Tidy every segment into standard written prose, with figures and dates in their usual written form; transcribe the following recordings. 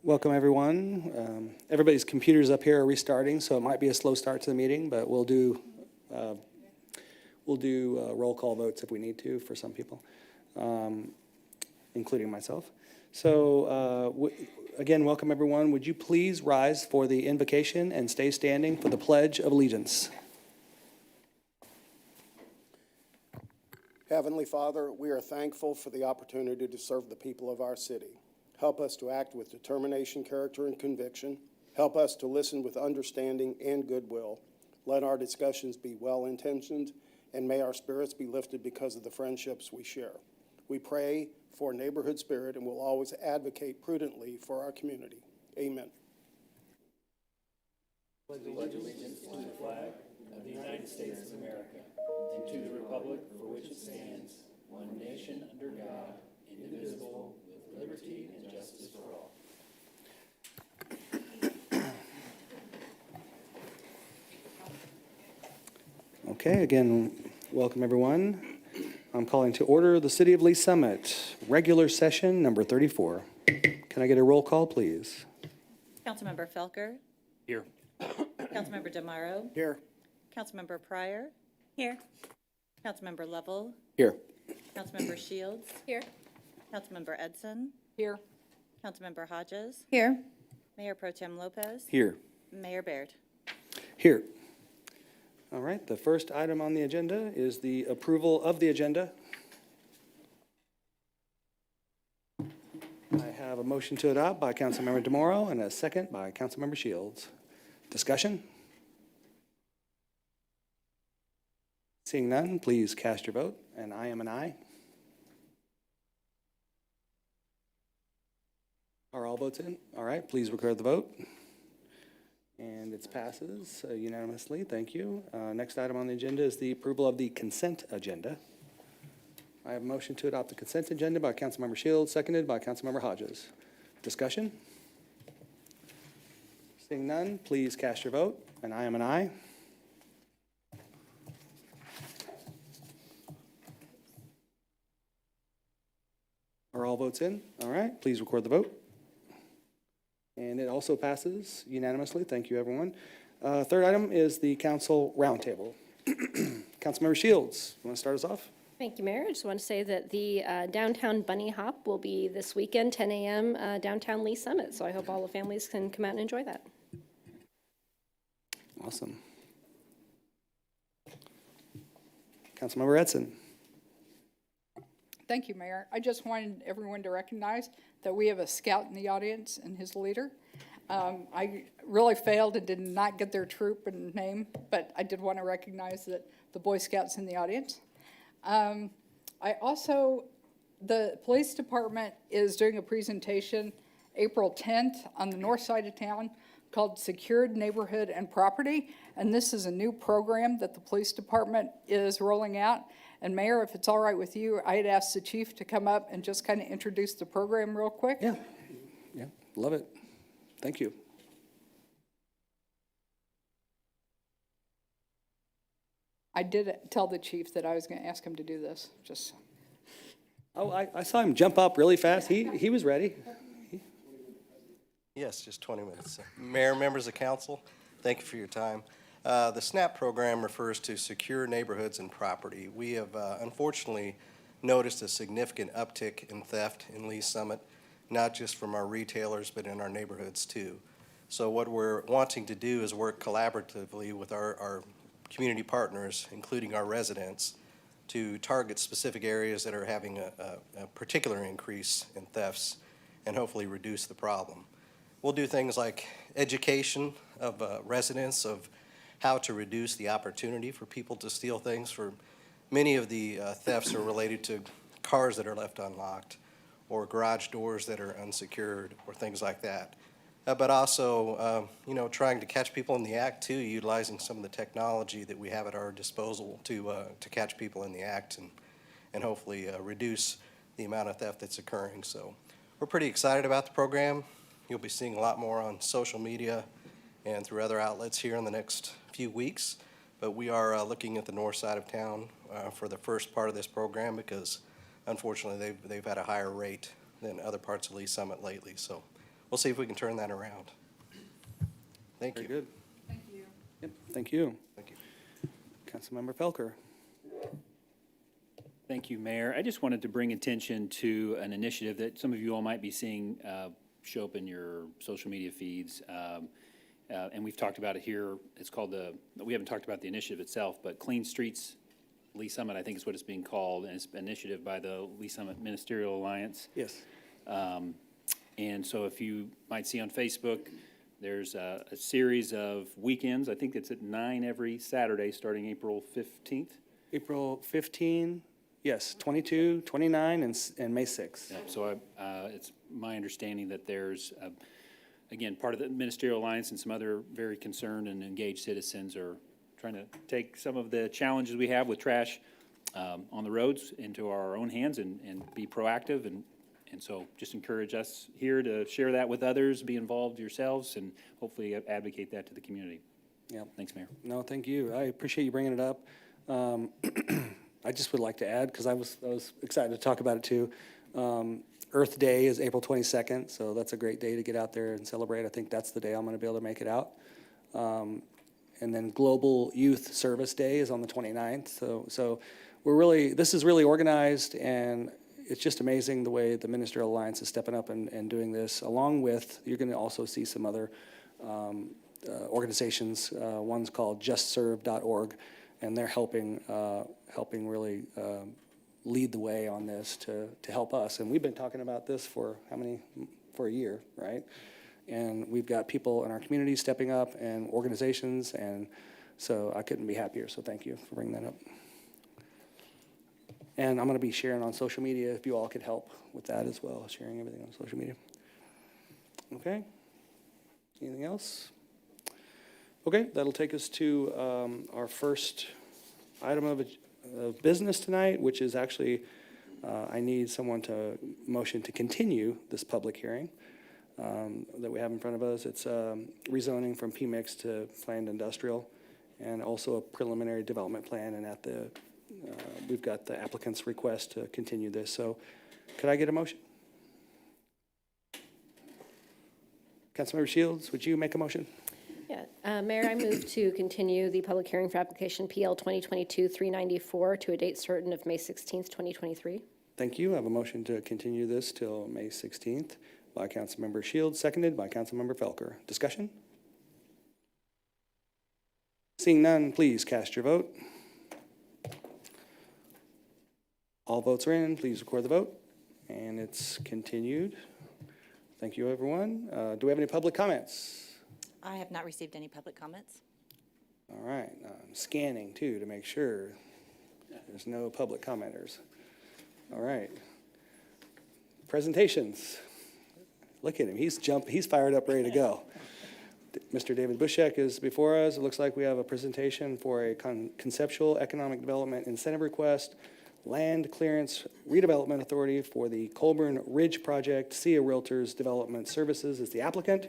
Welcome, everyone. Everybody's computers up here are restarting, so it might be a slow start to the meeting, but we'll do roll call votes if we need to for some people, including myself. So again, welcome, everyone. Would you please rise for the invocation and stay standing for the Pledge of Allegiance? Heavenly Father, we are thankful for the opportunity to serve the people of our city. Help us to act with determination, character, and conviction. Help us to listen with understanding and goodwill. Let our discussions be well-intentioned, and may our spirits be lifted because of the friendships we share. We pray for neighborhood spirit and will always advocate prudently for our community. Amen. Pledge allegiance to the flag of the United States of America and to the republic for which it stands, one nation under God, indivisible, with liberty and justice for all. Okay, again, welcome, everyone. I'm calling to order the City of Lee Summit, regular session number 34. Can I get a roll call, please? Councilmember Felker. Here. Councilmember DeMauro. Here. Councilmember Pryor. Here. Councilmember Lovell. Here. Councilmember Shields. Here. Councilmember Edson. Here. Councilmember Hodges. Here. Mayor Pro Tem Lopez. Here. Mayor Baird. Here. All right, the first item on the agenda is the approval of the agenda. I have a motion to adopt by Councilmember DeMauro and a second by Councilmember Shields. Discussion? Seeing none, please cast your vote, and I am an aye. Are all votes in? All right, please record the vote. And it passes unanimously. Thank you. Next item on the agenda is the approval of the consent agenda. I have a motion to adopt the consent agenda by Councilmember Shields, seconded by Councilmember Hodges. Discussion? Seeing none, please cast your vote, and I am an aye. Are all votes in? All right, please record the vote. And it also passes unanimously. Thank you, everyone. Third item is the council roundtable. Councilmember Shields, you want to start us off? Thank you, Mayor. I just want to say that the downtown bunny hop will be this weekend, 10 a.m. Downtown Lee Summit. So I hope all the families can come out and enjoy that. Awesome. Councilmember Edson. Thank you, Mayor. I just wanted everyone to recognize that we have a scout in the audience and his leader. I really failed and did not get their troop and name, but I did want to recognize that the Boy Scouts in the audience. The police department is doing a presentation April 10th on the north side of town called Secured Neighborhood and Property. And this is a new program that the police department is rolling out. And Mayor, if it's all right with you, I'd ask the chief to come up and just kind of introduce the program real quick. Yeah, love it. Thank you. I did tell the chief that I was going to ask him to do this, just. Oh, I saw him jump up really fast. He was ready. Yes, just 20 minutes. Mayor, members of council, thank you for your time. The SNAP program refers to secure neighborhoods and property. We have unfortunately noticed a significant uptick in theft in Lee Summit, not just from our retailers, but in our neighborhoods too. So what we're wanting to do is work collaboratively with our community partners, including our residents, to target specific areas that are having a particular increase in thefts and hopefully reduce the problem. We'll do things like education of residents of how to reduce the opportunity for people to steal things. For many of the thefts are related to cars that are left unlocked or garage doors that are unsecured or things like that. But also, trying to catch people in the act too, utilizing some of the technology that we have at our disposal to catch people in the act and hopefully reduce the amount of theft that's occurring. So we're pretty excited about the program. You'll be seeing a lot more on social media and through other outlets here in the next few weeks. But we are looking at the north side of town for the first part of this program because unfortunately they've had a higher rate than other parts of Lee Summit lately. So we'll see if we can turn that around. Thank Very you. good. Thank you. Yep, thank you. Thank you. Councilmember Felker. Thank you, Mayor. I just wanted to bring attention to an initiative that some of you all might be seeing show up in your social media feeds. And we've talked about it here. It's called we haven't talked about the initiative itself, but Clean Streets Lee Summit, I think is what it's being called, and it's an initiative by the Lee Summit Ministerial Alliance. Yes. And so if you might see on Facebook, there's a series of weekends. I think it's at 9 every Saturday, starting April 15th. April 15, yes, 22, 29, and May 6. Yep, so it's my understanding that there's, again, part of the Ministerial Alliance and some other very concerned and engaged citizens are trying to take some of the challenges we have with trash on the roads into our own hands and be proactive. And so just encourage us here to share that with others, be involved yourselves, and hopefully advocate that to the community. Yep. Thanks, Mayor. No, thank you. I appreciate you bringing it up. I just would like to add, because I was excited to talk about it too. Earth Day is April 22nd, so that's a great day to get out there and celebrate. I think that's the day I'm going to be able to make it out. And then Global Youth Service Day is on the 29th. So this is really organized, and it's just amazing the way the Ministerial Alliance is stepping up and doing this, along with, you're going to also see some other organizations. One's called justserve.org, and they're helping really lead the way on this to help us. And we've been talking about this for a year, right? And we've got people in our community stepping up and organizations, and so I couldn't be happier, so thank you for bringing that up. And I'm going to be sharing on social media if you all could help with that as well, sharing everything on social media. Okay? Anything else? Okay, that'll take us to our first item of business tonight, which is actually, I need someone to motion to continue this public hearing that we have in front of us. It's rezoning from PMIX to planned industrial, and also a preliminary development plan, and we've got the applicant's request to continue this. So could I get a motion? Councilmember Shields, would you make a motion? Yeah, Mayor, I move to continue the public hearing for application PL 2022-394 to a date certain of May 16th, 2023. Thank you. I have a motion to continue this till May 16th by Councilmember Shields, seconded by Councilmember Felker. Discussion? Seeing none, please cast your vote. All votes are in. Please record the vote. And it's continued. Thank you, everyone. Do we have any public comments? I have not received any public comments. All right. I'm scanning, too, to make sure there's no public commenters. All right. Presentations. Look at him. He's fired up, ready to go. Mr. David Bushek is before us. It looks like we have a presentation for a conceptual economic development incentive request, land clearance redevelopment authority for the Colburn Ridge Project. SIA Realtors Development Services is the applicant.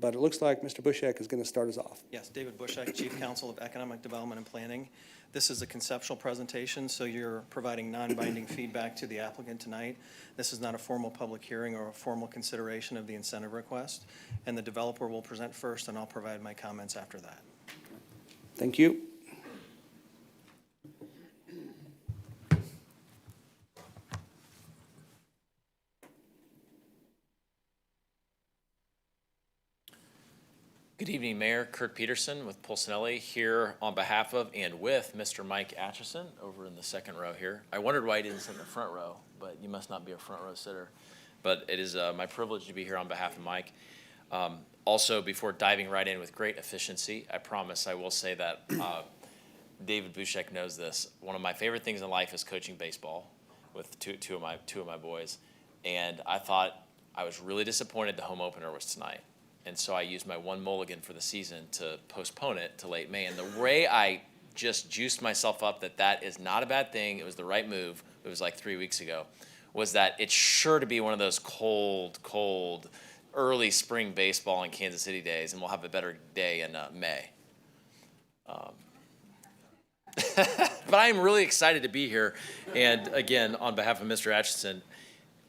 But it looks like Mr. Bushek is going to start us off. Yes, David Bushek, Chief Counsel of Economic Development and Planning. This is a conceptual presentation, so you're providing non-binding feedback to the applicant tonight. This is not a formal public hearing or a formal consideration of the incentive request, and the developer will present first, and I'll provide my comments after that. Thank you. Good evening, Mayor. Kurt Peterson with Pulcinelli here on behalf of and with Mr. Mike Atchison over in the second row here. I wondered why he didn't sit in the front row, but you must not be a front row sitter. But it is my privilege to be here on behalf of Mike. Also, before diving right in with great efficiency, I promise I will say that David Bushek knows this. One of my favorite things in life is coaching baseball with two of my boys. And I thought I was really disappointed the home opener was tonight. And so I used my one mulligan for the season to postpone it to late May. And the way I just juiced myself up that is not a bad thing, it was the right move, it was like 3 weeks ago, was that it's sure to be one of those cold, early spring baseball in Kansas City days, and we'll have a better day in May. But I am really excited to be here. And again, on behalf of Mr. Atchison,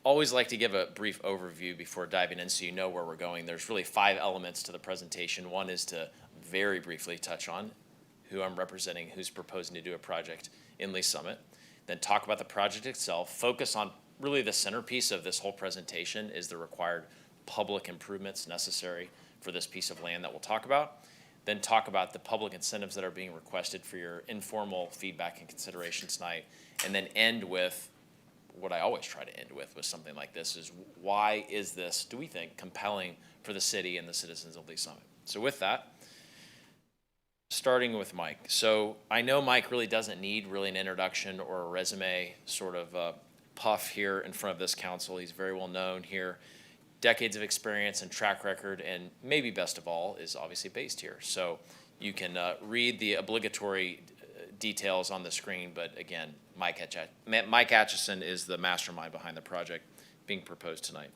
always like to give a brief overview before diving in so you know where we're going. There's really 5 elements to the presentation. One is to very briefly touch on who I'm representing, who's proposing to do a project in Lee Summit. Then talk about the project itself, focus on really the centerpiece of this whole presentation is the required public improvements necessary for this piece of land that we'll talk about. Then talk about the public incentives that are being requested for your informal feedback and consideration tonight. And then end with what I always try to end with something like this is why is this, do we think, compelling for the city and the citizens of Lee Summit? So with that, starting with Mike. So I know Mike really doesn't need really an introduction or a resume sort of puff here in front of this council. He's very well known here. Decades of experience and track record, and maybe best of all, is obviously based here. So you can read the obligatory details on the screen, but again, Mike Atchison is the mastermind behind the project being proposed tonight.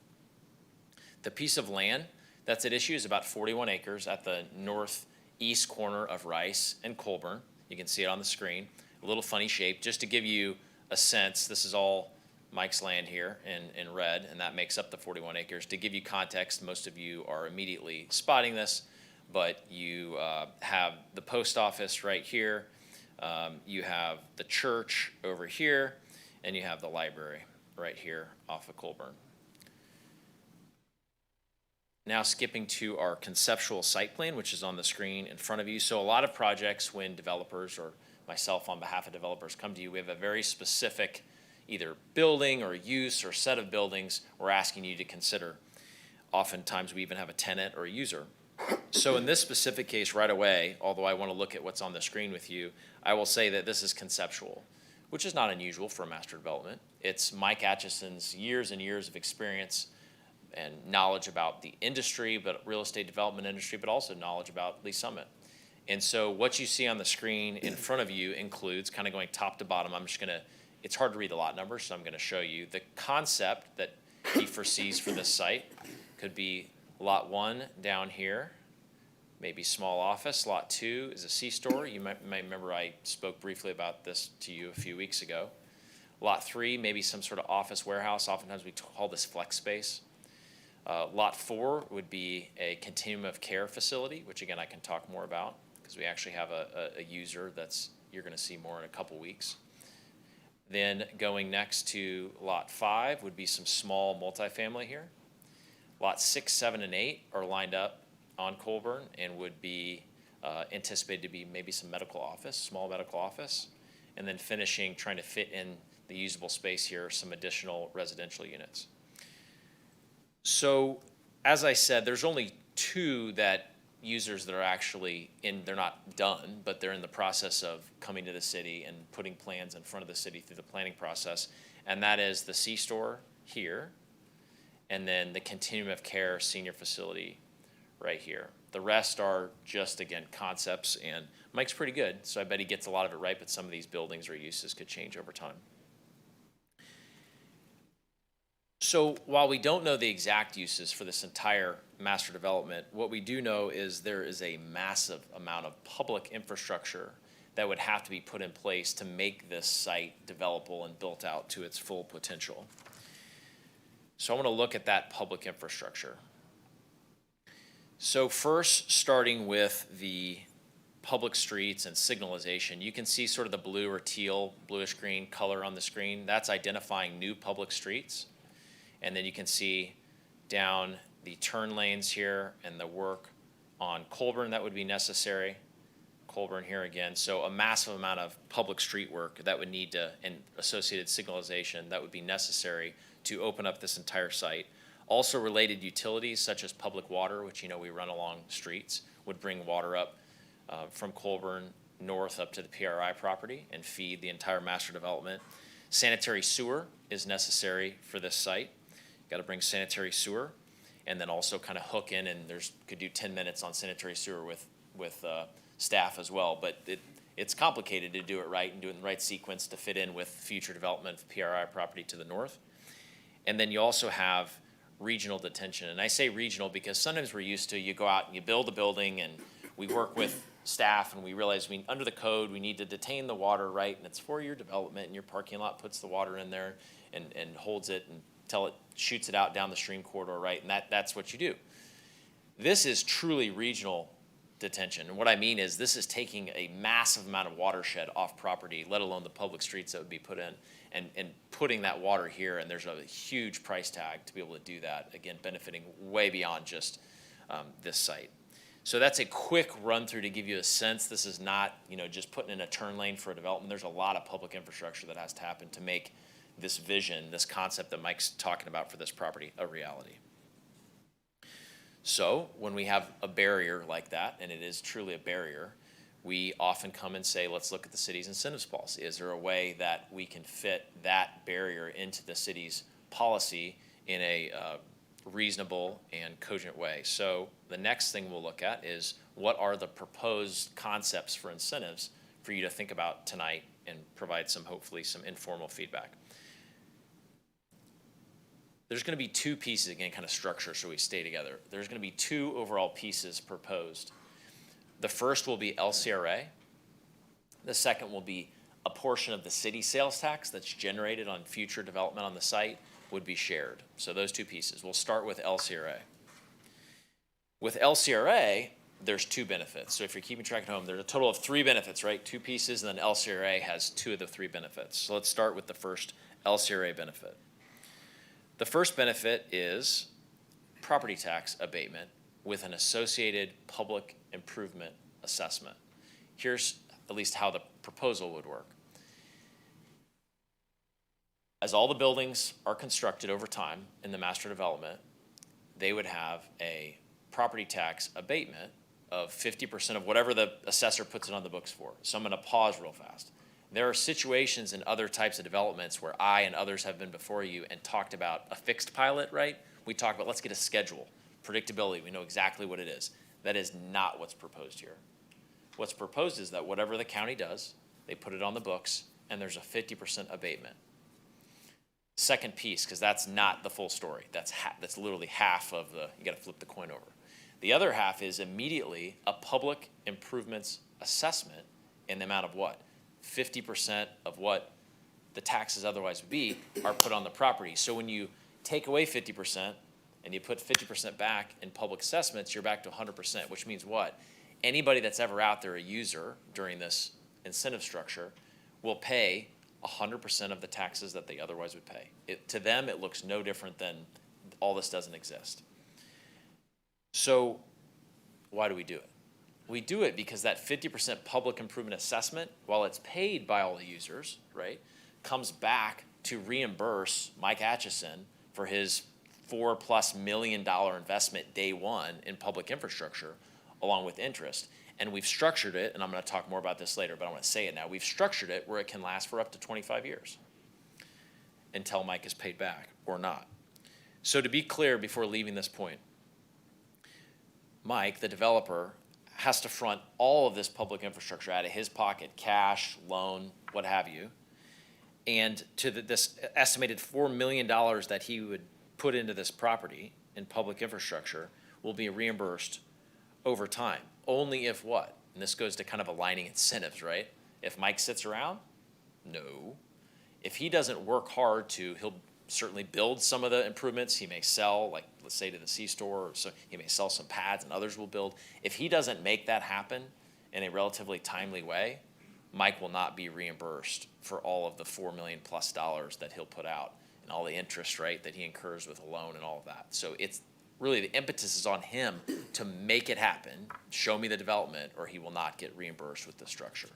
The piece of land that's at issue is about 41 acres at the northeast corner of Rice and Colburn. You can see it on the screen, a little funny shape. Just to give you a sense, this is all Mike's land here in red, and that makes up the 41 acres. To give you context, most of you are immediately spotting this, but you have the post office right here, you have the church over here, and you have the library right here off of Colburn. Now skipping to our conceptual site plan, which is on the screen in front of you. So a lot of projects, when developers or myself on behalf of developers come to you, we have a very specific either building or use or set of buildings we're asking you to consider. Oftentimes we even have a tenant or a user. So in this specific case right away, although I want to look at what's on the screen with you, I will say that this is conceptual, which is not unusual for a master development. It's Mike Atchison's years and years of experience and knowledge about the industry, but real estate development industry, but also knowledge about Lee Summit. And so what you see on the screen in front of you includes, kind of going top to bottom, I'm just gonna, it's hard to read the lot numbers, so I'm gonna show you the concept that he foresees for this site. Could be lot 1 down here, maybe small office. Lot 2 is a C-store. You might remember I spoke briefly about this to you a few weeks ago. Lot 3, maybe some sort of office warehouse. Oftentimes we call this flex space. Lot 4 would be a continuum of care facility, which again I can talk more about because we actually have a user that's you're going to see more in a couple weeks. Then going next to lot 5 would be some small multifamily here. Lots 6, 7, and 8 are lined up on Colburn and would be anticipated to be maybe some medical office, small medical office, and then finishing, trying to fit in the usable space here, some additional residential units. So as I said, there's only 2 users that are actually in, they're not done, but they're in the process of coming to the city and putting plans in front of the city through the planning process. And that is the C-store here, and then the continuum of care senior facility right here. The rest are just, again, concepts, and Mike's pretty good, so I bet he gets a lot of it right, but some of these buildings or uses could change over time. So while we don't know the exact uses for this entire master development, what we do know is there is a massive amount of public infrastructure that would have to be put in place to make this site developable and built out to its full potential. So I want to look at that public infrastructure. So first, starting with the public streets and signalization, you can see sort of the blue or teal, bluish green color on the screen. That's identifying new public streets. And then you can see down the turn lanes here and the work on Colburn that would be necessary. Colburn here again. So a massive amount of public street work that would need to, and associated signalization that would be necessary to open up this entire site. Also related utilities such as public water, which you know we run along streets, would bring water up from Colburn north up to the PRI property and feed the entire master development. Sanitary sewer is necessary for this site. Got to bring sanitary sewer, and then also kind of hook in, and could do 10 minutes on sanitary sewer with staff as well. But it's complicated to do it right and do it in the right sequence to fit in with future development of PRI property to the north. And then you also have regional detention, and I say regional because sometimes we're used to you go out and you build a building, and we work with staff, and we realize under the code we need to detain the water, right? And it's for your development, and your parking lot puts the water in there and holds it and till it shoots it out down the stream corridor, right? And that's what you do. This is truly regional detention. And what I mean is this is taking a massive amount of watershed off property, let alone the public streets that would be put in, and putting that water here. And there's a huge price tag to be able to do that, again, benefiting way beyond just this site. So that's a quick run through to give you a sense. This is not, just putting in a turn lane for a development. There's a lot of public infrastructure that has to happen to make this vision, this concept that Mike's talking about for this property, a reality. So when we have a barrier like that, and it is truly a barrier, we often come and say, let's look at the city's incentives policy. Is there a way that we can fit that barrier into the city's policy in a reasonable and cogent way? So the next thing we'll look at is what are the proposed concepts for incentives for you to think about tonight and provide hopefully some informal feedback. There's going to be two pieces, again, kind of structure so we stay together. There's going to be two overall pieces proposed. The first will be LCRA. The second will be a portion of the city sales tax that's generated on future development on the site would be shared. So those two pieces. We'll start with LCRA. With LCRA, there's two benefits. So if you're keeping track at home, there's a total of 3 benefits, right? 2 pieces, and then LCRA has 2 of the 3 benefits. So let's start with the first LCRA benefit. The first benefit is property tax abatement with an associated public improvement assessment. Here's at least how the proposal would work. As all the buildings are constructed over time in the master development, they would have a property tax abatement of 50% of whatever the assessor puts it on the books for. So I'm going to pause real fast. There are situations in other types of developments where I and others have been before you and talked about a fixed pilot, right? We talk about let's get a schedule, predictability, we know exactly what it is. That is not what's proposed here. What's proposed is that whatever the county does, they put it on the books and there's a 50% abatement. Second piece, because that's not the full story. That's literally half of you got to flip the coin over. The other half is immediately a public improvements assessment in the amount of what? 50% of what the taxes otherwise would be are put on the property. So when you take away 50% and you put 50% back in public assessments, you're back to 100%, which means what? Anybody that's ever out there, a user during this incentive structure, will pay 100% of the taxes that they otherwise would pay. To them, it looks no different than all this doesn't exist. So why do we do it? We do it because that 50% public improvement assessment, while it's paid by all the users, right, comes back to reimburse Mike Atchison for his $4+ million investment day one in public infrastructure, along with interest. And we've structured it, and I'm going to talk more about this later, but I want to say it now. We've structured it where it can last for up to 25 years until Mike is paid back or not. So to be clear before leaving this point, Mike, the developer, has to front all of this public infrastructure out of his pocket, cash, loan, what have you. And to this estimated $4 million that he would put into this property in public infrastructure will be reimbursed over time. Only if what? And this goes to kind of aligning incentives, right? If Mike sits around? No. If he doesn't work hard he'll certainly build some of the improvements. He may sell, like let's say to the C-store, or so he may sell some pads and others will build. If he doesn't make that happen in a relatively timely way, Mike will not be reimbursed for all of the $4 million+ that he'll put out and all the interest rate that he incurs with a loan and all of that. So it's really the impetus is on him to make it happen, show me the development, or he will not get reimbursed with the structure.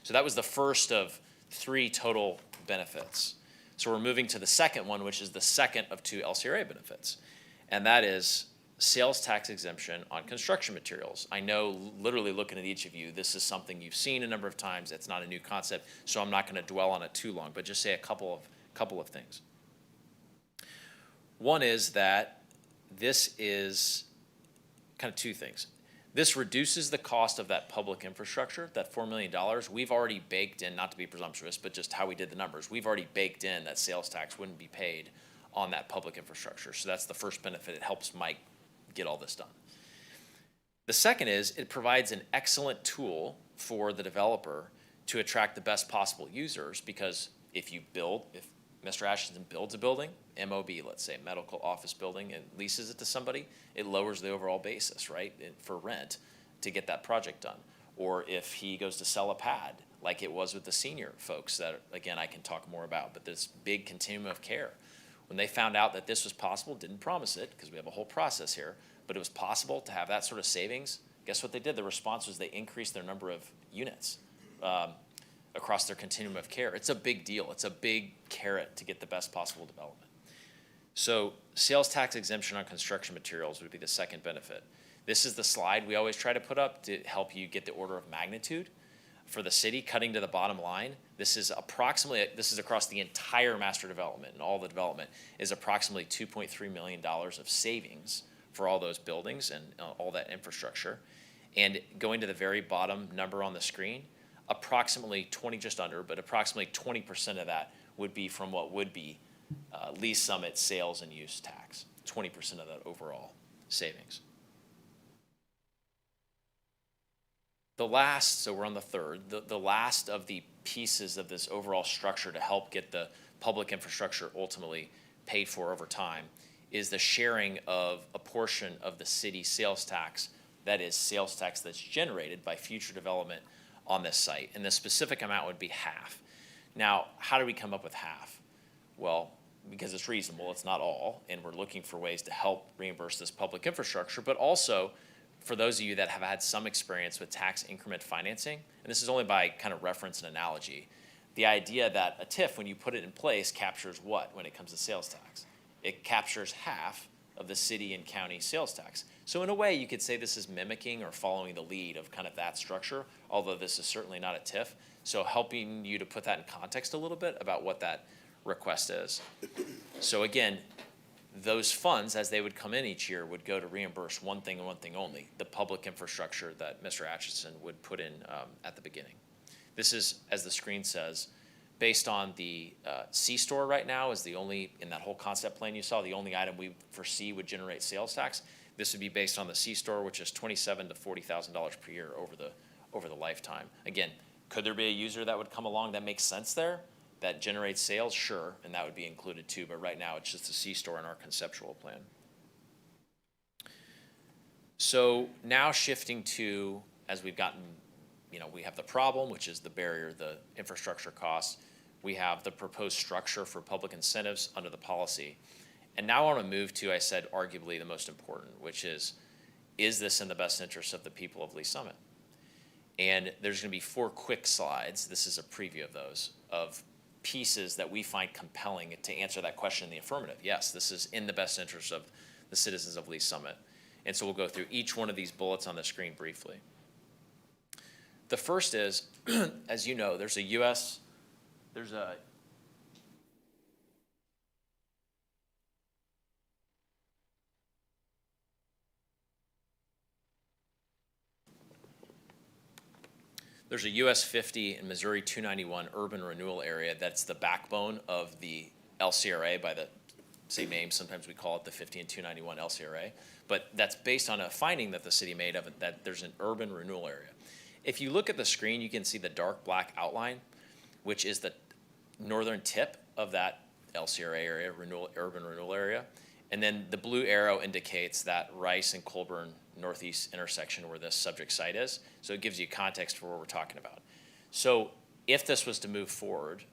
So that was the first of 3 total benefits. So we're moving to the second one, which is the second of 2 LCRA benefits, and that is sales tax exemption on construction materials. I know, literally looking at each of you, this is something you've seen a number of times. It's not a new concept, so I'm not going to dwell on it too long, but just say a couple of things. One is that this is kind of 2 things. This reduces the cost of that public infrastructure, that $4 million. We've already baked in, not to be presumptuous, but just how we did the numbers. We've already baked in that sales tax wouldn't be paid on that public infrastructure. So that's the first benefit. It helps Mike get all this done. The second is it provides an excellent tool for the developer to attract the best possible users, because if Mr. Ashton builds a building, MOB, let's say, medical office building, and leases it to somebody, it lowers the overall basis, right, for rent to get that project done. Or if he goes to sell a pad, like it was with the senior folks that, again, I can talk more about, but this big continuum of care. When they found out that this was possible, didn't promise it, because we have a whole process here, but it was possible to have that sort of savings, guess what they did? The response was they increased their number of units across their continuum of care. It's a big deal. It's a big carrot to get the best possible development. So sales tax exemption on construction materials would be the second benefit. This is the slide we always try to put up to help you get the order of magnitude. For the city, cutting to the bottom line, this is across the entire master development, and all the development is approximately $2.3 million of savings for all those buildings and all that infrastructure. And going to the very bottom number on the screen, approximately 20% of that would be from what would be Lee Summit sales and use tax, 20% of that overall savings. The last, so we're on the third, the last of the pieces of this overall structure to help get the public infrastructure ultimately paid for over time is the sharing of a portion of the city sales tax, that is sales tax that's generated by future development on this site. And the specific amount would be half. Now, how do we come up with half? Well, because it's reasonable, it's not all, and we're looking for ways to help reimburse this public infrastructure, but also for those of you that have had some experience with tax increment financing, and this is only by kind of reference and analogy, the idea that a TIF, when you put it in place, captures what when it comes to sales tax? It captures half of the city and county sales tax. So in a way, you could say this is mimicking or following the lead of kind of that structure, although this is certainly not a TIF. So helping you to put that in context a little bit about what that request is. So again, those funds, as they would come in each year, would go to reimburse one thing and one thing only, the public infrastructure that Mr. Atchison would put in at the beginning. This is, as the screen says, based on the C-store right now is the only, in that whole concept plan you saw, the only item we foresee would generate sales tax. This would be based on the C-store, which is $27,000 to $40,000 per year over the lifetime. Again, could there be a user that would come along that makes sense there, that generates sales? Sure, and that would be included too, but right now it's just the C-store in our conceptual plan. So now shifting to, as we've gotten, we have the problem, which is the barrier, the infrastructure costs. We have the proposed structure for public incentives under the policy. And now I want to move to, I said, arguably the most important, which is this in the best interest of the people of Lee Summit? And there's going to be 4 quick slides. This is a preview of those, of pieces that we find compelling to answer that question in the affirmative. Yes, this is in the best interest of the citizens of Lee Summit. And so we'll go through each one of these bullets on the screen briefly. The first is, as you know, there's a US 50 and Missouri 291 urban renewal area that's the backbone of the LCRA by the same name. Sometimes we call it the 50 and 291 LCRA. But that's based on a finding that the city made of it, that there's an urban renewal area. If you look at the screen, you can see the dark black outline, which is the northern tip of that LCRA area, urban renewal area. And then the blue arrow indicates that Rice and Colburn northeast intersection where this subject site is. So it gives you context for what we're talking about. So if this was to move forward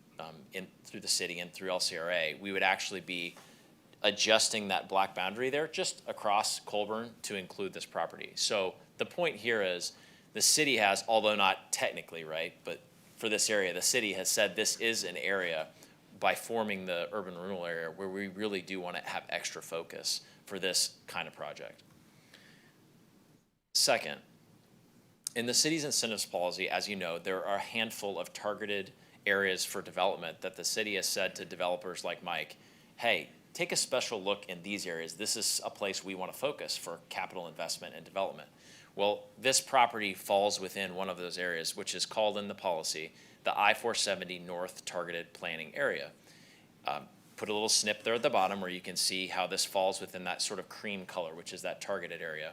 through the city and through LCRA, we would actually be adjusting that black boundary there just across Colburn to include this property. So the point here is the city has, although not technically, right, but for this area, the city has said this is an area by forming the urban renewal area where we really do want to have extra focus for this kind of project. Second, in the city's incentives policy, as you know, there are a handful of targeted areas for development that the city has said to developers like Mike, hey, take a special look in these areas. This is a place we want to focus for capital investment and development. Well, this property falls within one of those areas, which is called in the policy the I-470 North Targeted Planning Area. Put a little snip there at the bottom where you can see how this falls within that sort of cream color, which is that targeted area.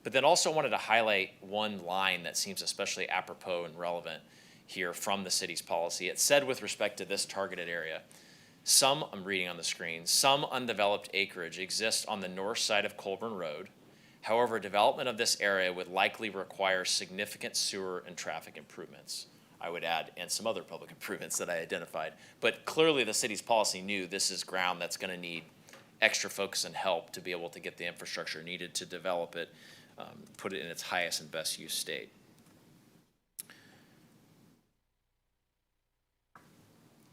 But then also wanted to highlight one line that seems especially apropos and relevant here from the city's policy. It said with respect to this targeted area, Some, I'm reading on the screen, some undeveloped acreage exists on the north side of Colburn Road. However, development of this area would likely require significant sewer and traffic improvements. I would add, and some other public improvements that I identified. But clearly the city's policy knew this is ground that's going to need extra focus and help to be able to get the infrastructure needed to develop it, put it in its highest and best use state.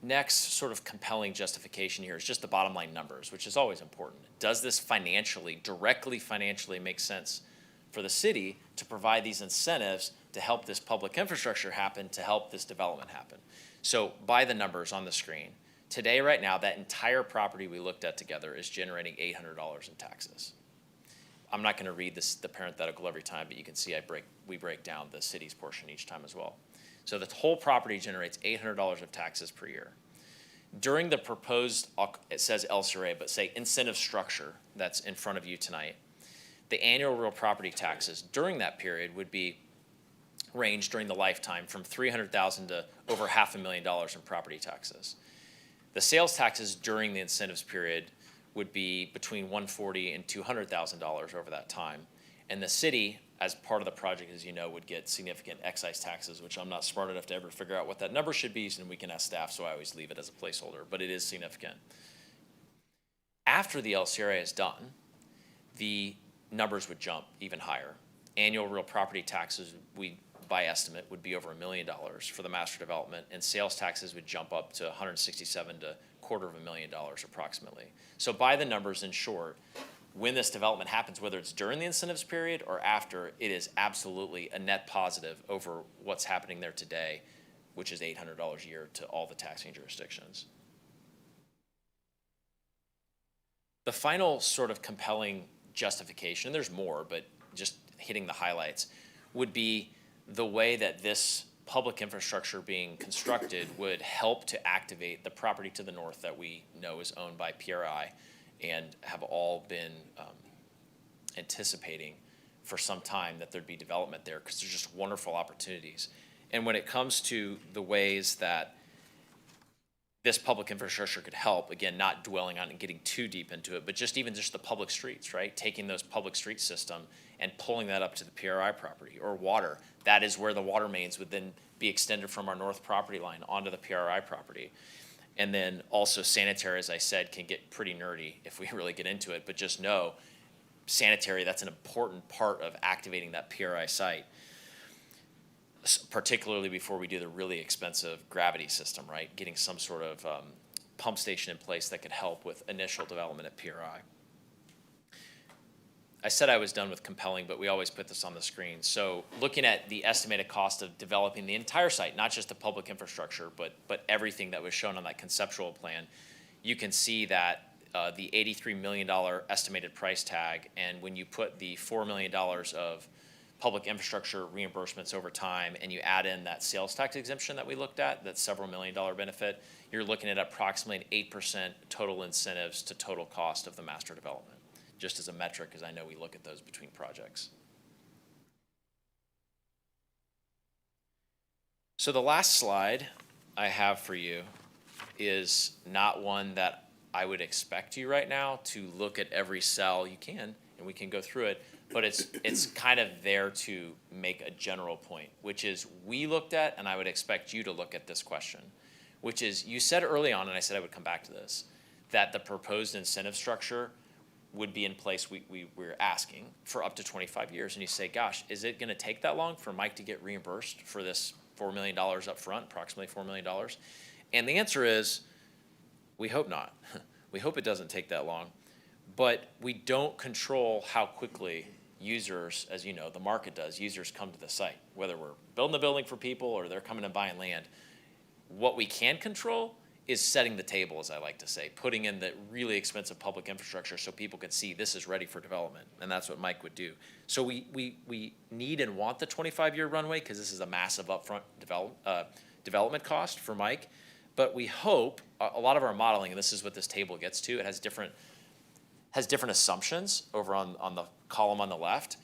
Next sort of compelling justification here is just the bottom line numbers, which is always important. Does this directly financially make sense for the city to provide these incentives to help this public infrastructure happen, to help this development happen? So by the numbers on the screen, today, right now, that entire property we looked at together is generating $800 in taxes. I'm not going to read the parenthetical every time, but you can see we break down the city's portion each time as well. So the whole property generates $800 of taxes per year. During the proposed, it says LCRA, but say incentive structure that's in front of you tonight, the annual real property taxes during that period would be range during the lifetime from $300,000 to over $500,000 in property taxes. The sales taxes during the incentives period would be between $140,000 and $200,000 over that time. And the city, as part of the project, as you know, would get significant excise taxes, which I'm not smart enough to ever figure out what that number should be, and we can ask staff, so I always leave it as a placeholder, but it is significant. After the LCRA is done, the numbers would jump even higher. Annual real property taxes, by estimate, would be over $1 million for the master development, and sales taxes would jump up to $167,000 to $250,000 approximately. So by the numbers, in short, when this development happens, whether it's during the incentives period or after, it is absolutely a net positive over what's happening there today, which is $800 a year to all the taxing jurisdictions. The final sort of compelling justification, and there's more, but just hitting the highlights, would be the way that this public infrastructure being constructed would help to activate the property to the north that we know is owned by PRI and have all been anticipating for some time that there'd be development there, because there's just wonderful opportunities. And when it comes to the ways that this public infrastructure could help, again, not dwelling on and getting too deep into it, but just the public streets, right? Taking those public street system and pulling that up to the PRI property, or water. That is where the water mains would then be extended from our north property line onto the PRI property. And then also sanitary, as I said, can get pretty nerdy if we really get into it, but just know sanitary, that's an important part of activating that PRI site, particularly before we do the really expensive gravity system, right? Getting some sort of pump station in place that could help with initial development at PRI. I said I was done with compelling, but we always put this on the screen. So looking at the estimated cost of developing the entire site, not just the public infrastructure, but everything that was shown on that conceptual plan, you can see that the $83 million estimated price tag, and when you put the $4 million of public infrastructure reimbursements over time, and you add in that sales tax exemption that we looked at, that several $1 million benefit, you're looking at approximately an 8% total incentives to total cost of the master development, just as a metric, because I know we look at those between projects. So the last slide I have for you is not one that I would expect you right now to look at every cell. You can, and we can go through it, but it's kind of there to make a general point, which is we looked at, and I would expect you to look at this question, which is you said early on, and I said I would come back to this, that the proposed incentive structure would be in place, we're asking, for up to 25 years. And you say, gosh, is it gonna take that long for Mike to get reimbursed for this $4 million up front, approximately $4 million? And the answer is, we hope not. We hope it doesn't take that long. But we don't control how quickly users, as you know, the market does, users come to the site, whether we're building the building for people or they're coming and buying land. What we can control is setting the table, as I like to say, putting in the really expensive public infrastructure so people can see this is ready for development, and that's what Mike would do. So we need and want the 25-year runway, because this is a massive upfront development cost for Mike, but we hope, a lot of our modeling, and this is what this table gets to, it has different assumptions over on the column on the left,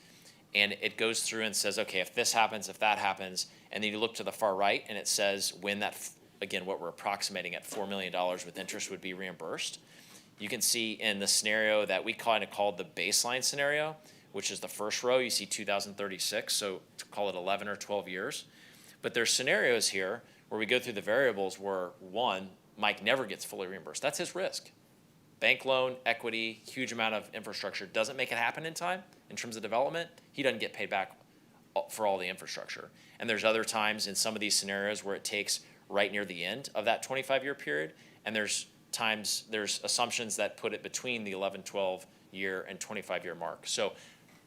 and it goes through and says, okay, if this happens, if that happens, and then you look to the far right, and it says when that again, what we're approximating at $4 million with interest would be reimbursed. You can see in the scenario that we kind of called the baseline scenario, which is the first row, you see 2036, so to call it 11 or 12 years. But there's scenarios here where we go through the variables where, one, Mike never gets fully reimbursed. That's his risk. Bank loan, equity, huge amount of infrastructure, doesn't make it happen in time in terms of development. He doesn't get paid back for all the infrastructure. And there's other times in some of these scenarios where it takes right near the end of that 25-year period, and there's assumptions that put it between the 11, 12-year and 25-year mark. So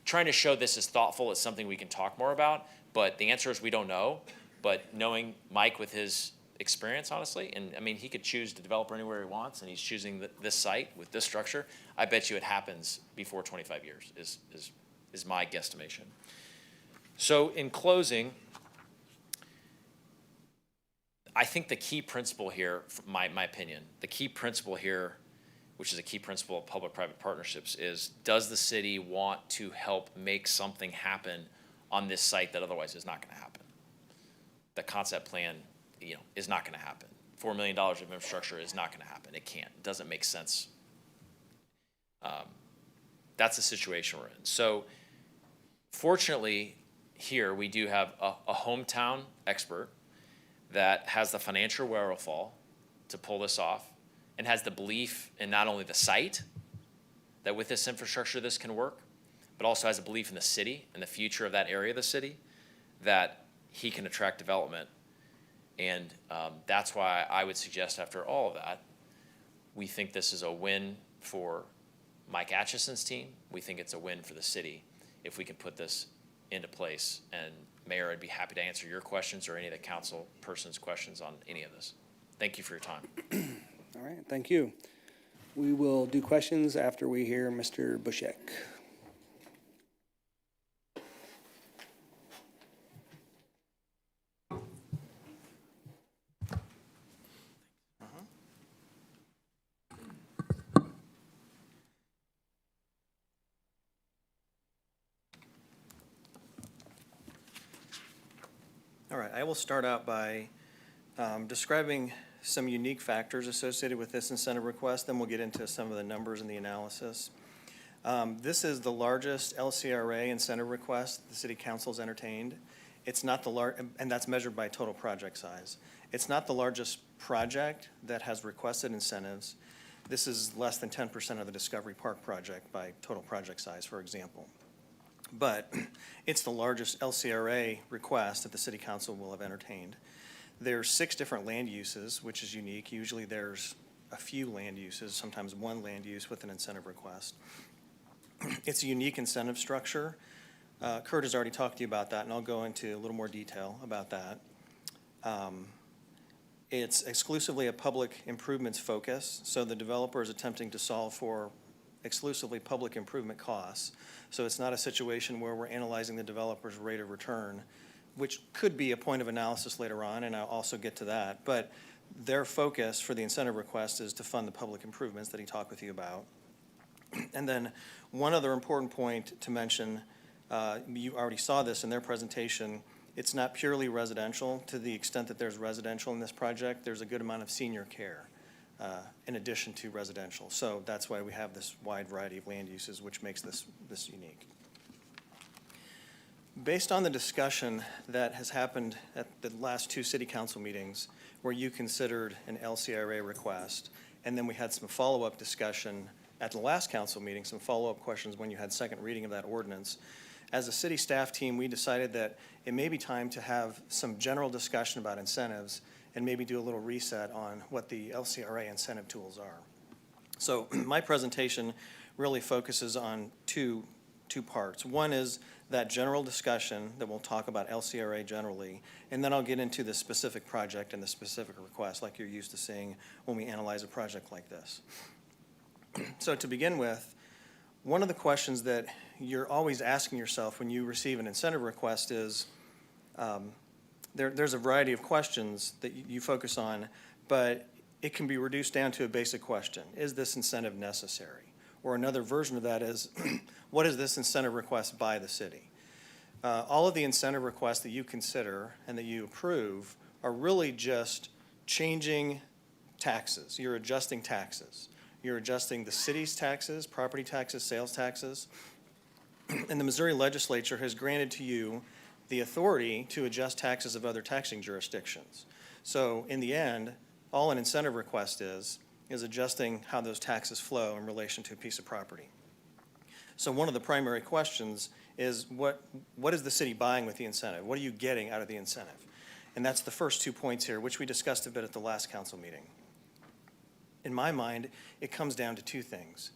trying to show this is thoughtful is something we can talk more about, but the answer is we don't know. But knowing Mike with his experience, honestly, and I mean, he could choose to develop anywhere he wants, and he's choosing this site with this structure. I bet you it happens before 25 years is my guesstimation. So in closing, I think the key principle here, my opinion, the key principle here, which is a key principle of public-private partnerships, is does the city want to help make something happen on this site that otherwise is not going to happen? The concept plan, is not going to happen. $4 million of infrastructure is not going to happen. It can't. It doesn't make sense. That's the situation we're in. So fortunately, here we do have a hometown expert that has the financial wherewithal to pull this off and has the belief in not only the site, that with this infrastructure this can work, but also has a belief in the city and the future of that area of the city, that he can attract development. And that's why I would suggest after all of that, we think this is a win for Mike Atchison's team. We think it's a win for the city if we can put this into place. And Mayor, I'd be happy to answer your questions or any of the council person's questions on any of this. Thank you for your time. All right, thank you. We will do questions after we hear Mr. Bushek. All right, I will start out by describing some unique factors associated with this incentive request, then we'll get into some of the numbers and the analysis. This is the largest LCRA incentive request the City Council's entertained. It's not the and that's measured by total project size. It's not the largest project that has requested incentives. This is less than 10% of the Discovery Park project by total project size, for example. But it's the largest LCRA request that the City Council will have entertained. There's 6 different land uses, which is unique. Usually there's a few land uses, sometimes one land use with an incentive request. It's a unique incentive structure. Kurt has already talked to you about that, and I'll go into a little more detail about that. It's exclusively a public improvements focus, so the developer is attempting to solve for exclusively public improvement costs. So it's not a situation where we're analyzing the developer's rate of return, which could be a point of analysis later on, and I'll also get to that. But their focus for the incentive request is to fund the public improvements that he talked with you about. And then one other important point to mention, you already saw this in their presentation, it's not purely residential. To the extent that there's residential in this project, there's a good amount of senior care in addition to residential. So that's why we have this wide variety of land uses, which makes this unique. Based on the discussion that has happened at the last 2 city council meetings where you considered an LCRA request, and then we had some follow-up discussion at the last council meeting, some follow-up questions when you had second reading of that ordinance, as a city staff team, we decided that it may be time to have some general discussion about incentives and maybe do a little reset on what the LCRA incentive tools are. So my presentation really focuses on two parts. One is that general discussion that we'll talk about LCRA generally, and then I'll get into the specific project and the specific request like you're used to seeing when we analyze a project like this. So to begin with, one of the questions that you're always asking yourself when you receive an incentive request is, there's a variety of questions that you focus on, but it can be reduced down to a basic question. Is this incentive necessary? Or another version of that is, what is this incentive request by the city? All of the incentive requests that you consider and that you approve are really just changing taxes. You're adjusting taxes. You're adjusting the city's taxes, property taxes, sales taxes. And the Missouri legislature has granted to you the authority to adjust taxes of other taxing jurisdictions. So in the end, all an incentive request is adjusting how those taxes flow in relation to a piece of property. So one of the primary questions is what is the city buying with the incentive? What are you getting out of the incentive? And that's the first 2 points here, which we discussed a bit at the last council meeting. In my mind, it comes down to two things.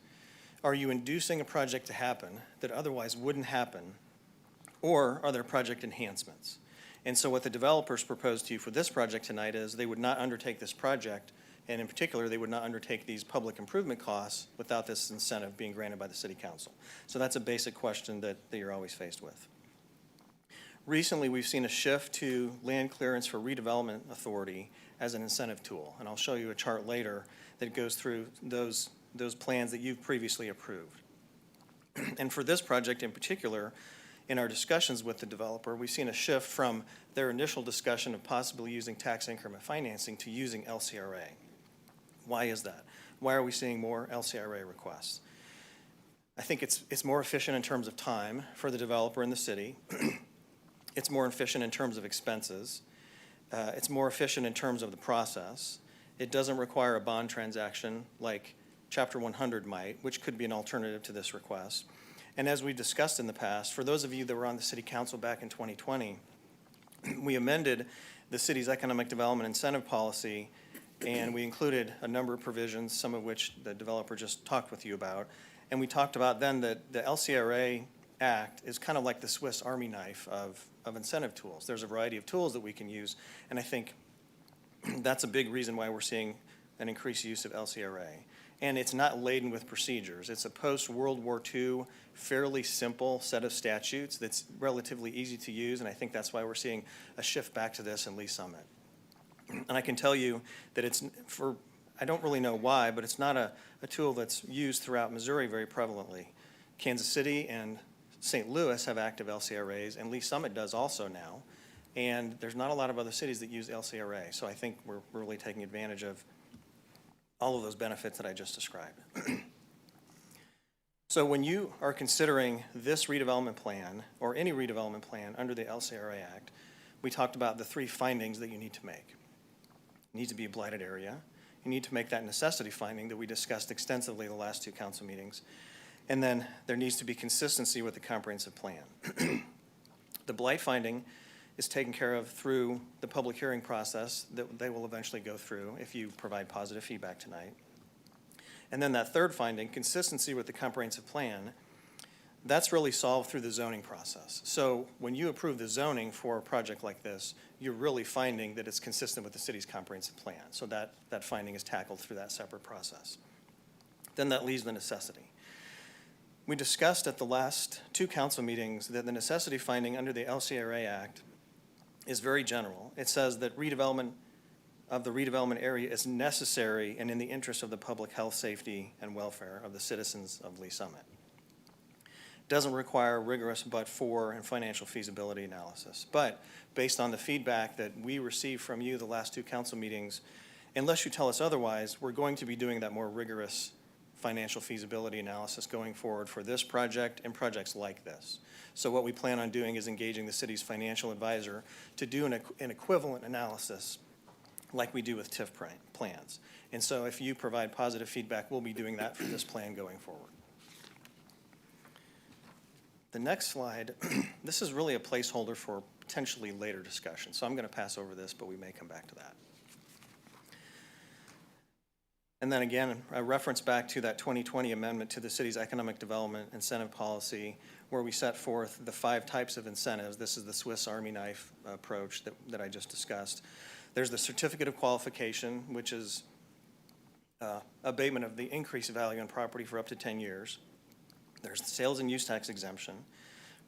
Are you inducing a project to happen that otherwise wouldn't happen, or are there project enhancements? And so what the developers proposed to you for this project tonight is they would not undertake this project, and in particular, they would not undertake these public improvement costs without this incentive being granted by the city council. So that's a basic question that you're always faced with. Recently, we've seen a shift to land clearance for redevelopment authority as an incentive tool, and I'll show you a chart later that goes through those plans that you've previously approved. And for this project in particular, in our discussions with the developer, we've seen a shift from their initial discussion of possibly using tax increment financing to using LCRA. Why is that? Why are we seeing more LCRA requests? I think it's more efficient in terms of time for the developer and the city. It's more efficient in terms of expenses. It's more efficient in terms of the process. It doesn't require a bond transaction like Chapter 100 might, which could be an alternative to this request. And as we discussed in the past, for those of you that were on the city council back in 2020, we amended the city's economic development incentive policy, and we included a number of provisions, some of which the developer just talked with you about. And we talked about then that the LCRA Act is kind of like the Swiss Army knife of incentive tools. There's a variety of tools that we can use, and I think that's a big reason why we're seeing an increased use of LCRA. And it's not laden with procedures. It's a post-World War II, fairly simple set of statutes that's relatively easy to use, and I think that's why we're seeing a shift back to this in Lee Summit. And I can tell you that I don't really know why, but it's not a tool that's used throughout Missouri very prevalently. Kansas City and St. Louis have active LCRAs, and Lee Summit does also now. And there's not a lot of other cities that use LCRA, so I think we're really taking advantage of all of those benefits that I just described. So when you are considering this redevelopment plan, or any redevelopment plan under the LCRA Act, we talked about the three findings that you need to make. It needs to be a blighted area. You need to make that necessity finding that we discussed extensively the last two council meetings. And then there needs to be consistency with the comprehensive plan. The blight finding is taken care of through the public hearing process that they will eventually go through if you provide positive feedback tonight. And then that third finding, consistency with the comprehensive plan, that's really solved through the zoning process. So when you approve the zoning for a project like this, you're really finding that it's consistent with the city's comprehensive plan. So that finding is tackled through that separate process. Then that leaves the necessity. We discussed at the last two council meetings that the necessity finding under the LCRA Act is very general. It says that redevelopment of the redevelopment area is necessary and in the interest of the public health, safety, and welfare of the citizens of Lee Summit. Doesn't require rigorous but-for and financial feasibility analysis. But based on the feedback that we received from you the last two council meetings, unless you tell us otherwise, we're going to be doing that more rigorous financial feasibility analysis going forward for this project and projects like this. So what we plan on doing is engaging the city's financial advisor to do an equivalent analysis like we do with TIF plans. And so if you provide positive feedback, we'll be doing that for this plan going forward. The next slide, this is really a placeholder for potentially later discussion. So I'm going to pass over this, but we may come back to that. And then again, a reference back to that 2020 amendment to the city's economic development incentive policy, where we set forth the 5 types of incentives. This is the Swiss Army knife approach that I just discussed. There's the certificate of qualification, which is abatement of the increased value on property for up to 10 years. There's the sales and use tax exemption,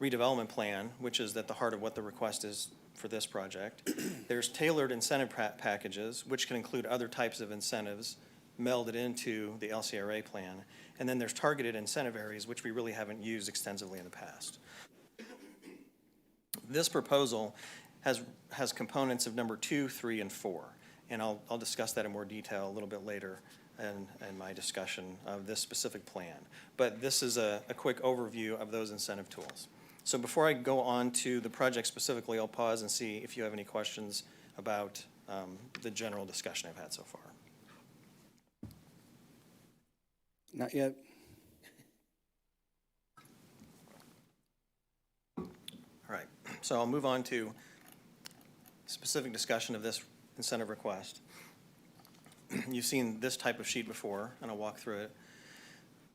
redevelopment plan, which is at the heart of what the request is for this project. There's tailored incentive packages, which can include other types of incentives melded into the LCRA plan. And then there's targeted incentive areas, which we really haven't used extensively in the past. This proposal has components of number 2, 3, and 4. And I'll discuss that in more detail a little bit later in my discussion of this specific plan. But this is a quick overview of those incentive tools. So before I go on to the project specifically, I'll pause and see if you have any questions about the general discussion I've had so far. Not yet. All right, so I'll move on to specific discussion of this incentive request. You've seen this type of sheet before, and I'll walk through it.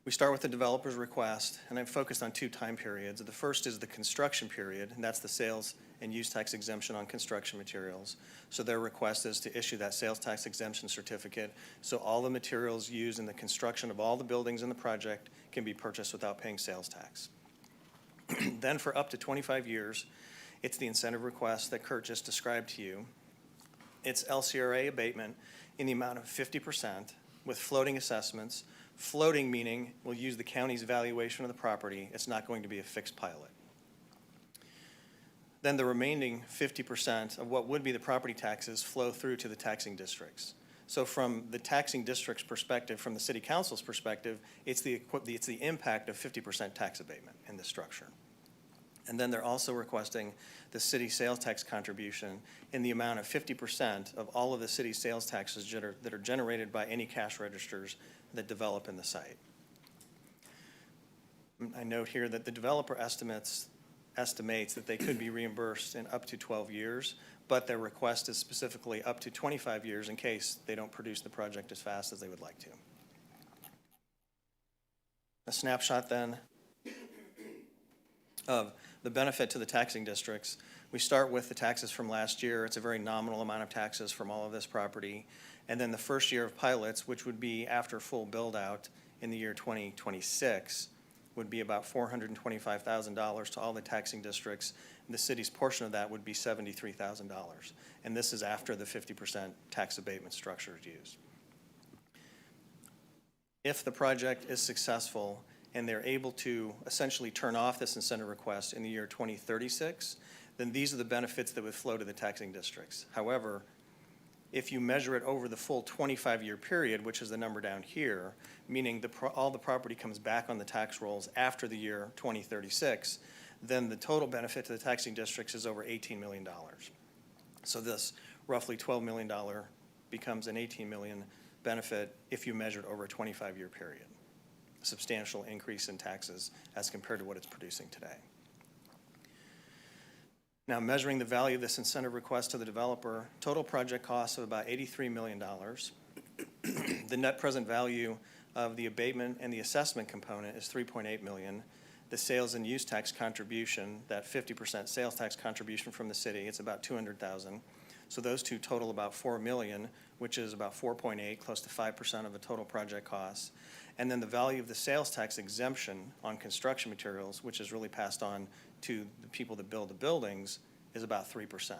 We start with the developer's request, and I'm focused on 2 time periods. The first is the construction period, and that's the sales and use tax exemption on construction materials. So their request is to issue that sales tax exemption certificate, so all the materials used in the construction of all the buildings in the project can be purchased without paying sales tax. Then for up to 25 years, it's the incentive request that Kurt just described to you. It's LCRA abatement in the amount of 50% with floating assessments. Floating meaning we'll use the county's valuation of the property. It's not going to be a fixed pilot. Then the remaining 50% of what would be the property taxes flow through to the taxing districts. So from the taxing district's perspective, from the city council's perspective, it's the impact of 50% tax abatement in this structure. And then they're also requesting the city sales tax contribution in the amount of 50% of all of the city sales taxes that are generated by any cash registers that develop in the site. I note here that the developer estimates that they could be reimbursed in up to 12 years, but their request is specifically up to 25 years in case they don't produce the project as fast as they would like to. A snapshot then of the benefit to the taxing districts. We start with the taxes from last year. It's a very nominal amount of taxes from all of this property. And then the first year of pilots, which would be after full build-out in the year 2026, would be about $425,000 to all the taxing districts. The city's portion of that would be $73,000. And this is after the 50% tax abatement structure is used. If the project is successful and they're able to essentially turn off this incentive request in the year 2036, then these are the benefits that would flow to the taxing districts. However, if you measure it over the full 25-year period, which is the number down here, meaning all the property comes back on the tax rolls after the year 2036, then the total benefit to the taxing districts is over $18 million. So this roughly $12 million becomes an $18 million benefit if you measure it over a 25-year period. A substantial increase in taxes as compared to what it's producing today. Now, measuring the value of this incentive request to the developer, total project costs of about $83 million. The net present value of the abatement and the assessment component is $3.8 million. The sales and use tax contribution, that 50% sales tax contribution from the city, it's about $200,000. So those two total about $4 million, which is about 4.8, close to 5% of the total project costs. And then the value of the sales tax exemption on construction materials, which is really passed on to the people that build the buildings, is about 3%.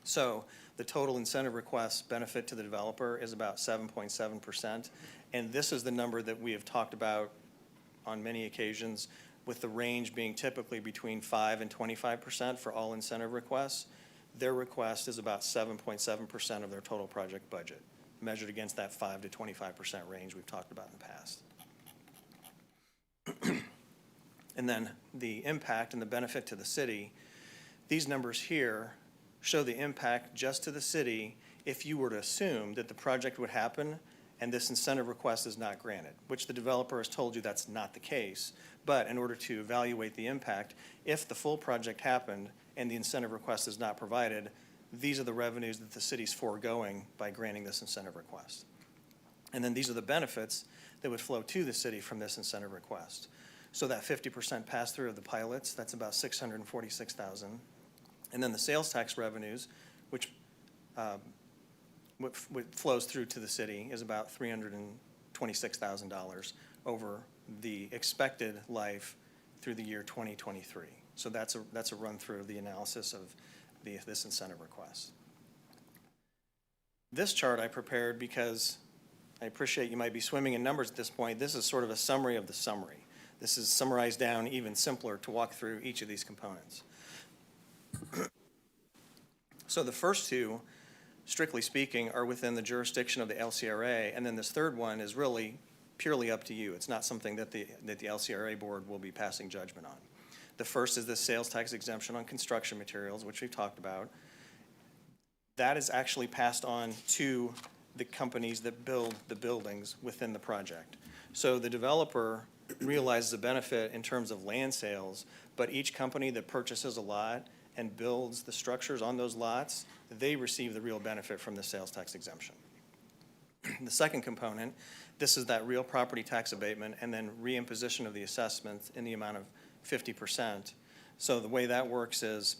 So the total incentive request benefit to the developer is about 7.7%. And this is the number that we have talked about on many occasions, with the range being typically between 5 and 25% for all incentive requests. Their request is about 7.7% of their total project budget, measured against that 5 to 25% range we've talked about in the past. And then the impact and the benefit to the city, these numbers here show the impact just to the city if you were to assume that the project would happen and this incentive request is not granted, which the developer has told you that's not the case. But in order to evaluate the impact, if the full project happened and the incentive request is not provided, these are the revenues that the city's foregoing by granting this incentive request. And then these are the benefits that would flow to the city from this incentive request. So that 50% pass-through of the pilots, that's about $646,000. And then the sales tax revenues, which flows through to the city, is about $326,000 over the expected life through the year 2023. So that's a run-through of the analysis of this incentive request. This chart I prepared because I appreciate you might be swimming in numbers at this point. This is sort of a summary of the summary. This is summarized down even simpler to walk through each of these components. So the first two strictly speaking, are within the jurisdiction of the LCRA. And then this third one is really purely up to you. It's not something that the LCRA board will be passing judgment on. The first is the sales tax exemption on construction materials, which we've talked about. That is actually passed on to the companies that build the buildings within the project. So the developer realizes a benefit in terms of land sales, but each company that purchases a lot and builds the structures on those lots, they receive the real benefit from the sales tax exemption. The second component, this is that real property tax abatement and then reimposition of the assessment in the amount of 50%. So the way that works is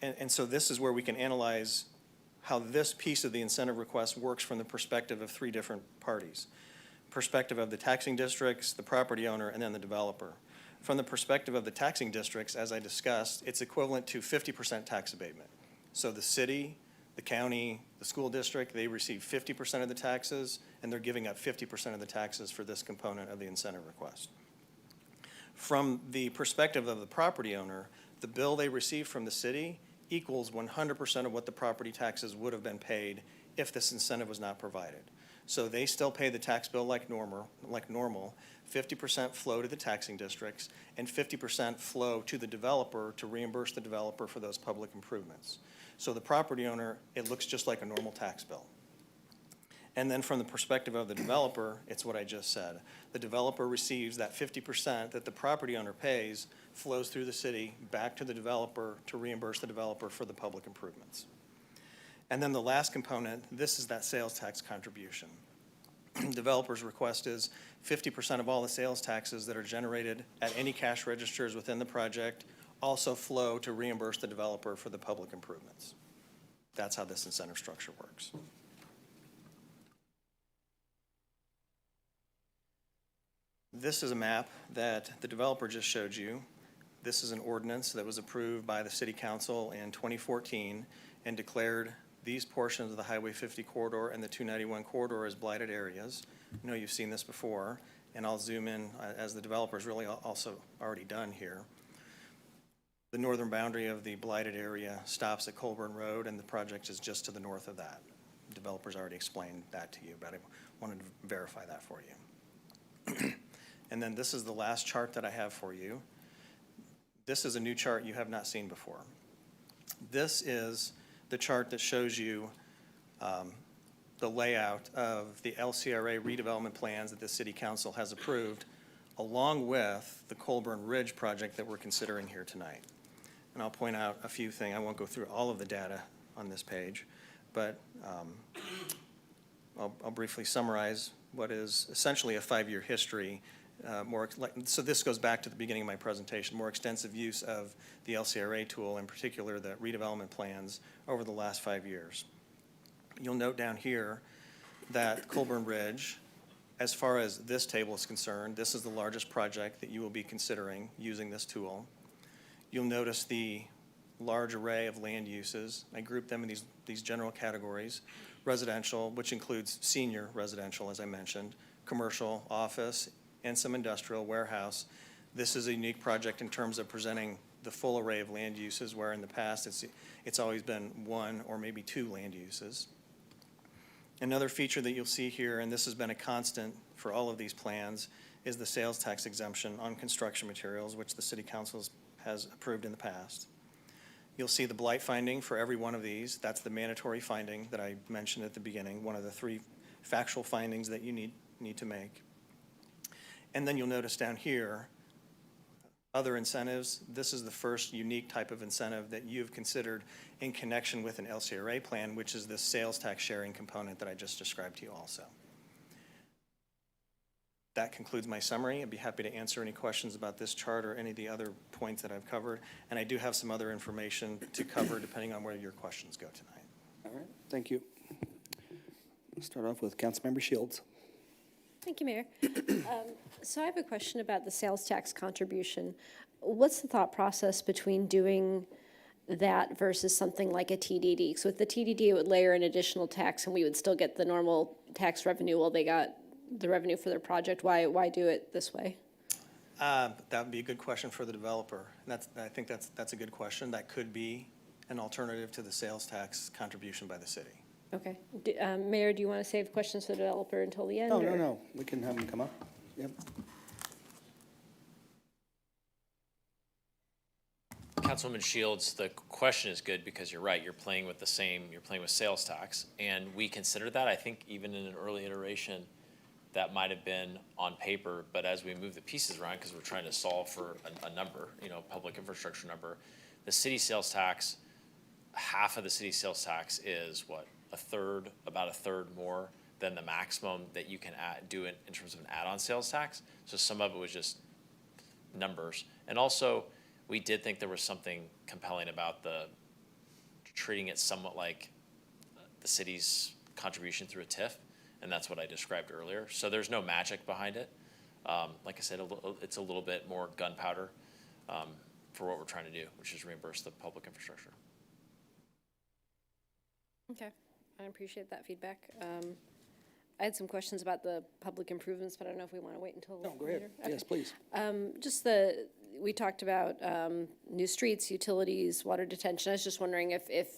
and so this is where we can analyze how this piece of the incentive request works from the perspective of three different parties. Perspective of the taxing districts, the property owner, and then the developer. From the perspective of the taxing districts, as I discussed, it's equivalent to 50% tax abatement. So the city, the county, the school district, they receive 50% of the taxes, and they're giving up 50% of the taxes for this component of the incentive request. From the perspective of the property owner, the bill they receive from the city equals 100% of what the property taxes would have been paid if this incentive was not provided. So they still pay the tax bill like normal, 50% flow to the taxing districts, and 50% flow to the developer to reimburse the developer for those public improvements. So the property owner, it looks just like a normal tax bill. And then from the perspective of the developer, it's what I just said. The developer receives that 50% that the property owner pays, flows through the city back to the developer to reimburse the developer for the public improvements. And then the last component, this is that sales tax contribution. Developer's request is 50% of all the sales taxes that are generated at any cash registers within the project also flow to reimburse the developer for the public improvements. That's how this incentive structure works. This is a map that the developer just showed you. This is an ordinance that was approved by the City Council in 2014 and declared these portions of the Highway 50 corridor and the 291 corridor as blighted areas. I know you've seen this before, and I'll zoom in as the developer's really also already done here. The northern boundary of the blighted area stops at Colburn Road, and the project is just to the north of that. The developer's already explained that to you, but I wanted to verify that for you. And then this is the last chart that I have for you. This is a new chart you have not seen before. This is the chart that shows you the layout of the LCRA redevelopment plans that the City Council has approved, along with the Colburn Ridge project that we're considering here tonight. And I'll point out a few things. I won't go through all of the data on this page, but I'll briefly summarize what is essentially a 5-year history. So this goes back to the beginning of my presentation, more extensive use of the LCRA tool, in particular the redevelopment plans over the last 5 years. You'll note down here that Colburn Ridge, as far as this table is concerned, this is the largest project that you will be considering using this tool. You'll notice the large array of land uses. I grouped them in these general categories. Residential, which includes senior residential, as I mentioned, commercial, office, and some industrial warehouse. This is a unique project in terms of presenting the full array of land uses, where in the past it's always been one or maybe two land uses. Another feature that you'll see here, and this has been a constant for all of these plans, is the sales tax exemption on construction materials, which the City Council has approved in the past. You'll see the blight finding for every one of these. That's the mandatory finding that I mentioned at the beginning, one of the 3 factual findings that you need to make. And then you'll notice down here, other incentives. This is the first unique type of incentive that you've considered in connection with an LCRA plan, which is this sales tax sharing component that I just described to you also. That concludes my summary. I'd be happy to answer any questions about this chart or any of the other points that I've covered. And I do have some other information to cover depending on where your questions go tonight. All right, thank you. Let's start off with Councilmember Shields. Thank you, Mayor. So I have a question about the sales tax contribution. What's the thought process between doing that versus something like a TDD? So with the TDD, it would layer an additional tax and we would still get the normal tax revenue while they got the revenue for their project. Why do it this way? That would be a good question for the developer. I think that's a good question. That could be an alternative to the sales tax contribution by the city. Okay. Mayor, do you want to save questions for the developer until the end? No, no, or- no, we can have them come up. Yep. Councilwoman Shields, the question is good because you're right, you're playing with sales tax. And we considered that, I think even in an early iteration, that might have been on paper, but as we move the pieces around, because we're trying to solve for a number, public infrastructure number, the city sales tax, half of the city sales tax is what, about a third more than the maximum that you can do in terms of an add-on sales tax. So some of it was just numbers. And also, we did think there was something compelling about treating it somewhat like the city's contribution through a TIF, and that's what I described earlier. So there's no magic behind it. Like I said, it's a little bit more gunpowder for what we're trying to do, which is reimburse the public infrastructure. Okay, I appreciate that feedback. I had some questions about the public improvements, but I don't know if we want to wait until No, go ahead. later. Okay. Yes, please. We talked about new streets, utilities, water detention. I was just wondering if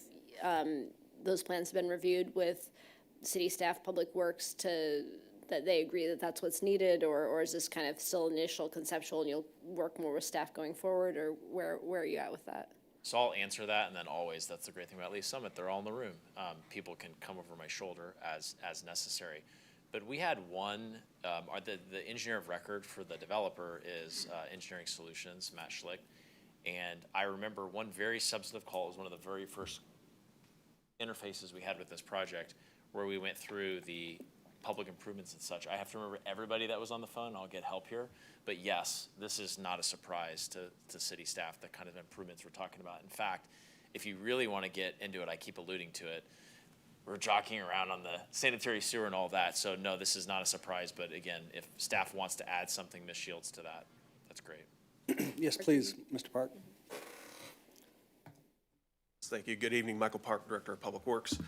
those plans have been reviewed with city staff, public works, that they agree that that's what's needed, or is this kind of still initial conceptual and you'll work more with staff going forward, or where are you at with that? So I'll answer that, and then always, that's the great thing about Lee's Summit, they're all in the room. People can come over my shoulder as necessary. But we had the engineer of record for the developer is Engineering Solutions, Matt Schlick. And I remember one very substantive call, it was one of the very first interfaces we had with this project, where we went through the public improvements and such. I have to remember everybody that was on the phone, I'll get help here. But yes, this is not a surprise to city staff, the kind of improvements we're talking about. In fact, if you really want to get into it, I keep alluding to it, we're jockeying around on the sanitary sewer and all that. So no, this is not a surprise, but again, if staff wants to add something, Ms. Shields, to that, that's great. Yes, please, Mr. Park. Thank you. Good evening, Michael Park, Director of Public Works.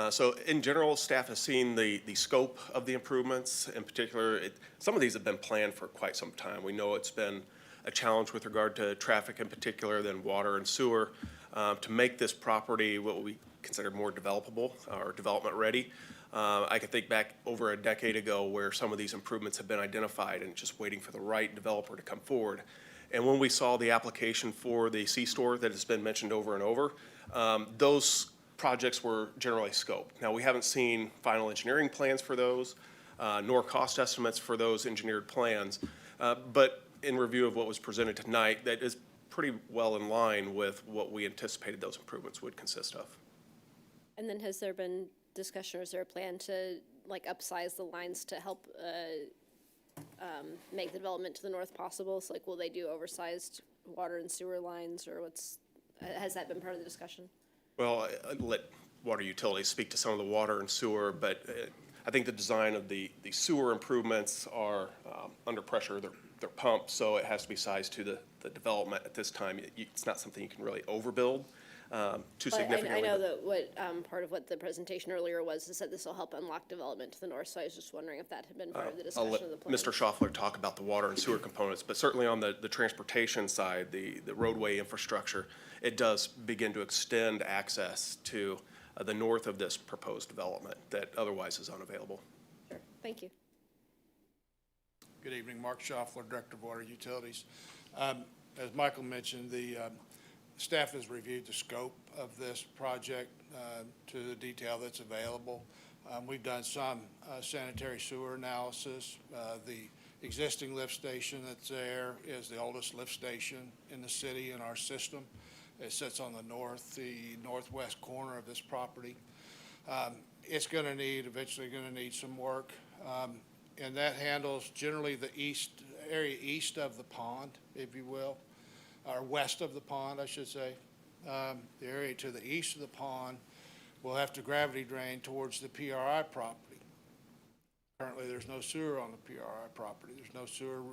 So in general, staff has seen the scope of the improvements. In particular, some of these have been planned for quite some time. We know it's been a challenge with regard to traffic in particular, then water and sewer, to make this property what we consider more developable or development ready. I can think back over a decade ago where some of these improvements have been identified and just waiting for the right developer to come forward. And when we saw the application for the C-store that has been mentioned over and over, those projects were generally scoped. Now, we haven't seen final engineering plans for those, nor cost estimates for those engineered plans. But in review of what was presented tonight, that is pretty well in line with what we anticipated those improvements would consist of. And then has there been discussion, or is there a plan to upsize the lines to help make the development to the north possible? So will they do oversized water and sewer lines, or has that been part of the discussion? Well, I'd let water utilities speak to some of the water and sewer, but I think the design of the sewer improvements are under pressure. They're pumped, so it has to be sized to the development at this time. It's not something you can really overbuild too significantly. I know that part of what the presentation earlier was is that this will help unlock development to the north, so I was just wondering if that had been part of the discussion of the plan. Mr. Schaffler talk about the water and sewer components, but certainly on the transportation side, the roadway infrastructure, it does begin to extend access to the north of this proposed development that otherwise is unavailable. Sure, thank you. Good evening, Mark Schaffler, Director of Water Utilities. As Michael mentioned, the staff has reviewed the scope of this project to the detail that's available. We've done some sanitary sewer analysis. The existing lift station that's there is the oldest lift station in the city in our system. It sits on the northwest corner of this property. It's eventually going to need some work. And that handles generally the area east of the pond, if you will, or west of the pond, I should say. The area to the east of the pond will have to gravity drain towards the PRI property. Currently, there's no sewer on the PRI property. There's no sewer,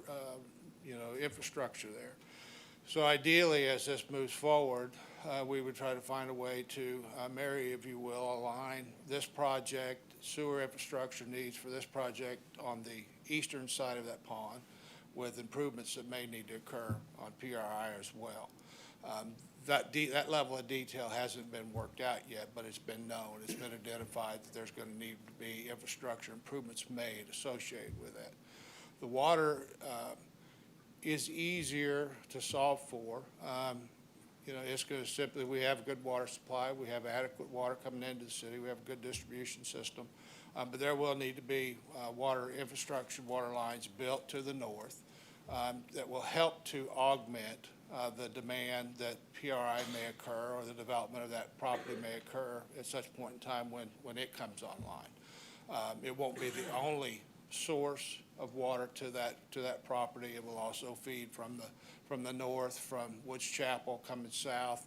infrastructure there. So ideally, as this moves forward, we would try to find a way to marry, if you will, align this project, sewer infrastructure needs for this project on the eastern side of that pond with improvements that may need to occur on PRI as well. that level of detail hasn't been worked out yet, but it's been known, it's been identified that there's going to need to be infrastructure improvements made associated with that. The water is easier to solve for. You know, it's going to simply, we have a good water supply, we have adequate water coming into the city, we have a good distribution system, but there will need to be water infrastructure, water lines built to the north that will help to augment the demand that PRI may occur or the development of that property may occur at such point in time when it comes online. It won't be the only source of water to that property. It will also feed from the north, from Woods Chapel coming south,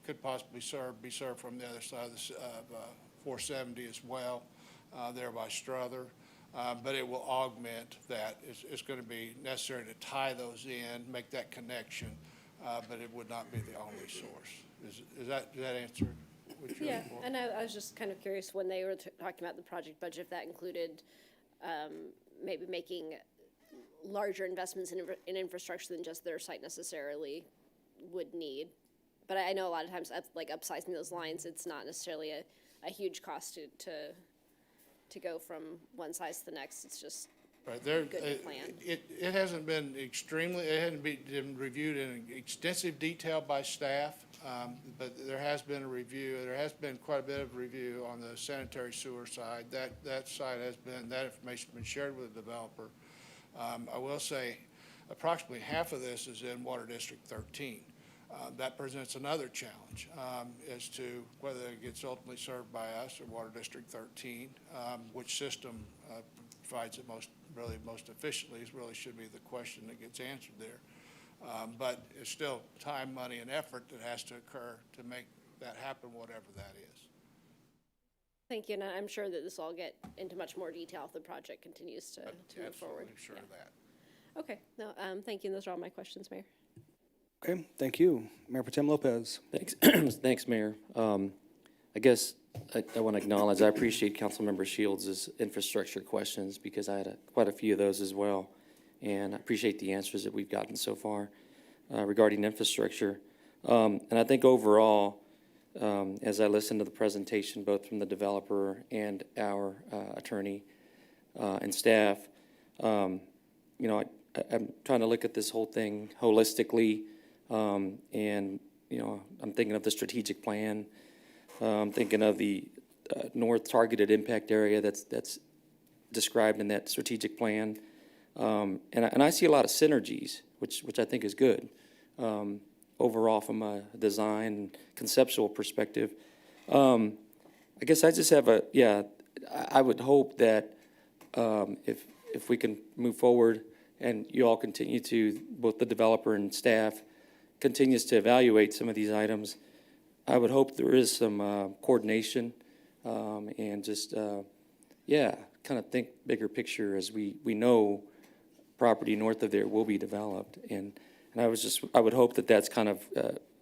could possibly be served from the other side of 470 as well, there by Strother. But it will augment that. It's going to be necessary to tie those in, make that connection, but it would not be the only source. Does that answer what you're Yeah, looking for? and I was just kind of curious when they were talking about the project budget, if that included maybe making larger investments in infrastructure than just their site necessarily would need. But I know a lot of times, like upsizing those lines, it's not necessarily a huge cost to go from one size to the next. It's just Right, there, good to plan. it hasn't been it hadn't been reviewed in extensive detail by staff, but there has been a review. There has been quite a bit of review on the sanitary sewer side. That side that information has been shared with the developer. I will say approximately half of this is in Water District 13. That presents another challenge as to whether it gets ultimately served by us or Water District 13, which system provides it most efficiently really should be the question that gets answered there. But it's still time, money, and effort that has to occur to make that happen, whatever that is. Thank you, and I'm sure that this will all get into much more detail if the project continues to move forward. Absolutely sure of that. Okay, no, thank you, and those are all my questions, Mayor. Okay, thank you. Mayor Pro Tem Lopez. Thanks, thanks, Mayor. I guess I want to acknowledge, I appreciate Councilmember Shields' infrastructure questions because I had quite a few of those as well. And I appreciate the answers that we've gotten so far regarding infrastructure. And I think overall, as I listened to the presentation, both from the developer and our attorney and staff, you know, I'm trying to look at this whole thing holistically. And, you know, I'm thinking of the strategic plan. I'm thinking of the north targeted impact area that's described in that strategic plan. And I see a lot of synergies, which I think is good overall from a design and conceptual perspective. I guess I just have I would hope that if we can move forward and you all continue to, both the developer and staff, continues to evaluate some of these items, I would hope there is some coordination and just, kind of think bigger picture as we know property north of there will be developed. And I would hope that that's kind of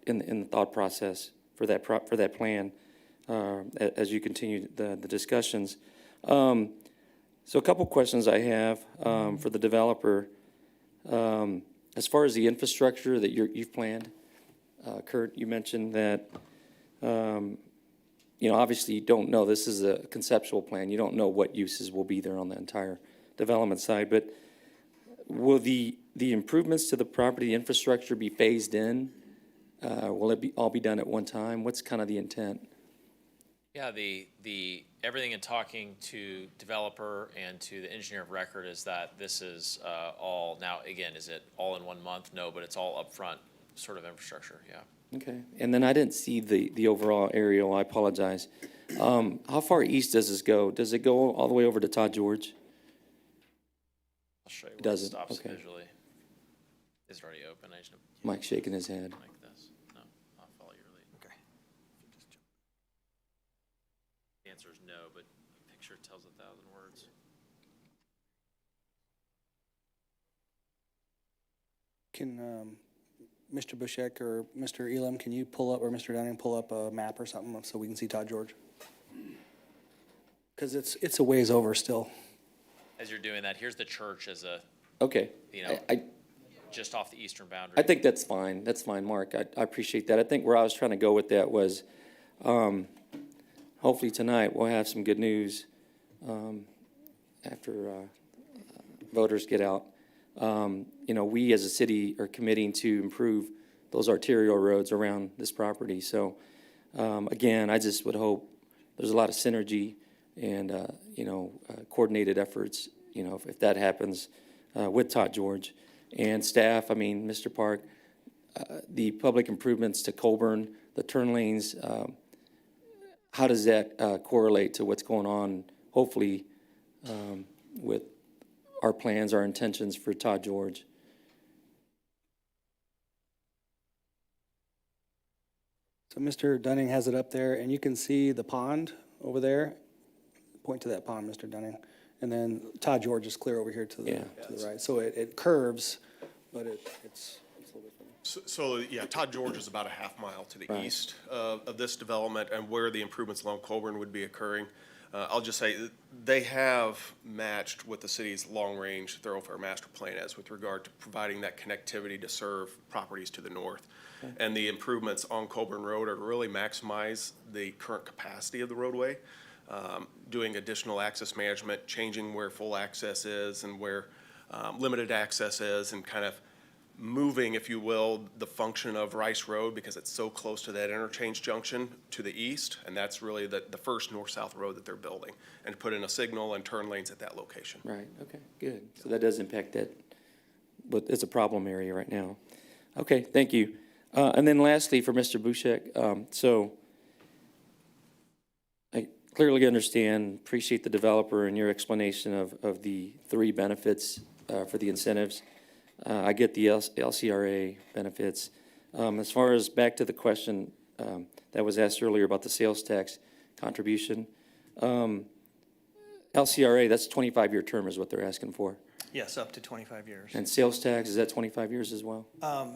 in the thought process for that plan as you continue the discussions. So a couple questions I have for the developer. As far as the infrastructure that you've planned, Kurt, you mentioned that, you know, obviously you don't know, this is a conceptual plan. You don't know what uses will be there on the entire development side, but will the improvements to the property infrastructure be phased in? Will it all be done at one time? What's kind of the intent? Yeah, everything in talking to developer and to the engineer of record is that this is all, now again, is it all in 1 month? No, but it's all upfront sort of infrastructure, yeah. Okay, and then I didn't see the overall aerial, I apologize. How far east does this go? Does it go all the way over to Todd George? I'll show you where it Does it? stops Okay. visually. Is it already open? I just Mike's shaking his head. like this. No, I'll follow your lead. Okay. The answer is no, but a picture tells 1,000 words. Can Mr. Bushek or Mr. Elam, can you pull up, or Mr. Downing, pull up a map or something so we can see Todd George? Because it's a ways over still. As you're doing that, here's the church as a, Okay. you know, just off the eastern boundary. I think that's fine. That's fine, Mark. I appreciate that. I think where I was trying to go with that was, hopefully tonight we'll have some good news after voters get out. We as a city are committing to improve those arterial roads around this property. So, again, I just would hope there's a lot of synergy and, coordinated efforts, if that happens with Todd George and staff. I mean, Mr. Park, the public improvements to Colburn, the turn lanes, how does that correlate to what's going on, hopefully, with our plans, our intentions for Todd George? So Mr. Dunning has it up there, and you can see the pond over there. Point to that pond, Mr. Dunning. And then Todd George is clear over here to the right. So it curves, but it's a little bit funny. So, yeah, Todd George is about a half mile to the east of this development and where the improvements along Colburn would be occurring. I'll just say they have matched what the city's long-range thoroughfare master plan is with regard to providing that connectivity to serve properties to the north. And the improvements on Colburn Road are to really maximize the current capacity of the roadway, doing additional access management, changing where full access is and where limited access is, and kind of moving, if you will, the function of Rice Road, because it's so close to that interchange junction, to the east, and that's really the first north-south road that they're building, and put in a signal and turn lanes at that location. Right, okay, good. So that does impact that, but it's a problem area right now. Okay, thank you. And then lastly, for Mr. Bushek, so I clearly understand, appreciate the developer and your explanation of the three benefits for the incentives. I get the LCRA benefits. As far as back to the question that was asked earlier about the sales tax contribution, LCRA, that's 25-year term is what they're asking for. Yes, up to 25 years. And sales tax, is that 25 years as well? I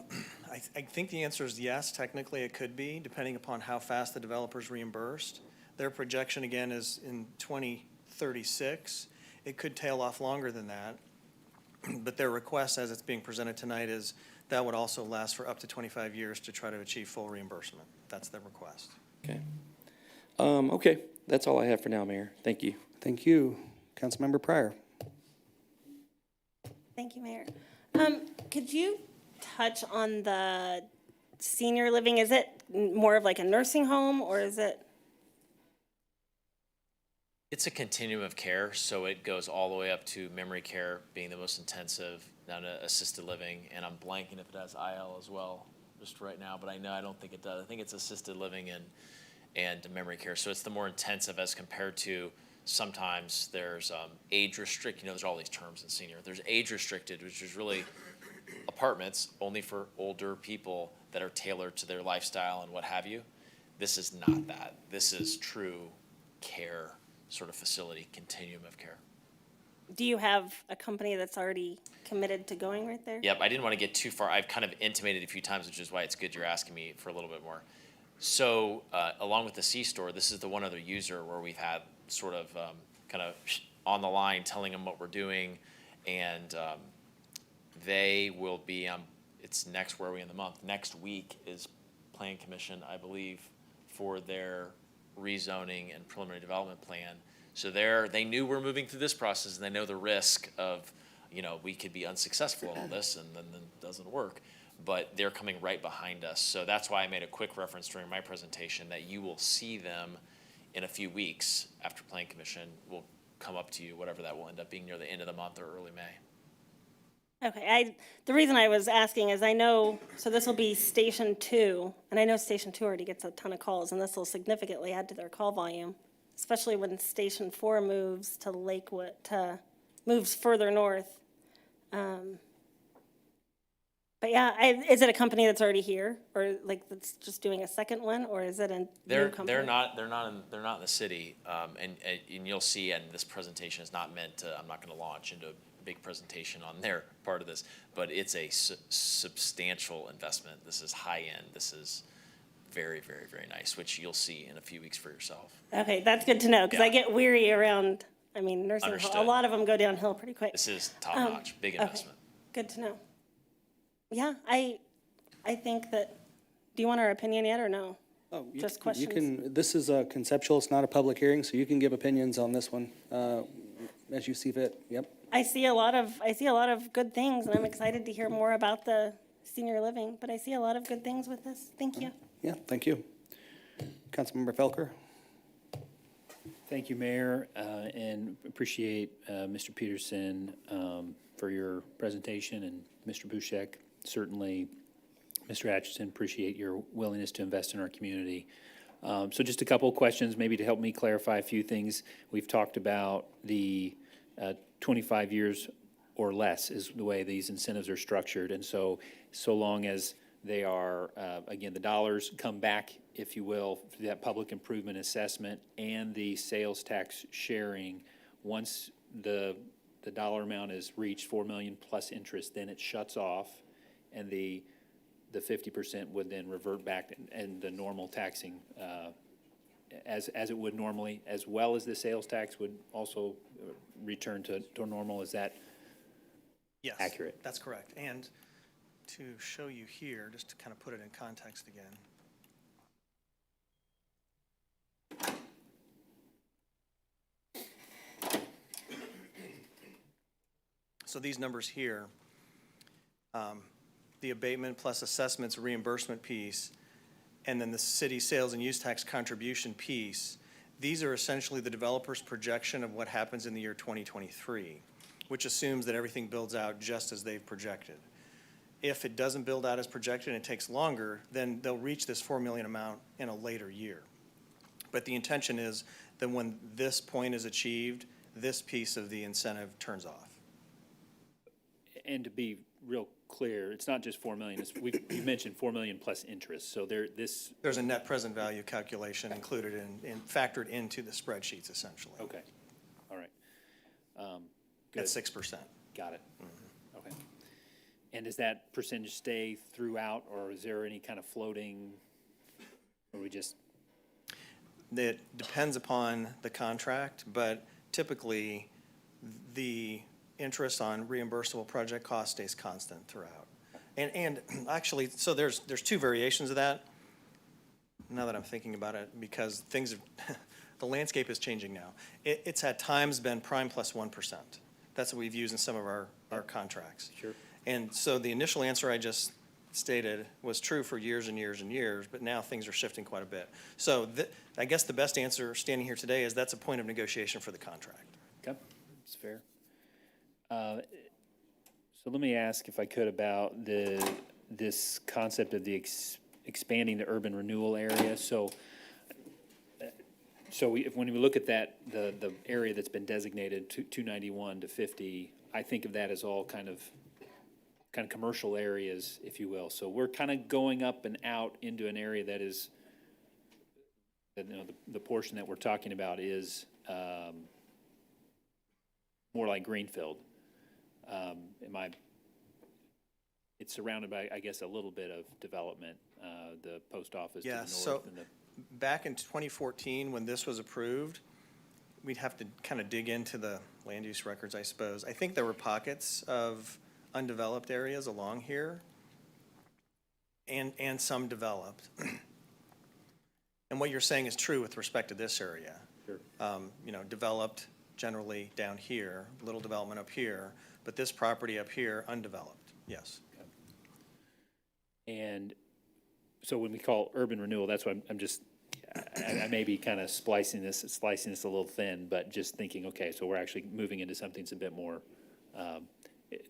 think the answer is yes. Technically, it could be, depending upon how fast the developer's reimbursed. Their projection, again, is in 2036. It could tail off longer than that. But their request, as it's being presented tonight, is that would also last for up to 25 years to try to achieve full reimbursement. That's their request. Okay. Okay, that's all I have for now, Mayor. Thank you. Thank you. Councilmember Pryor. Thank you, Mayor. Could you touch on the senior living? Is it more of like a nursing home, or is it? It's a continuum of care, so it goes all the way up to memory care being the most intensive, down to assisted living, and I'm blanking if it has IL as well, just right now, but I don't think it does. I think it's assisted living and memory care, so it's the more intensive as compared to sometimes there's age restricted, there's all these terms in senior. There's age restricted, which is really apartments only for older people that are tailored to their lifestyle and what have you. This is not that. This is true care sort of facility, continuum of care. Do you have a company that's already committed to going right there? Yep, I didn't want to get too far. I've kind of intimated a few times, which is why it's good you're asking me for a little bit more. So along with the C-store, this is the one other user where we've had sort of kind of on the line telling them what we're doing, and they will be, it's next, where are we in the month? Next week is Plan Commission, I believe, for their rezoning and preliminary development plan. So they knew we're moving through this process, and they know the risk of, we could be unsuccessful in all this and then it doesn't work, but they're coming right behind us. So that's why I made a quick reference during my presentation that you will see them in a few weeks after Plan Commission will come up to you, whatever that will end up being near the end of the month or early May. Okay, the reason I was asking is I know, so this will be Station 2, and I know Station 2 already gets a ton of calls, and this will significantly add to their call volume, especially when Station 4 moves to Lakewood, moves further north. But yeah, is it a company that's already here, or like that's just doing a second one, or is it a new company? They're not in the city, and you'll see. And this presentation is not meant to. I'm not going to launch into a big presentation on their part of this, but it's a substantial investment. This is high end. This is very, very, very nice, which you'll see in a few weeks for yourself. Okay, that's good to know, because I get weary around. I mean, nursing home. A lot of them go downhill pretty quick. This is top notch, big investment. Okay. Good to know. Yeah, I think that, do you want our opinion yet, or no? Oh, Just you questions? can, this is a conceptual, it's not a public hearing, so you can give opinions on this one as you see fit. Yep. I see a lot of good things, and I'm excited to hear more about the senior living, but I see a lot of good things with this. Thank you. Yeah, thank you. Councilmember Felker? Thank you, Mayor, and appreciate Mr. Peterson for your presentation, and Mr. Bushek, certainly. Mr. Atchison, appreciate your willingness to invest in our community. So just a couple of questions, maybe to help me clarify a few things. We've talked about the 25 years or less is the way these incentives are structured, and so long as they are, again, the dollars come back, if you will, for that public improvement assessment and the sales tax sharing, once the dollar amount is reached, 4 million plus interest, then it shuts off, and the 50% would then revert back and the normal taxing as it would normally, as well as the sales tax would also return to normal. Is that Yes, accurate? that's correct. And to show you here, just to kind of put it in context again. So these numbers here, the abatement plus assessments reimbursement piece, and then the city sales and use tax contribution piece, these are essentially the developer's projection of what happens in the year 2023, which assumes that everything builds out just as they've projected. If it doesn't build out as projected and it takes longer, then they'll reach this 4 million amount in a later year. But the intention is that when this point is achieved, this piece of the incentive turns off. And to be real clear, it's not just 4 million, you mentioned 4 million plus interest, so There's a net present value calculation included in factored into the spreadsheets essentially. okay, all right. At Good. 6%. Got it. Okay. And does that percentage stay throughout, or is there any kind of floating, or we just? It depends upon the contract, but typically the interest on reimbursable project cost stays constant throughout. And actually, so there's two variations of that, now that I'm thinking about it, because things are, the landscape is changing now. It's at times been prime plus 1%. That's what we've used in some of our contracts. Sure. And so the initial answer I just stated was true for years and years and years, but now things are shifting quite a bit. So I guess the best answer standing here today is that's a point of negotiation for the contract. Okay, that's fair. So let me ask, if I could, about this concept of the expanding the urban renewal area. So when we look at that, the area that's been designated 291 to 50, I think of that as all kind of commercial areas, if you will. So we're kind of going up and out into an area that is, the portion that we're talking about is more like Greenfield. It's surrounded by, I guess, a little bit of development, the post office to the Yeah, north. so And back in 2014, when this was approved, we'd have to kind of dig into the land use records, I suppose. I think there were pockets of undeveloped areas along here and some developed. And what you're saying is true with respect to this area. Sure. Developed generally down here, little development up here, but this property up here, undeveloped, yes. And so when we call urban renewal, that's what I'm just, I may be kind of slicing this a little thin, but just thinking, okay, so we're actually moving into something that's a bit more,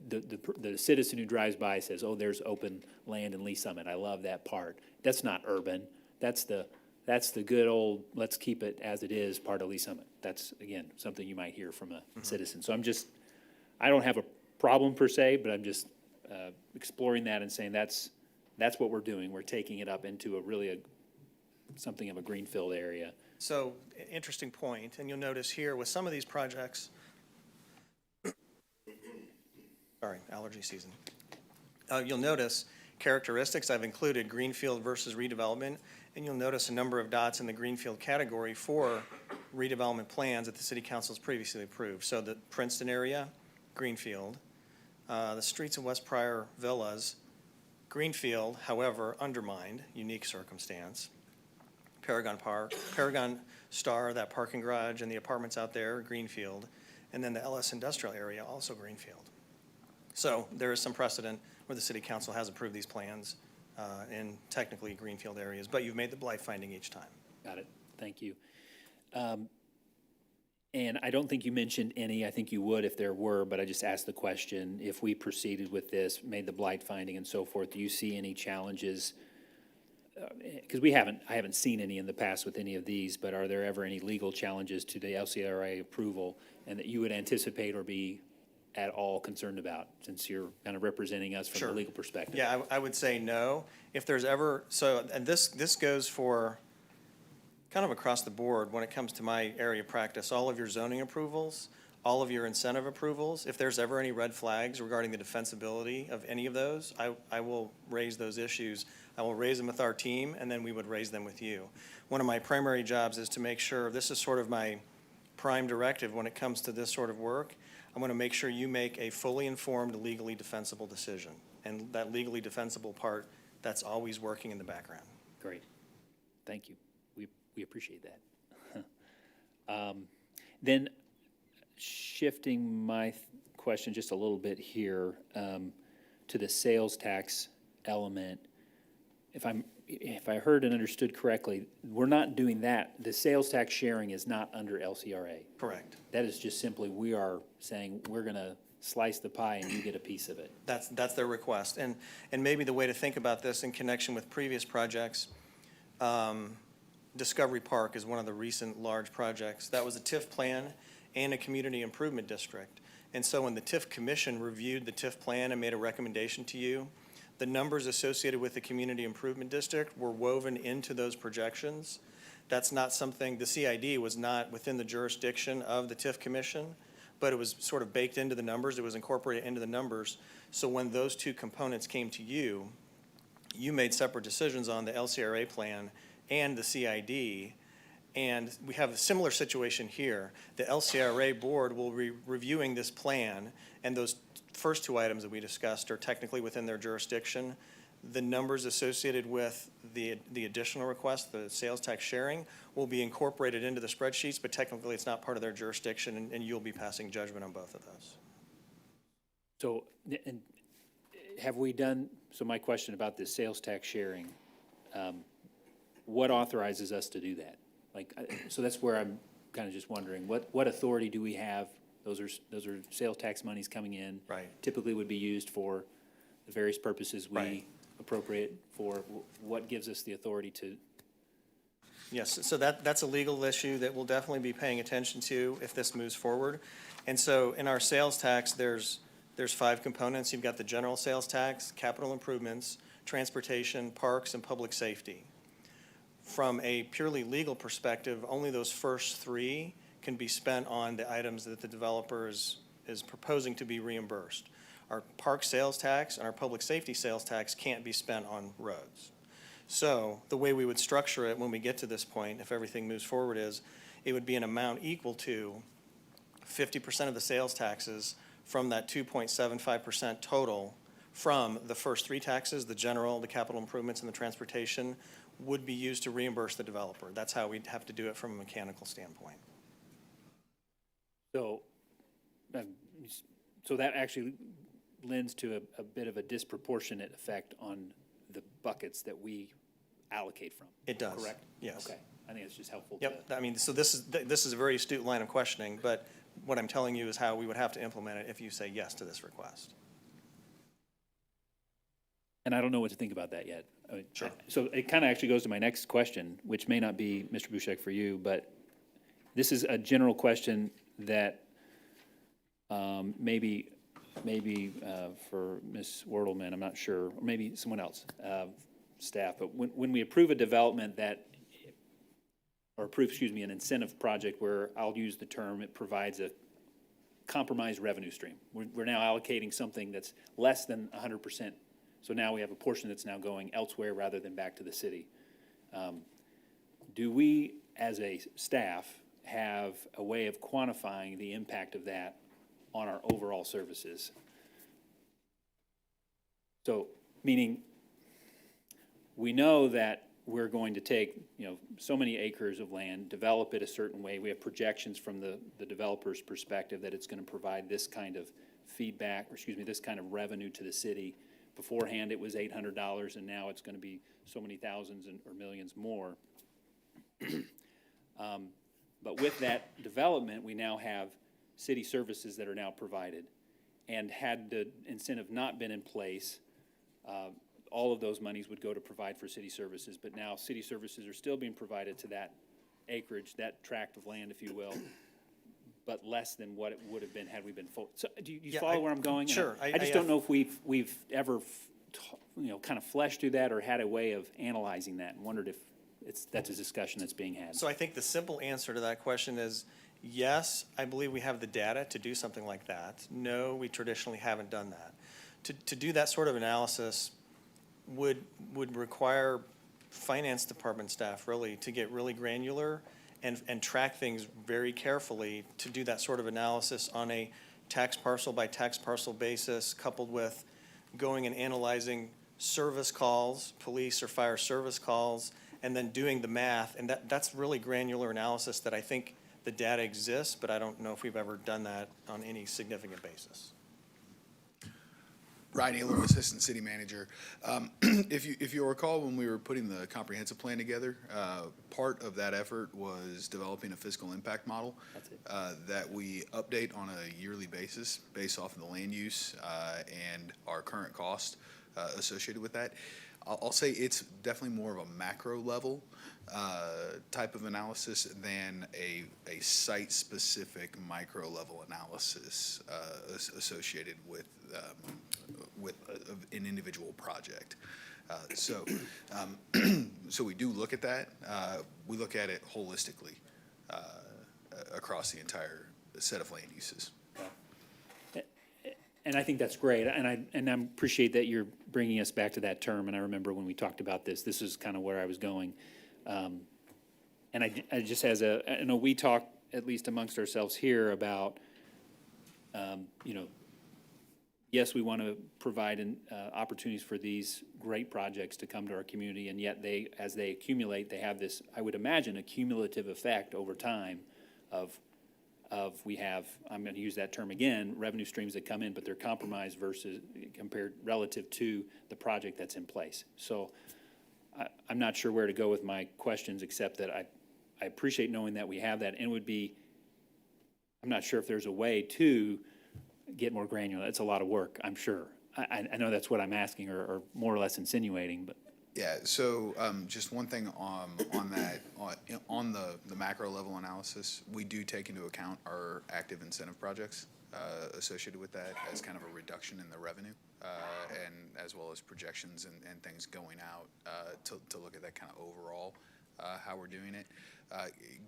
the citizen who drives by says, oh, there's open land in Lee Summit. I love that part. That's not urban. That's the good old, let's keep it as it is part of Lee Summit. That's, again, something you might hear from a citizen. So I don't have a problem per se, but I'm just exploring that and saying that's what we're doing. We're taking it up into something of a greenfield area. So, interesting point, and you'll notice here with some of these projects, sorry, allergy season. You'll notice characteristics I've included, greenfield versus redevelopment, and you'll notice a number of dots in the greenfield category for redevelopment plans that the city council has previously approved. So the Princeton area, greenfield. The streets of West Pryor Villas, Greenfield, however, undermined, unique circumstance. Paragon Park, Paragon Star, that parking garage and the apartments out there, Greenfield, and then the LS Industrial area, also Greenfield. So there is some precedent where the city council has approved these plans in technically Greenfield areas, but you've made the blight finding each time. Got it. Thank you. And I don't think you mentioned any, I think you would if there were, but I just asked the question, if we proceeded with this, made the blight finding and so forth, do you see any challenges? Because I haven't seen any in the past with any of these, but are there ever any legal challenges to the LCRA approval and that you would anticipate or be at all concerned about, since you're kind of representing us from Sure. a legal perspective? Yeah, I would say no. If there's ever, so, and this goes for kind of across the board when it comes to my area of practice, all of your zoning approvals, all of your incentive approvals, if there's ever any red flags regarding the defensibility of any of those, I will raise those issues. I will raise them with our team, and then we would raise them with you. One of my primary jobs is to make sure, this is sort of my prime directive when it comes to this sort of work, I'm going to make sure you make a fully informed, legally defensible decision. And that legally defensible part, that's always working in the background. Great. Thank you. We appreciate that. Then shifting my question just a little bit here to the sales tax element. If I heard and understood correctly, we're not doing that. The sales tax sharing is not under LCRA. Correct. That is just simply, we are saying we're gonna slice the pie and you get a piece of it. That's their request. And maybe the way to think about this in connection with previous projects, Discovery Park is one of the recent large projects. That was a TIF plan and a community improvement district. And so when the TIF commission reviewed the TIF plan and made a recommendation to you, the numbers associated with the community improvement district were woven into those projections. That's not something, the CID was not within the jurisdiction of the TIF commission, but it was sort of baked into the numbers. It was incorporated into the numbers. So when those two components came to you, you made separate decisions on the LCRA plan and the CID. And we have a similar situation here. The LCRA board will be reviewing this plan, and those first two items that we discussed are technically within their jurisdiction. The numbers associated with the additional request, the sales tax sharing, will be incorporated into the spreadsheets, but technically it's not part of their jurisdiction, and you'll be passing judgment on both of those. So, and have we done, so my question about this sales tax sharing, what authorizes us to do that? Like, so that's where I'm kind of just wondering, what authority do we have? Those are sales tax monies coming in. Right. Typically would be used for the various purposes we Right. appropriate for. What gives us the authority to? Yes, so that's a legal issue that we'll definitely be paying attention to if this moves forward. And so in our sales tax, there's 5 components. You've got the general sales tax, capital improvements, transportation, parks, and public safety. From a purely legal perspective, only those first 3 can be spent on the items that the developer is proposing to be reimbursed. Our park sales tax and our public safety sales tax can't be spent on roads. So the way we would structure it when we get to this point, if everything moves forward, is it would be an amount equal to 50% of the sales taxes from that 2.75% total from the first 3 taxes, the general, the capital improvements, and the transportation, would be used to reimburse the developer. That's how we'd have to do it from a mechanical standpoint. So, so that actually lends to a bit of a disproportionate effect on the buckets that we allocate from. It does. Correct? Yes. Okay, I think it's just helpful. Yep, I mean, so this is a very astute line of questioning, but what I'm telling you is how we would have to implement it if you say yes to this request. And I don't know what to think about that yet. I mean, Sure. So it kind of actually goes to my next question, which may not be, Mr. Bushek, for you, but this is a general question that maybe for Ms. Wordleman, I'm not sure, or maybe someone else, staff, but when we approve a development that, or approve, excuse me, an incentive project where I'll use the term, it provides a compromised revenue stream. We're now allocating something that's less than 100%. So now we have a portion that's now going elsewhere rather than back to the city. Do we, as a staff, have a way of quantifying the impact of that on our overall services? So, meaning, we know that we're going to take, so many acres of land, develop it a certain way. We have projections from the developer's perspective that it's going to provide this kind of feedback, or excuse me, this kind of revenue to the city. Beforehand, it was $800, and now it's going to be so many thousands or millions more. But with that development, we now have city services that are now provided. And had the incentive not been in place, all of those monies would go to provide for city services. But now city services are still being provided to that acreage, that tract of land, if you will, but less than what it would have been had we been full. So do you follow where I'm going? Sure. I just don't know if we've ever, kind of fleshed through that or had a way of analyzing that, and wondered if that's a discussion that's being had. So I think the simple answer to that question is, yes, I believe we have the data to do something like that. No, we traditionally haven't done that. To do that sort of analysis would require finance department staff really to get really granular and track things very carefully to do that sort of analysis on a tax parcel by tax parcel basis, coupled with going and analyzing service calls, police or fire service calls, and then doing the math. And that's really granular analysis that I think the data exists, but I don't know if we've ever done that on any significant basis. Ryan Elam, Assistant City Manager. If you recall, when we were putting the comprehensive plan together, part of that effort was developing a fiscal impact model that we update on a yearly basis based off of the land use and our current cost associated with that. I'll say it's definitely more of a macro level type of analysis than a site-specific micro level analysis associated with an individual project. So we do look at that. We look at it holistically across the entire set of land uses. And I think that's great, and I appreciate that you're bringing us back to that term. And I remember when we talked about this is kind of where I was going. And I just I know we talk, at least amongst ourselves here, about, yes, we want to provide opportunities for these great projects to come to our community, and yet as they accumulate, they have this, I would imagine, a cumulative effect over time of we have, I'm going to use that term again, revenue streams that come in, but they're compromised compared relative to the project that's in place. So I'm not sure where to go with my questions, except that I appreciate knowing that we have that, and I'm not sure if there's a way to get more granular. It's a lot of work, I'm sure. I know that's what I'm asking or more or less insinuating, but. Yeah, so just one thing on that, on the macro level analysis, we do take into account our active incentive projects associated with that as kind of a reduction in the revenue, and as well as projections and things going out to look at that kind of overall how we're doing it.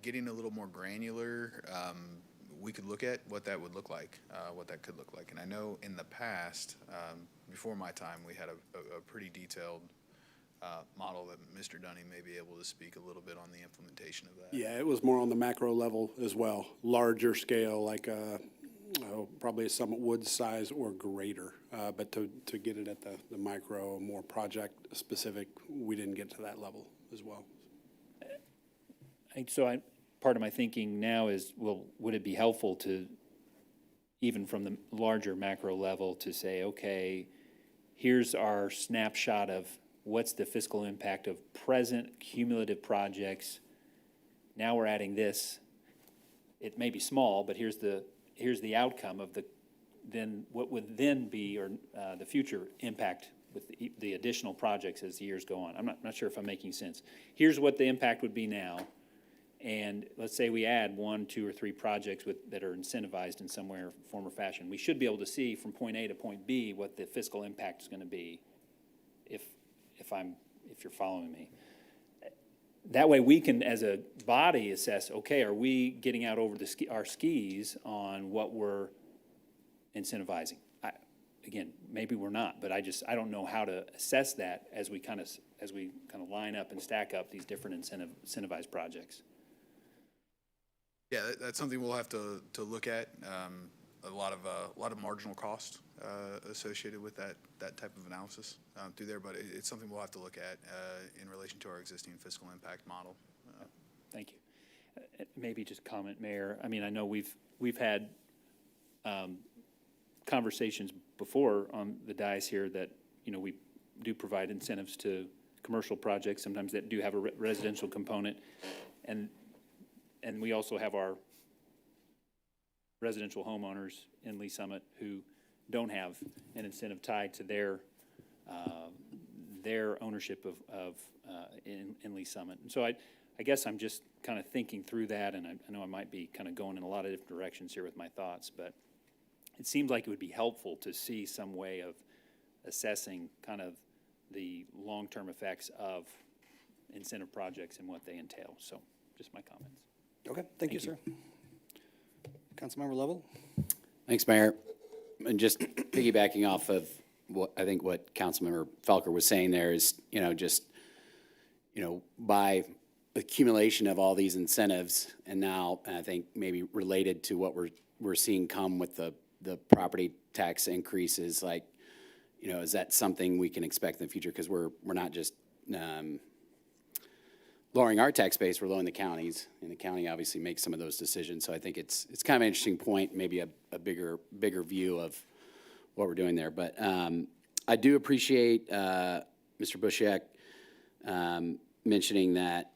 Getting a little more granular, we could look at what that would look like, what that could look like. And I know in the past, before my time, we had a pretty detailed model that Mr. Dunning may be able to speak a little bit on the implementation of that. Yeah, it was more on the macro level as well, larger scale, like probably a Summit Woods size or greater. But to get it at the micro, more project specific, we didn't get to that level as well. So part of my thinking now is, well, would it be helpful to, even from the larger macro level, to say, okay, here's our snapshot of what's the fiscal impact of present cumulative projects. Now we're adding this. It may be small, but here's the outcome of what would then be the future impact with the additional projects as the years go on. I'm not sure if I'm making sense. Here's what the impact would be now. And let's say we add 1, 2, or 3 projects that are incentivized in some way or form or fashion. We should be able to see from point A to point B what the fiscal impact is going to be, if you're following me. That way we can, as a body, assess, okay, are we getting out over our skis on what we're incentivizing? Again, maybe we're not, but I don't know how to assess that as we kind of line up and stack up these different incentivized projects. Yeah, that's something we'll have to look at. a lot of marginal cost associated with that type of analysis through there, but it's something we'll have to look at in relation to our existing fiscal impact model. Thank you. Maybe just comment, Mayor. I mean, I know we've had conversations before on the dais here that, you know, we do provide incentives to commercial projects, sometimes that do have a residential component. And we also have our residential homeowners in Lee Summit who don't have an incentive tied to their ownership in Lee Summit. And so I guess I'm just kind of thinking through that, and I know I might be kind of going in a lot of different directions here with my thoughts, but it seems like it would be helpful to see some way of assessing kind of the long-term effects of incentive projects and what they entail. So just my comments. Okay, thank you, sir. Councilmember Lovell? Thanks, Mayor. And just piggybacking off of what Councilmember Felker was saying there is, by accumulation of all these incentives, and now I think maybe related to what we're seeing come with the property tax increases, like, is that something we can expect in the future? Because we're not just lowering our tax base, we're lowering the counties, and the county obviously makes some of those decisions. So I think it's kind of an interesting point, maybe a bigger view of what we're doing there. But I do appreciate Mr. Bushek mentioning that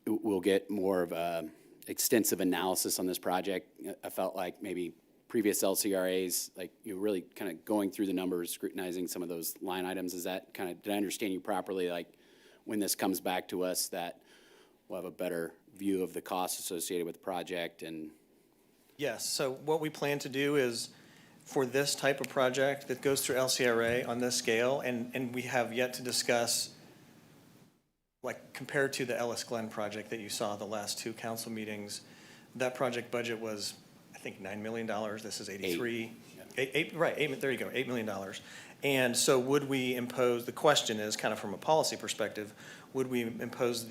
we'll get more of a extensive analysis on this project. I felt like maybe previous LCRAs, like you really kind of going through the numbers, scrutinizing some of those line items. Is that kind of, did I understand you properly? Like when this comes back to us, that we'll have a better view of the costs associated with the project and. Yes, so what we plan to do is for this type of project that goes through LCRA on this scale, and we have yet to discuss, like compared to the Ellis Glen project that you saw the last two council meetings, that project budget was, I think, $9 million. This is 83. Right, there you go, $8 million. And so would we impose, the question is kind of from a policy perspective, would we impose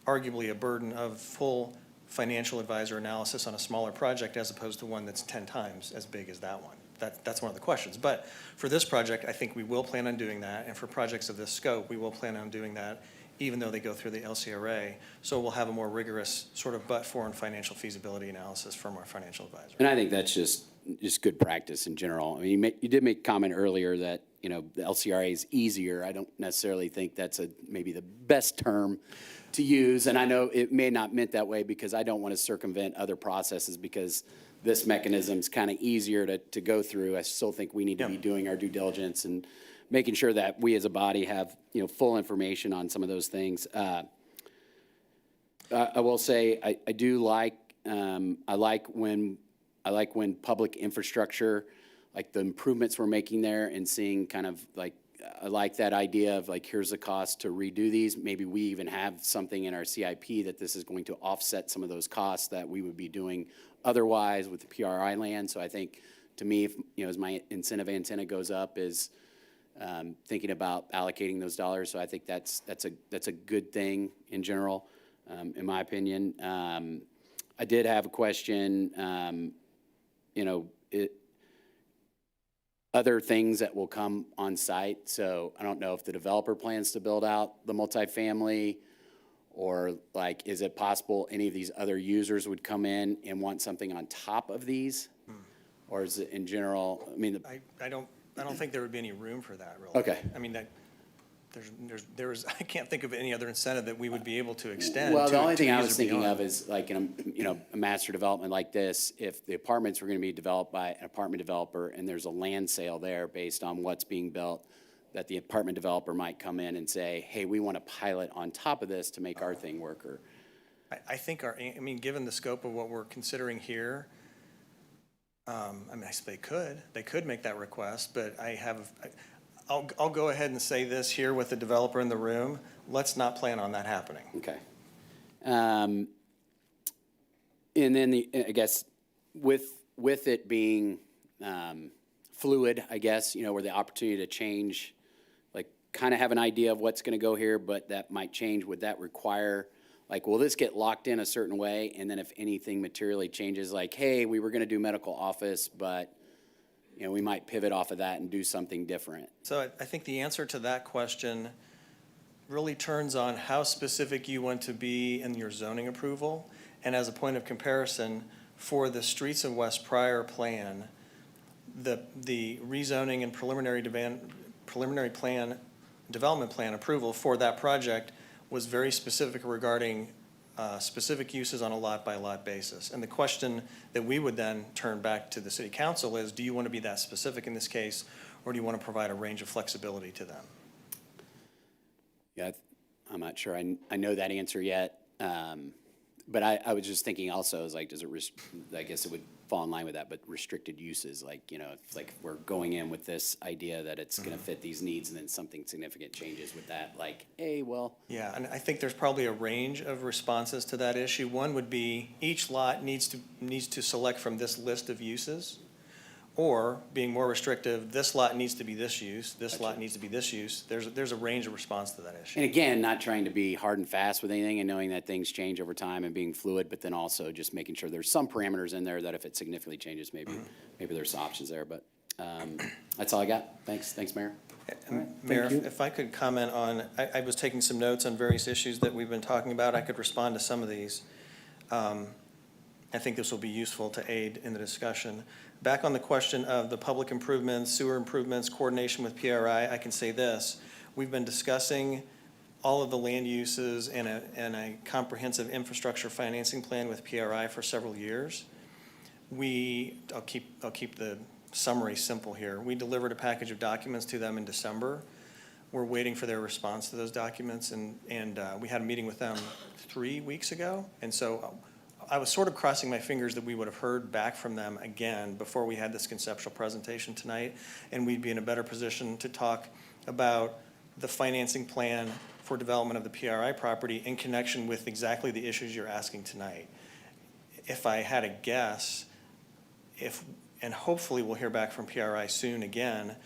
arguably a burden of full financial advisor analysis on a smaller project as opposed to one that's 10 times as big as that one? That's one of the questions. But for this project, I think we will plan on doing that. And for projects of this scope, we will plan on doing that even though they go through the LCRA. So we'll have a more rigorous sort of but-for and financial feasibility analysis from our financial advisor. And I think that's just good practice in general. I mean, you did make a comment earlier that, the LCRA is easier. I don't necessarily think that's maybe the best term to use. And I know it may not meant that way because I don't want to circumvent other processes because this mechanism's kind of easier to go through. I still think we need to be doing our due diligence and making sure that we as a body have, full information on some of those things. I will say I do like, I like when public infrastructure, like the improvements we're making there and seeing kind of like, I like that idea of like, here's the cost to redo these. Maybe we even have something in our CIP that this is going to offset some of those costs that we would be doing otherwise with the PRI land. So I think to me, if, as my incentive antenna goes up is thinking about allocating those dollars. So I think that's a good thing in general, in my opinion. I did have a question, other things that will come on site. So I don't know if the developer plans to build out the multifamily or like, is it possible any of these other users would come in and want something on top of these? Or is it in general, I mean, I don't think there would be any room for that, really. Okay. I mean, I can't think of any other incentive that we would be able to extend. well, the only thing I use was or thinking beyond. of is like in a master development like this, if the apartments were going to be developed by an apartment developer and there's a land sale there based on what's being built, that the apartment developer might come in and say, hey, we want to pilot on top of this to make our thing work. Or I think given the scope of what we're considering here, I suppose they could make that request, but I'll go ahead and say this here with the developer in the room. Let's not plan on that happening. Okay. And then I guess with it being fluid, I guess, where the opportunity to change, like kind of have an idea of what's going to go here, but that might change. Would that require Like, will this get locked in a certain way? And then if anything materially changes, like, hey, we were gonna do medical office, but, you know, we might pivot off of that and do something different. So I think the answer to that question really turns on how specific you want to be in your zoning approval. And as a point of comparison, for the Streets of West Pryor plan, the rezoning and preliminary plan, development plan approval for that project was very specific regarding specific uses on a lot-by-lot basis. And the question that we would then turn back to the city council is, do you want to be that specific in this case, or do you want to provide a range of flexibility to them? Yeah, I'm not sure I know that answer yet. But I was just thinking also, is like, does it, I guess it would fall in line with that, but restricted uses, like, you know, it's like we're going in with this idea that it's gonna fit these needs, and then something significant changes with that, like, hey, well. Yeah, and I think there's probably a range of responses to that issue. One would be each lot needs to select from this list of uses, or being more restrictive, this lot needs to be this use, this lot needs to be this use. There's a range of response to that issue. And again, not trying to be hard and fast with anything and knowing that things change over time and being fluid, but then also just making sure there's some parameters in there that if it significantly changes, maybe there's some options there, but that's all I got. Thanks, Mayor. Mayor, if I could comment on, I was taking some notes on various issues that we've been talking about. I could respond to some of these. I think this will be useful to aid in the discussion. Back on the question of the public improvements, sewer improvements, coordination with PRI, I can say this. We've been discussing all of the land uses and a comprehensive infrastructure financing plan with PRI for several years. I'll keep the summary simple here. We delivered a package of documents to them in December. We're waiting for their response to those documents, and we had a meeting with them 3 weeks ago. And so I was sort of crossing my fingers that we would have heard back from them again before we had this conceptual presentation tonight, and we'd be in a better position to talk about the financing plan for development of the PRI property in connection with exactly the issues you're asking tonight. If I had a guess, and hopefully we'll hear back from PRI soon again,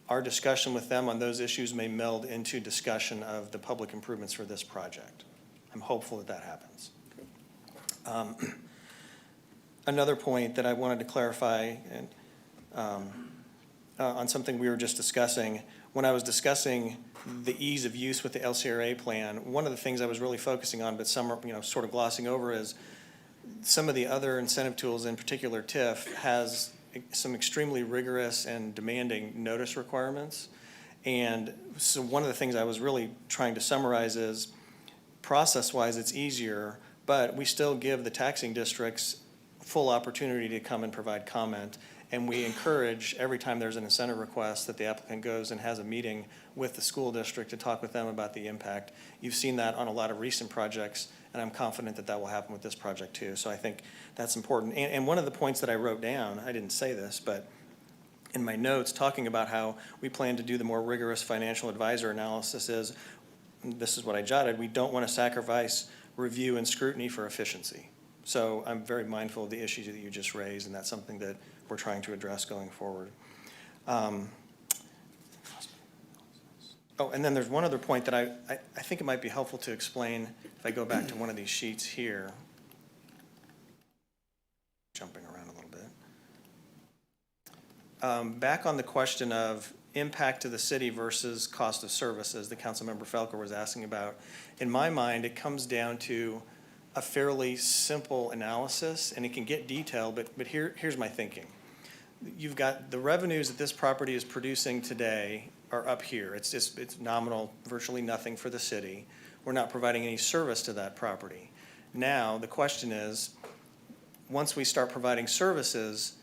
our discussion with them on those issues may meld into discussion of the public improvements for this project. I'm hopeful that happens. Another point that I wanted to clarify on something we were just discussing, when I was discussing the ease of use with the LCRA plan, one of the things I was really focusing on, but some are, sort of glossing over, is some of the other incentive tools, in particular TIF, has some extremely rigorous and demanding notice requirements. And so one of the things I was really trying to summarize is, process-wise, it's easier, but we still give the taxing districts full opportunity to come and provide comment. And we encourage, every time there's an incentive request, that the applicant goes and has a meeting with the school district to talk with them about the impact. You've seen that on a lot of recent projects, and I'm confident that will happen with this project too. So I think that's important. And one of the points that I wrote down, I didn't say this, but in my notes, talking about how we plan to do the more rigorous financial advisor analysis is, this is what I jotted, we don't want to sacrifice review and scrutiny for efficiency. So I'm very mindful of the issues that you just raised, and that's something that we're trying to address going forward. And then there's one other point that I think it might be helpful to explain if I go back to one of these sheets here. Jumping around a little bit. Back on the question of impact to the city versus cost of services that Councilmember Felker was asking about. In my mind, it comes down to a fairly simple analysis, and it can get detailed, but here's my thinking. You've got the revenues that this property is producing today are up here. It's nominal, virtually nothing for the city. We're not providing any service to that property. Now, the question is, once we start providing services,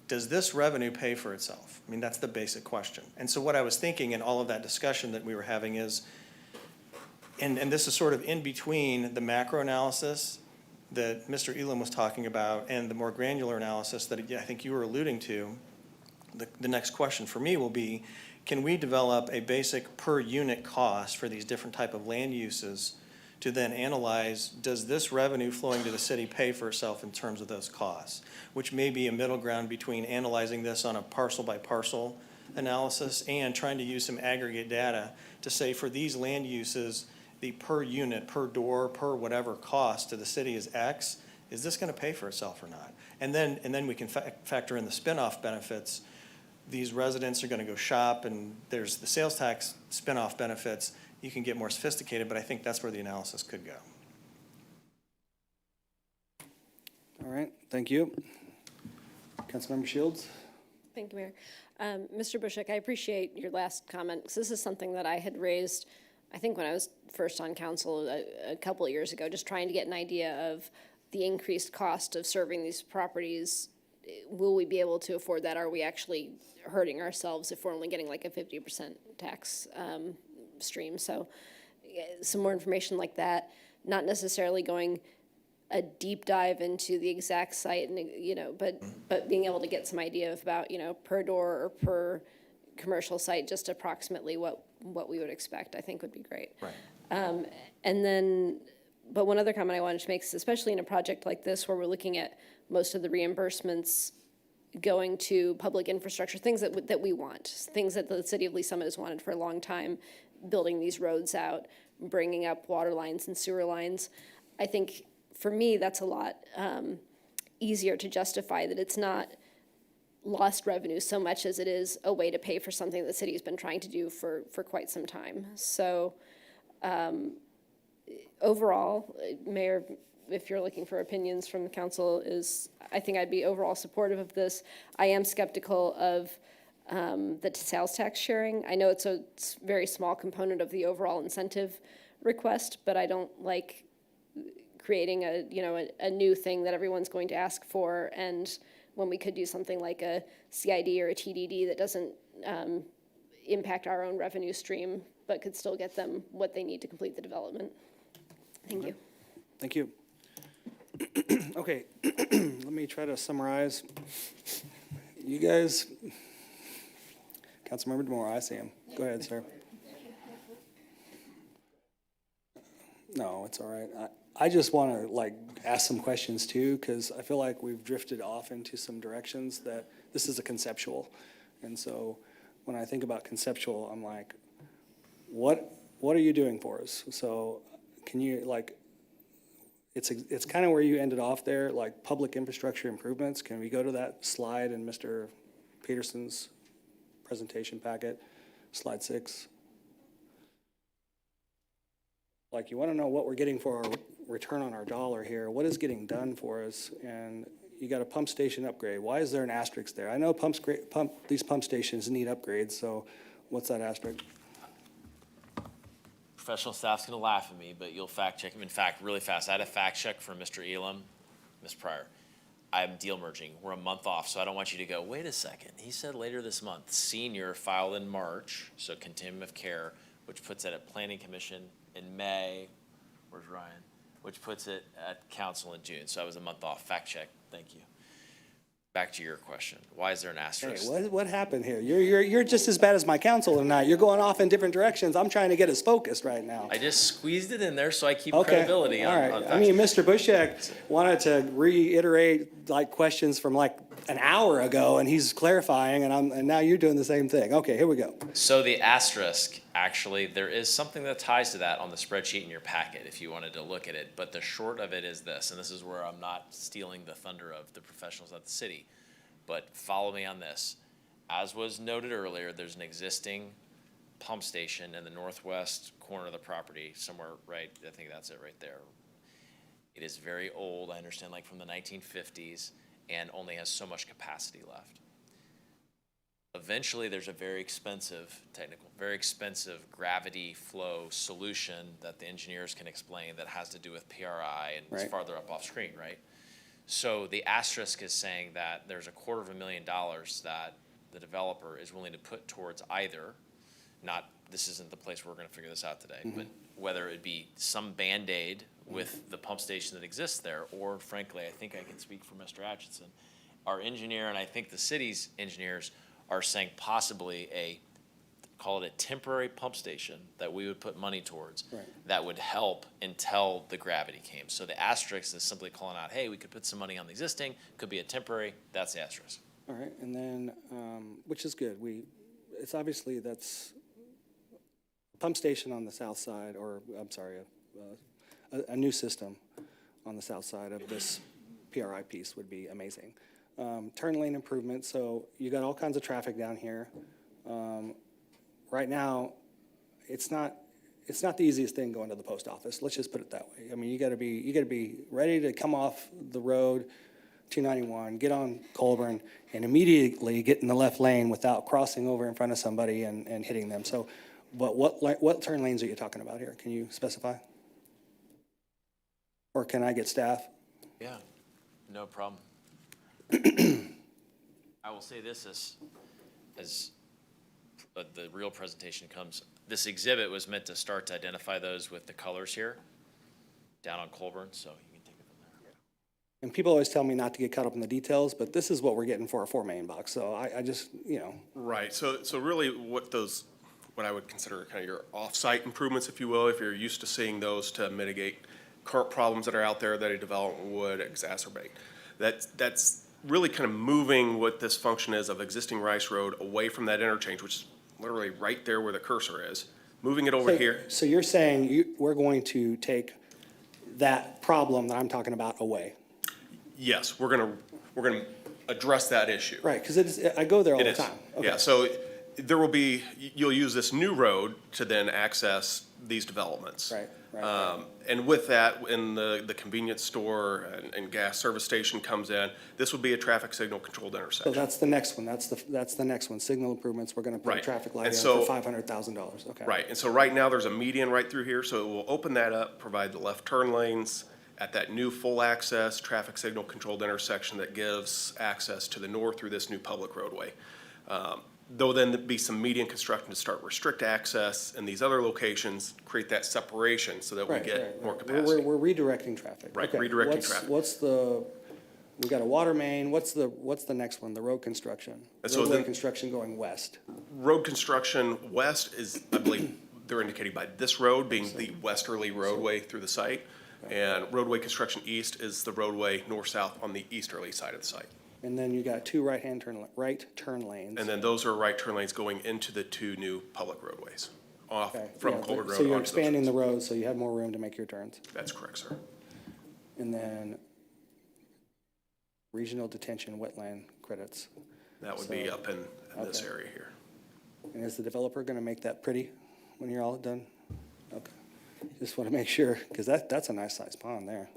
does this revenue pay for itself? I mean, that's the basic question. And so what I was thinking in all of that discussion that we were having is, and this is sort of in between the macro analysis that Mr. Elam was talking about and the more granular analysis that I think you were alluding to. The next question for me will be, can we develop a basic per unit cost for these different type of land uses to then analyze, does this revenue flowing to the city pay for itself in terms of those costs? Which may be a middle ground between analyzing this on a parcel by parcel analysis and trying to use some aggregate data to say, for these land uses, the per unit, per door, per whatever cost to the city is X, is this gonna pay for itself or not? And then we can factor in the spin-off benefits. These residents are gonna go shop, and there's the sales tax spin-off benefits. You can get more sophisticated, but I think that's where the analysis could go. All right, thank you. Councilmember Shields? Thank you, Mayor. Mr. Bushek, I appreciate your last comment, because this is something that I had raised, I think when I was first on council a couple of years ago, just trying to get an idea of the increased cost of serving these properties. Will we be able to afford that? Are we actually hurting ourselves if we're only getting like a 50% tax stream? So some more information like that, not necessarily going a deep dive into the exact site, and but being able to get some idea of about per door or per commercial site, just approximately what we would expect, I think would be great. Right. And then, but one other comment I wanted to make is, especially in a project like this where we're looking at most of the reimbursements going to public infrastructure, things that we want, things that the city of Lee Summit has wanted for a long time, building these roads out, bringing up water lines and sewer lines. I think for me, that's a lot easier to justify, that it's not lost revenue so much as it is a way to pay for something the city's been trying to do for quite some time. So overall, Mayor, if you're looking for opinions from the council, I think I'd be overall supportive of this. I am skeptical of the sales tax sharing. I know it's a very small component of the overall incentive request, but I don't like creating a new thing that everyone's going to ask for, and when we could do something like a CID or a TDD that doesn't impact our own revenue stream, but could still get them what they need to complete the development. Thank you. Thank you. Okay, let me try to summarize. You guys, Councilmember DeMore, I see him. Go ahead, sir. No, it's all right. I just want to ask some questions too, because I feel like we've drifted off into some directions that this is a conceptual. And so when I think about conceptual, I'm like, what are you doing for us? So can you it's kind of where you ended off there, like public infrastructure improvements. Can we go to that slide in Mr. Peterson's presentation packet, slide 6? Like, you want to know what we're getting for our return on our dollar here. What is getting done for us? And you got a pump station upgrade. Why is there an asterisk there? I know these pump stations need upgrades, so what's that asterisk? Professional staff's gonna laugh at me, but you'll fact check him. In fact, really fast, I had a fact check from Mr. Elam, Ms. Pryor. I'm deal merging. We're a month off, so I don't want you to go, wait a second. He said later this month. Senior filed in March, so continuum of care, which puts it at Planning Commission in May. Where's Ryan? Which puts it at council in June. So I was a month off. Fact check. Thank you. Back to your question. Why is there an asterisk? Hey, what happened here? You're just as bad as my counsel tonight. You're going off in different directions. I'm trying to get us focused right now. I just squeezed it in there so I keep Okay, credibility all on right. fact I mean, checks. Mr. Bushek wanted to reiterate questions from an hour ago, and he's clarifying, and now you're doing the same thing. Okay, here we go. So the asterisk, actually, there is something that ties to that on the spreadsheet in your packet if you wanted to look at it. But the short of it is this, and this is where I'm not stealing the thunder of the professionals at the city. But follow me on this. As was noted earlier, there's an existing pump station in the northwest corner of the property, somewhere right, I think that's it right there. It is very old, I understand, from the 1950s, and only has so much capacity left. Eventually, there's a very expensive gravity flow solution that the engineers can explain that has to do with PRI, and it's farther up off screen, right? So the asterisk is saying that there's $250,000 that the developer is willing to put towards either, this isn't the place where we're gonna figure this out today, but whether it be some Band-Aid with the pump station that exists there, or frankly, I think I can speak for Mr. Atchison, our engineer, and I think the city's engineers are saying possibly call it a temporary pump station that we would put money towards that would help until the gravity came. So the asterisk is simply calling out, hey, we could put some money on the existing, could be a temporary, that's the asterisk. All right, and then, which is good. It's obviously that's pump station on the south side, or, I'm sorry, a new system on the south side of this PRI piece would be amazing. Turn lane improvement, so you got all kinds of traffic down here. Right now, it's not the easiest thing going to the post office. Let's just put it that way. I mean, you gotta be ready to come off the road, 291, get on Colburn, and immediately get in the left lane without crossing over in front of somebody and hitting them. So, but what turn lanes are you talking about here? Can you specify? Or can I get staff? Yeah, no problem. I will say this as the real presentation comes. This exhibit was meant to start to identify those with the colors here down on Colburn, so you can take it from there. And people always tell me not to get caught up in the details, but this is what we're getting for a $4 million box. So I just, you know. Right, so really what I would consider kind of your off-site improvements, if you will, if you're used to seeing those to mitigate current problems that are out there that a development would exacerbate. That's really kind of moving what this function is of existing Rice Road away from that interchange, which is literally right there where the cursor is, moving it over here. So you're saying we're going to take that problem that I'm talking about away? Yes, we're gonna address that issue. Right, because I go there all the time. Okay. Yeah, so there will be, you'll use this new road to then access these developments. Right. And with that, when the convenience store and gas service station comes in, this will be a traffic signal controlled So intersection. that's the next one. That's the next one. Signal improvements. We're going to put a Right. traffic light And in so- for $500,000. Okay. Right, and so right now, there's a median right through here, so it will open that up, provide the left turn lanes at that new full access traffic signal controlled intersection that gives access to the north through this new public roadway. There'll then be some median construction to start restrict access in these other locations, create that separation so that we get more capacity. We're redirecting traffic. Right, Okay. redirecting traffic. We got a water main. What's the next one? The road construction. And so Roadway then- construction going west. Road construction west is, I believe, they're indicating by this road being the westerly roadway through the site. And roadway construction east is the roadway north-south on the easterly side of the site. And then you got two right turn lanes. And then those are right turn lanes going into the two new public roadways off Okay, from yeah, Colbert Road. so you're onto those expanding the roads. road, so you have more room to make your turns. That's correct, sir. And then regional detention wetland credits. That would be So- up in this okay. area here. And is the developer going to make that pretty when you're all done? Okay. Just want to make sure, because that's a nice sized pond there.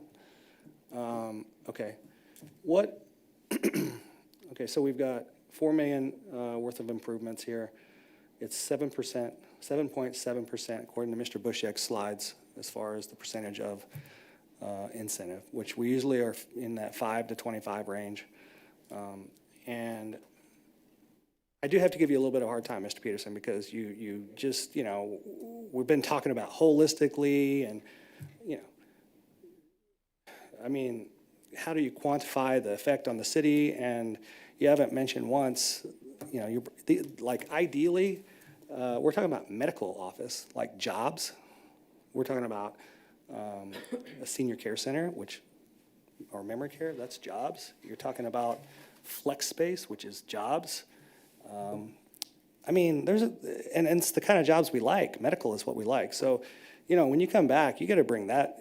Okay. Okay, so we've got $4 million worth of improvements here. It's 7%, 7.7% according to Mr. Bushek's slides as far as the percentage of incentive, which we usually are in that 5 to 25 range. And I do have to give you a little bit of a hard time, Mr. Peterson, because you just, we've been talking about holistically and, I mean, how do you quantify the effect on the city? And you haven't mentioned once, like ideally, we're talking about medical office, like jobs. We're talking about a senior care center, or memory care, that's jobs. You're talking about flex space, which is jobs. I mean, and it's the kind of jobs we like. Medical is what we like. So, when you come back, you got to bring that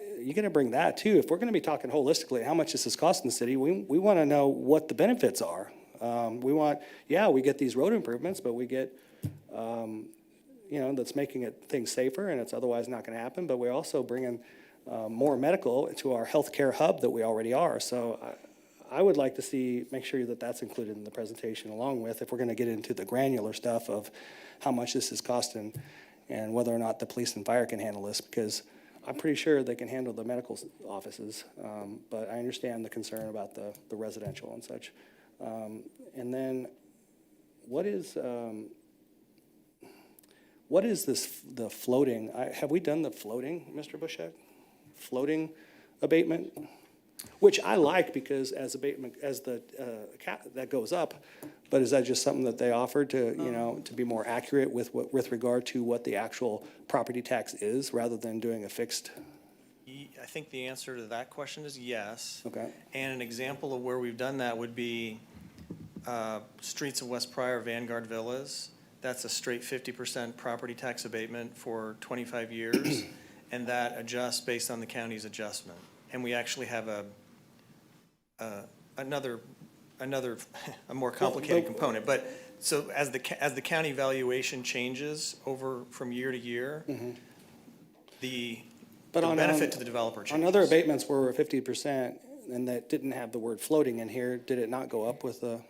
too. If we're going to be talking holistically, how much this is costing the city, we want to know what the benefits are. We get these road improvements, but we get, that's making things safer, and it's otherwise not going to happen. But we're also bringing more medical to our healthcare hub that we already are. So I would like to make sure that that's included in the presentation, along with, if we're going to get into the granular stuff of how much this is costing and whether or not the police and fire can handle this, because I'm pretty sure they can handle the medical offices, but I understand the concern about the residential and such. And then what is the floating? Have we done the floating, Mr. Bushek? Floating abatement? Which I like, because as the cap that goes up, but is that just something that they offered to, to be more accurate with regard to what the actual property tax is, rather than doing a fixed? I think the answer to that question is yes. Okay. And an example of where we've done that would be streets of West Pryor, Vanguard Villas. That's a straight 50% property tax abatement for 25 years, and that adjusts based on the county's adjustment. And we actually have another, a more complicated component. But, so as the county valuation changes over from year to year, the benefit to the developer changes. On other abatements were 50%, and that didn't have the word floating in here, did it not go up with the,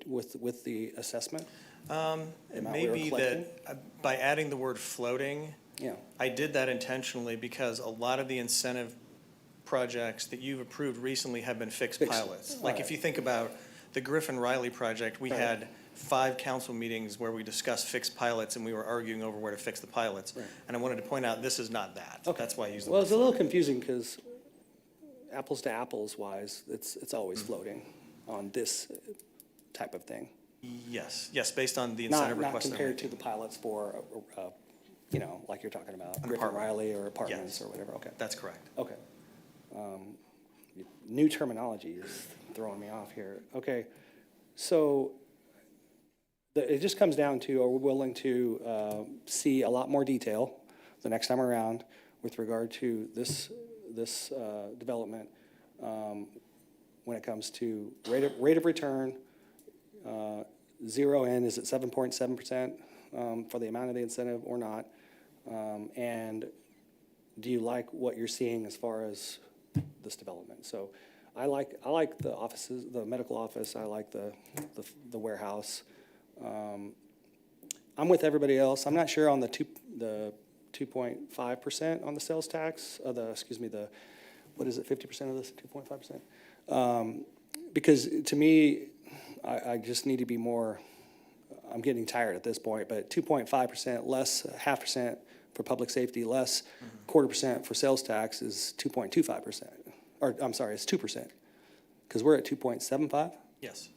with the assessment? It amount may we were be that by adding the word floating, Yeah. I did that intentionally because a lot of the incentive projects that you've approved recently have been fixed pilots. Like if you think about the Griffin Riley project, we had 5 council meetings where we discussed fixed pilots and we were arguing over where to fix the pilots. And I wanted to point out, this is not that. That's why I used the Well, word it's a little confusing because apples to apples wise, it's always floating on this type of thing. Yes, based on the incentive Not request. compared to the pilots for, you know, like you're talking about, Griffin apartment. Riley or apartments Yes. or whatever, okay. That's correct. Okay. New terminology is throwing me off here. Okay, so it just comes down to, are we willing to see a lot more detail the next time around with regard to this development when it comes to rate of return, zero in, is it 7.7% for the amount of the incentive or not? And do you like what you're seeing as far as this development? So I like the offices, the medical office, I like the warehouse. I'm with everybody else. I'm not sure on the 2.5% on the sales tax, what is it, 50% of this, 2.5%? Because to me, I just need to be more, I'm getting tired at this point, but 2.5% less, 0.5% for public safety, less 0.25% for sales tax is 2.25%. Or, I'm sorry, it's 2%. Because we're at 2.75? Yes.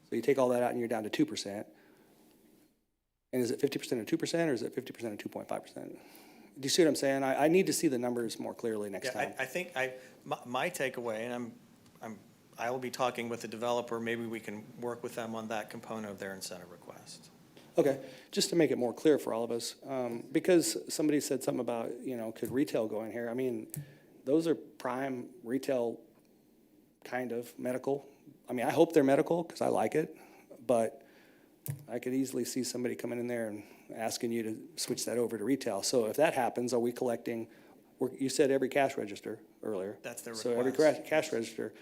So you take all that out and you're down to 2%. And is it 50% of 2% or is it 50% of 2.5%? Do you see what I'm saying? I need to see the numbers more clearly next time. I think my takeaway, and I will be talking with the developer, maybe we can work with them on that component of their incentive request. Okay, just to make it more clear for all of us, because somebody said something about, you know, could retail go in here? I mean, those are prime retail kind of medical. I mean, I hope they're medical because I like it, but I could easily see somebody coming in there and asking you to switch that over to retail. So if that happens, are we collecting, you said every cash register earlier. That's their So every cash register,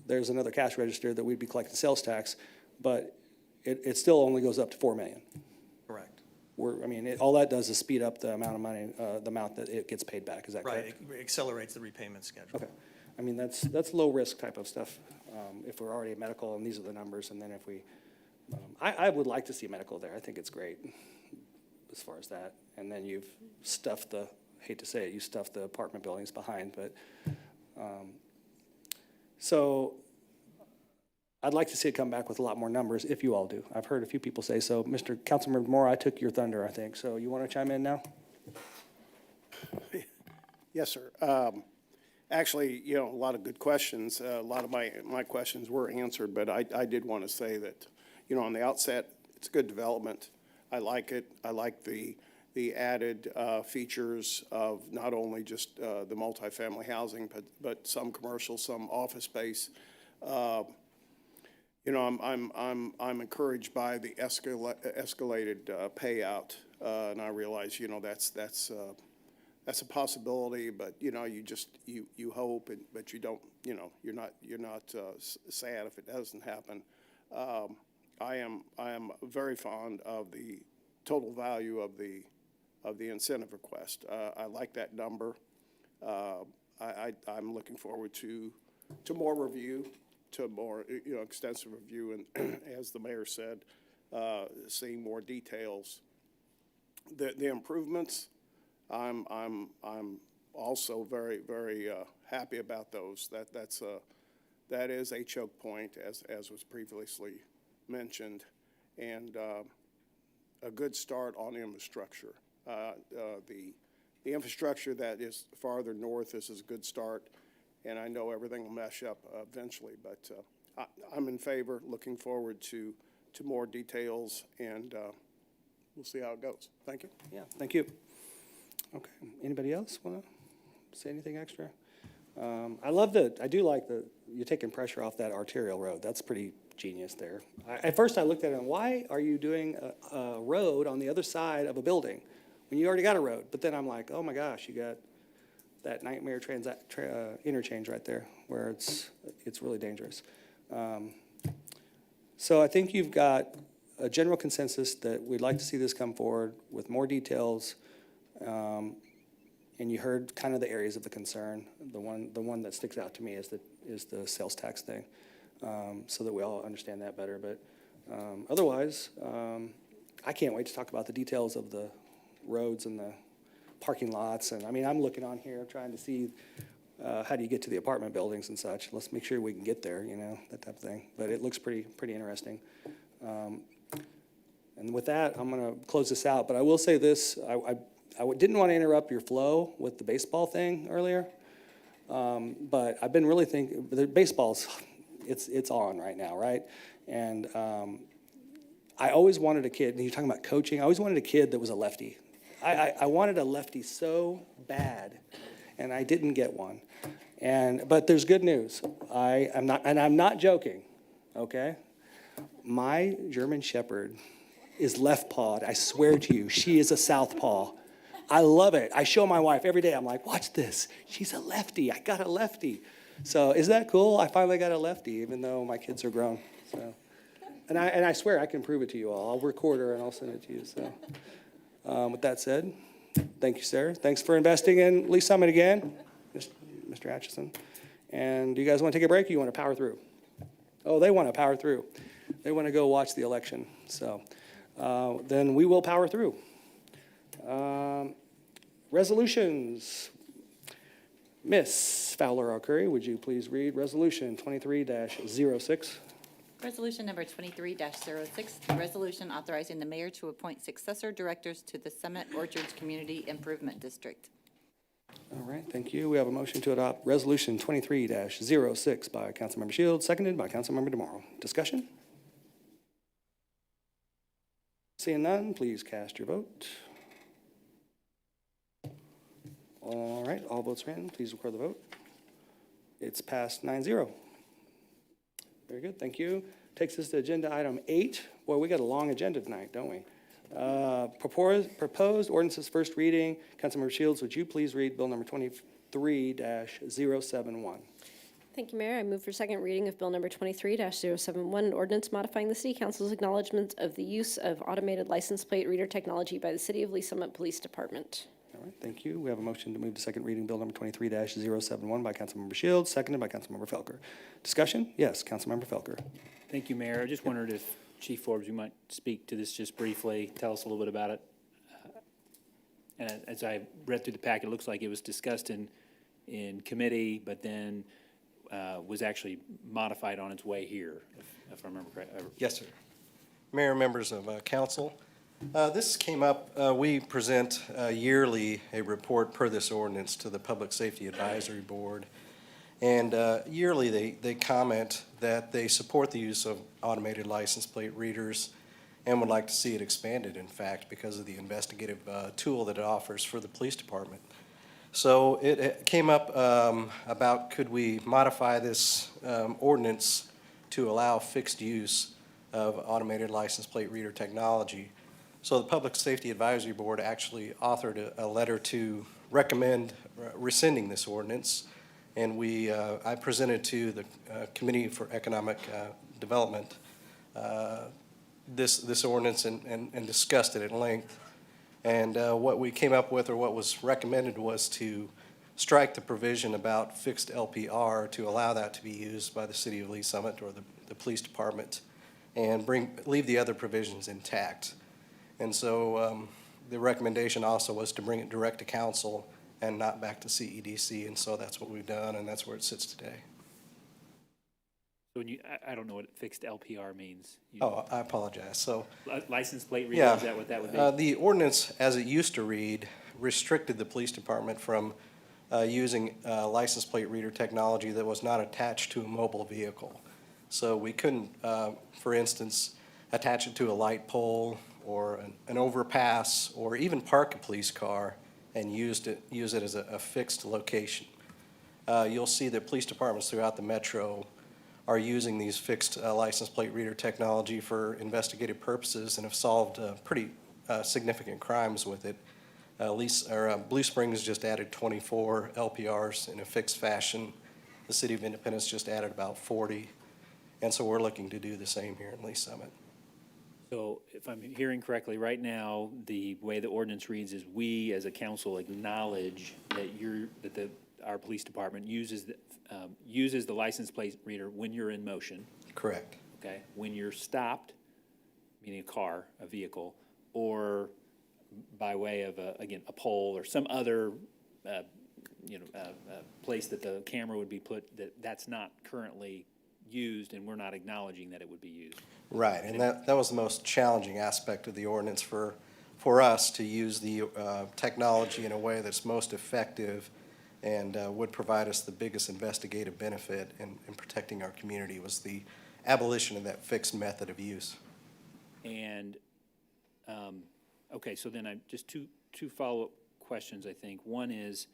there's another cash register that we'd be collecting sales tax, but it still only goes up to 4 million. Correct. All that does is speed up the amount of money, the amount that it gets paid back, is that correct? Right, it accelerates the repayment schedule. Okay, I mean, that's low risk type of stuff, if we're already medical and these are the numbers, and then if we, I would like to see medical there, I think it's great as far as that, and then you've stuffed hate to say it, you stuffed the apartment buildings behind, but, so, I'd like to see it come back with a lot more numbers, if you all do. I've heard a few people say so. Mr. Councilmember Moore, I took your thunder, I think, so you want to chime in now? Yes, sir. Actually, you know, a lot of good questions. A lot of my questions were answered, but I did want to say that, you know, on the outset, it's a good development. I like it. I like the added features of not only just the multifamily housing, but some commercial, some office space. You know, I'm encouraged by the escalated payout, and I realize, you know, that's a possibility, but you know, you hope, but you don't, you know, you're not sad if it doesn't happen. I am very fond of the total value of the incentive request. I like that number. I'm looking forward to more review, to more, you know, extensive review, and as the mayor said, seeing more details. The improvements, I'm also very, very happy about those. That is a choke point, as was previously mentioned, and a good start on infrastructure. The infrastructure that is farther north is a good start, and I know everything will mesh up eventually, but I'm in favor, looking forward to more details, and we'll see how it goes. Thank you. Yeah, thank you. Okay, anybody else want to say anything extra? I do like you're taking pressure off that arterial road. That's pretty genius there. At first I looked at it and why are you doing a road on the other side of a building when you already got a road? But then I'm like, oh my gosh, you got that nightmare interchange right there where it's really dangerous. So I think you've got a general consensus that we'd like to see this come forward with more details. And you heard kind of the areas of the concern. The one that sticks out to me is the sales tax thing, so that we all understand that better. But otherwise, I can't wait to talk about the details of the roads and the parking lots. And I mean, I'm looking on here trying to see how do you get to the apartment buildings and such. Let's make sure we can get there, that type of thing. But it looks pretty interesting. And with that, I'm going to close this out. But I will say this. I didn't want to interrupt your flow with the baseball thing earlier, but I've been really thinking, the baseball's, it's on right now, right? And I always wanted a kid, and you're talking about coaching, I always wanted a kid that was a lefty. I wanted a lefty so bad, and I didn't get one. But there's good news. I'm not joking, okay? My German Shepherd is left-pawed, I swear to you. She is a southpaw. I love it. I show my wife every day. I'm like, watch this. She's a lefty. I got a lefty. So is that cool? I finally got a lefty, even though my kids are grown. So, and I swear I can prove it to you all. I'll record her and I'll send it to you. So with that said, thank you, Sarah. Thanks for investing in Lee Summit again, Mr. Atchison. And do you guys want to take a break or you want to power through? Oh, they want to power through. They want to go watch the election. So then we will power through. Resolutions. Miss Fowler Curry, would you please read Resolution 23-06? Resolution number 23-06, the resolution authorizing the mayor to appoint successor directors to the Summit Orchards Community Improvement District. All right, thank you. We have a motion to adopt Resolution 23-06 by Councilmember Shields, seconded by Councilmember DeMorrow. Discussion? Seeing none, please cast your vote. All right, all votes are in. Please record the vote. It's passed 9-0. Very good, thank you. Takes us to agenda item 8. Boy, we got a long agenda tonight, don't we? Proposed ordinances first reading. Councilmember Shields, would you please read bill number 23-071? Thank you, Mayor. I move for second reading of Bill number 23-071, an ordinance modifying the City Council's acknowledgement of the use of automated license plate reader technology by the City of Lee Summit Police Department. All right, thank you. We have a motion to move to second reading bill number 23-071 by Councilmember Shields, seconded by Councilmember Felker. Discussion? Yes, Councilmember Felker. Thank you, Mayor. I just wondered if Chief Forbes, you might speak to this just briefly, tell us a little bit about it. And as I read through the packet, it looks like it was discussed in committee, but then was actually modified on its way here, if I remember correctly. Yes, sir. Mayor, members of council, this came up, we present yearly a report per this ordinance to the Public Safety Advisory Board. And yearly they comment that they support the use of automated license plate readers and would like to see it expanded, in fact, because of the investigative tool that it offers for the police department. So it came up about could we modify this ordinance to allow fixed use of automated license plate reader technology. So the Public Safety Advisory Board actually authored a letter to recommend rescinding this ordinance. And I presented to the Committee for Economic Development this ordinance and discussed it at length. And what we came up with, or what was recommended, was to strike the provision about fixed LPR to allow that to be used by the City of Lee Summit or the police department, and leave the other provisions intact. And so the recommendation also was to bring it direct to council and not back to CEDC, and so that's what we've done, and that's where it sits today. So when I don't know what fixed LPR means. Oh, I apologize. So license plate reader, yeah, is that what that would be? The ordinance, as it used to read, restricted the police department from using license plate reader technology that was not attached to a mobile vehicle. So we couldn't, for instance, attach it to a light pole or an overpass, or even park a police car and use it as a fixed location. You'll see that police departments throughout the metro are using these fixed license plate reader technology for investigative purposes and have solved pretty significant crimes with it. Blue Springs just added 24 LPRs in a fixed fashion. The City of Independence just added about 40. And so we're looking to do the same here in Lee Summit. So if I'm hearing correctly, right now, the way the ordinance reads is we, as a council, acknowledge that our police department uses the license plate reader when you're in motion, Correct. okay? When you're stopped, meaning a car, a vehicle, or by way of, again, a pole or some other, place that the camera would be put, that's not currently used, and we're not acknowledging that it would be used. Right, and that was the most challenging aspect of the ordinance for us to use the technology in a way that's most effective and would provide us the biggest investigative benefit in protecting our community was the abolition of that fixed method of use. And, okay, so then just two follow-up questions, I think. One is,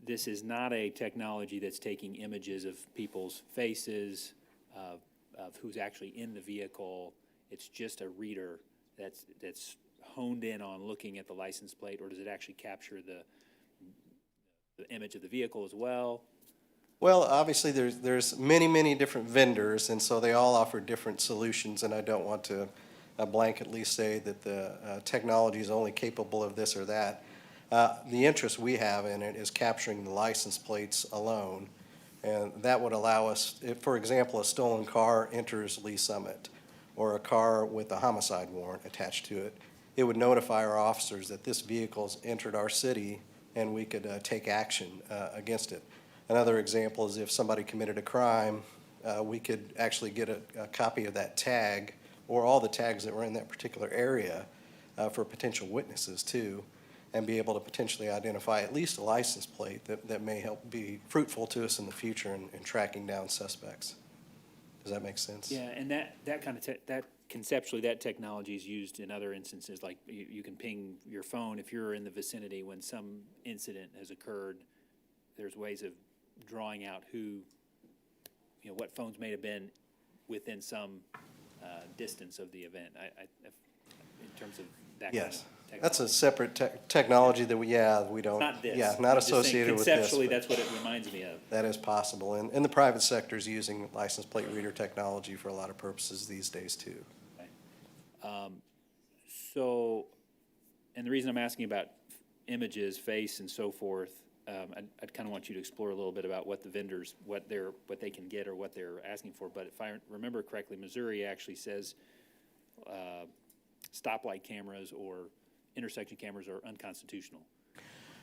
this is not a technology that's taking images of people's faces, of who's actually in the vehicle. It's just a reader that's honed in on looking at the license plate, or does it actually capture the image of the vehicle as well? Well, obviously, there's many different vendors, and so they all offer different solutions, and I don't want to blanketly say that the technology is only capable of this or that. The interest we have in it is capturing the license plates alone, and that would allow us, if, for example, a stolen car enters Lee Summit, or a car with a homicide warrant attached to it, it would notify our officers that this vehicle's entered our city, and we could take action against it. Another example is if somebody committed a crime, we could actually get a copy of that tag, or all the tags that were in that particular area for potential witnesses too, and be able to potentially identify at least a license plate that may help be fruitful to us in the future in tracking down suspects. Does that make sense? Yeah, and that kind of conceptually, that technology is used in other instances, like you can ping your phone if you're in the vicinity when some incident has occurred. There's ways of drawing out what phones may have been within some distance of the event. In terms of that Yes. kind of technology. That's a separate technology that we don't. Not this. Yeah, not I'm just saying associated with this. Conceptually, but that's what it reminds me of. that is possible. And the private sector is using license plate reader technology for a lot of purposes these days too. So, and the reason I'm asking about images, face, and so forth, I'd kind of want you to explore a little bit about what the vendors, what they can get or what they're asking for. But if I remember correctly, Missouri actually says stoplight cameras or intersection cameras are unconstitutional.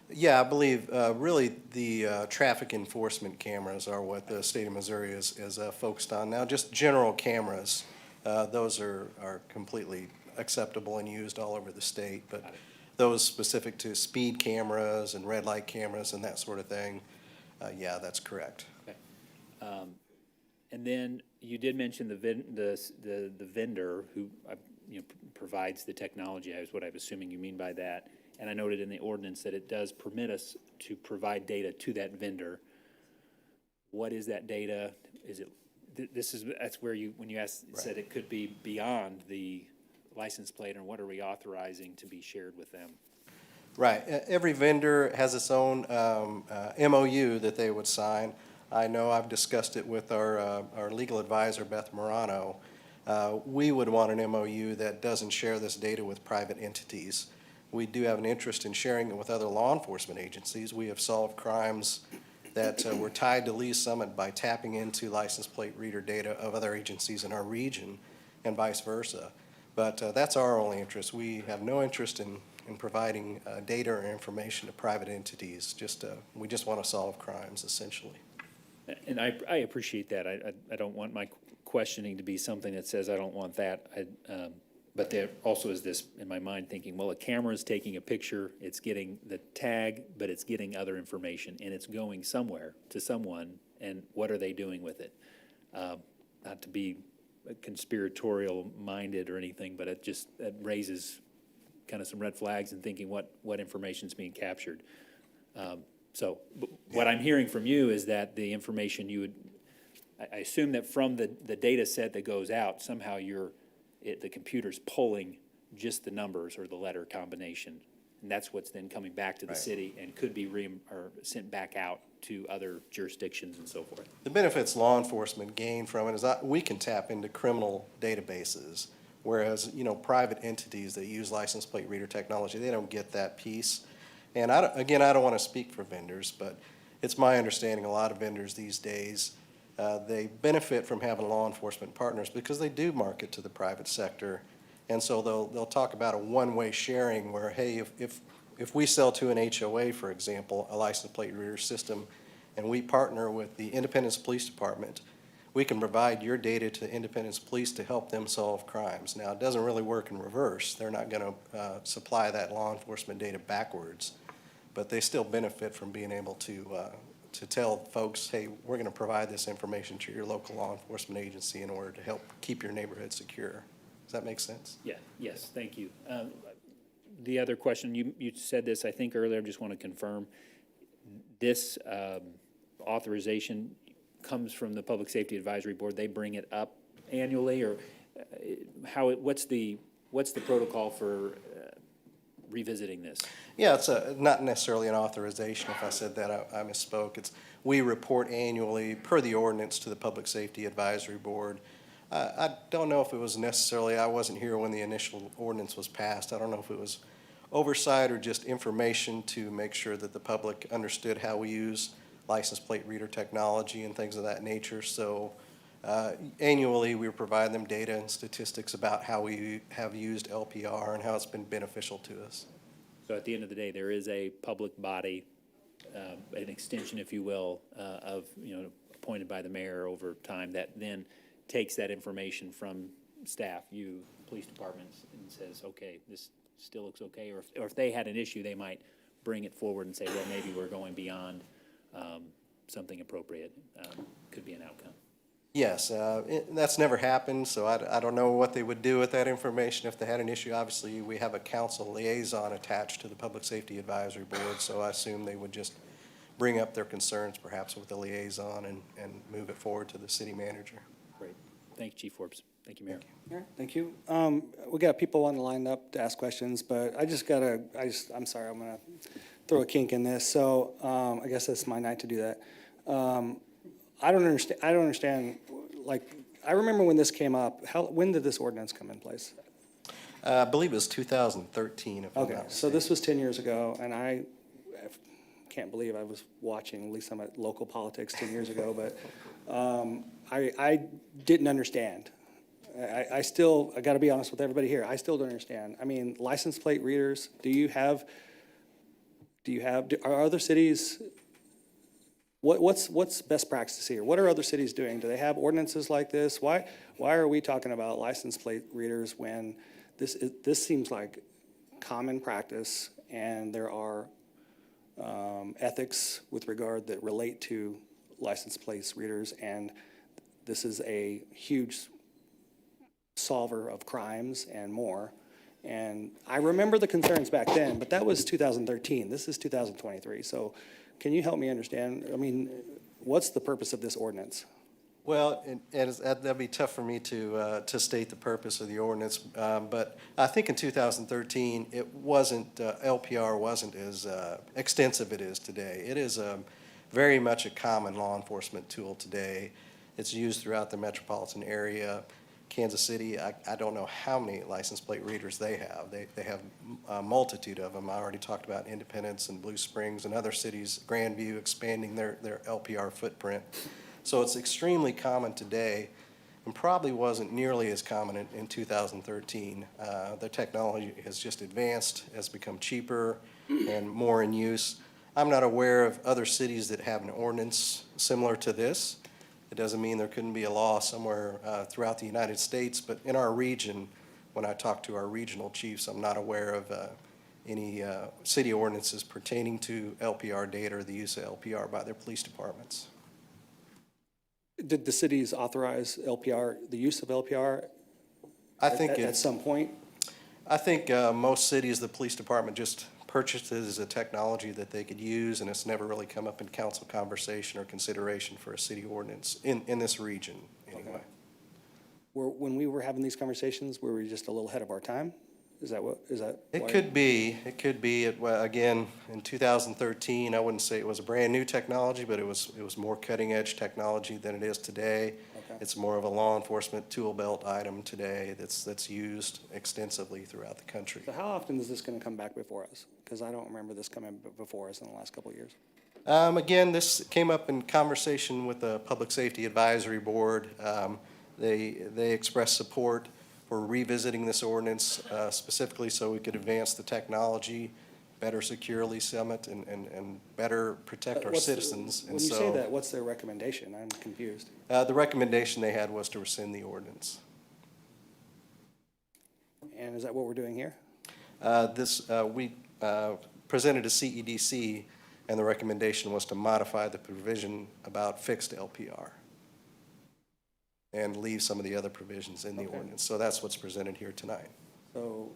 Yeah, I believe really the traffic enforcement cameras are what the state of Missouri is focused on now. Just general cameras, those are completely acceptable and used all over the state. But those specific to speed cameras and red light cameras and that sort of thing, yeah, that's correct. Okay. And then you did mention the vendor who provides the technology. Is what I'm assuming you mean by that. And I noted in the ordinance that it does permit us to provide data to that vendor. What is that data? Is it that's where when you asked, said it could be beyond the license plate, and what are we authorizing to be shared with them? Right. Every vendor has its own MOU that they would sign. I know I've discussed it with our legal advisor, Beth Morano. We would want an MOU that doesn't share this data with private entities. We do have an interest in sharing it with other law enforcement agencies. We have solved crimes that were tied to Lee Summit by tapping into license plate reader data of other agencies in our region and vice versa. But that's our only interest. We have no interest in providing data or information to private entities. We just want to solve crimes, essentially. And I appreciate that. I don't want my questioning to be something that says I don't want that. But there also is this in my mind thinking, well, a camera is taking a picture, it's getting the tag, but it's getting other information, and it's going somewhere to someone, and what are they doing with it? Not to be conspiratorial minded or anything, but it raises kind of some red flags in thinking what information is being captured. So what I'm hearing from you is that the information I assume that from the data set that goes out, somehow the computer's pulling just the numbers or the letter combination. And that's what's then coming back to the city and could be or sent back out to other jurisdictions and so forth. The benefits law enforcement gain from it is that we can tap into criminal databases, whereas, private entities that use license plate reader technology, they don't get that piece. And I don't want to speak for vendors, but it's my understanding a lot of vendors these days, they benefit from having law enforcement partners because they do market to the private sector. And so they'll talk about a one-way sharing where, hey, if we sell to an HOA, for example, a license plate reader system, and we partner with the Independence Police Department, we can provide your data to Independence Police to help them solve crimes. Now, it doesn't really work in reverse. They're not going to supply that law enforcement data backwards, but they still benefit from being able to tell folks, hey, we're going to provide this information to your local law enforcement agency in order to help keep your neighborhood secure. Does that make sense? Yeah, yes, thank you. The other question, you said this, I think, earlier, I just want to confirm. This authorization comes from the Public Safety Advisory Board. They bring it up annually, or what's the protocol for revisiting this? Yeah, it's not necessarily an authorization. If I said that, I misspoke. We report annually per the ordinance to the Public Safety Advisory Board. I don't know if it was necessarily, I wasn't here when the initial ordinance was passed. I don't know if it was oversight or just information to make sure that the public understood how we use license plate reader technology and things of that nature. So annually, we provide them data and statistics about how we have used LPR and how it's been beneficial to us. So at the end of the day, there is a public body, an extension, if you will, of, appointed by the mayor over time that then takes that information from staff, police departments, and says, okay, this still looks okay. Or if they had an issue, they might bring it forward and say, well, maybe we're going beyond something appropriate. Could be an outcome. Yes, that's never happened, so I don't know what they would do with that information if they had an issue. Obviously, we have a council liaison attached to the Public Safety Advisory Board, so I assume they would just bring up their concerns perhaps with the liaison and move it forward to the city manager. Great. Thank you, Chief Forbes. Thank you, Mayor. All right, thank you. We got people on the line up to ask questions, but I'm sorry, I'm gonna throw a kink in this. So I guess that's my night to do that. I don't understand, like, I remember when this came up, when did this ordinance come in place? I believe it was 2013, if I'm not Okay, mistaken. so this was 10 years ago, and I can't believe I was watching, at least I'm at local politics 10 years ago, but I didn't understand. I gotta be honest with everybody here, I still don't understand. I mean, license plate readers, are other cities, what's best practice here? What are other cities doing? Do they have ordinances like this? Why are we talking about license plate readers when this seems like common practice, and there are ethics with regard that relate to license plate readers, and this is a huge solver of crimes and more. And I remember the concerns back then, but that was 2013. This is 2023. So can you help me understand? I mean, what's the purpose of this ordinance? Well, that'd be tough for me to state the purpose of the ordinance, but I think in 2013, it wasn't, LPR wasn't as extensive it is today. It is very much a common law enforcement tool today. It's used throughout the metropolitan area. Kansas City, I don't know how many license plate readers they have. They have a multitude of them. I already talked about Independence and Blue Springs and other cities, Grandview expanding their LPR footprint. So it's extremely common today and probably wasn't nearly as common in 2013. The technology has just advanced, has become cheaper and more in use. I'm not aware of other cities that have an ordinance similar to this. It doesn't mean there couldn't be a law somewhere throughout the United States, but in our region, when I talk to our regional chiefs, I'm not aware of any city ordinances pertaining to LPR data or the use of LPR by their police departments. Did the cities authorize LPR, the use of LPR I think at it's, some point? I think most cities, the police department just purchased it as a technology that they could use, and it's never really come up in council conversation or consideration for a city ordinance in this region, anyway. When we were having these conversations, were we just a little ahead of our time? Is that what, is that? It why- could be. It could be. Well, again, in 2013, I wouldn't say it was a brand-new technology, but it was more cutting-edge technology than it is today. Okay. It's more of a law enforcement tool belt item today that's used extensively throughout the country. So how often is this going to come back before us? Because I don't remember this coming before us in the last couple of years. Again, this came up in conversation with the Public Safety Advisory Board. They expressed support for revisiting this ordinance specifically so we could advance the technology, better secure Lee Summit, and better protect our What's the- citizens. And When you say so, that, what's their recommendation? I'm confused. the recommendation they had was to rescind the ordinance. And is that what we're doing here? We presented to CEDC, and the recommendation was to modify the provision about fixed LPR and leave some of the other provisions in the ordinance. So that's what's presented here tonight. So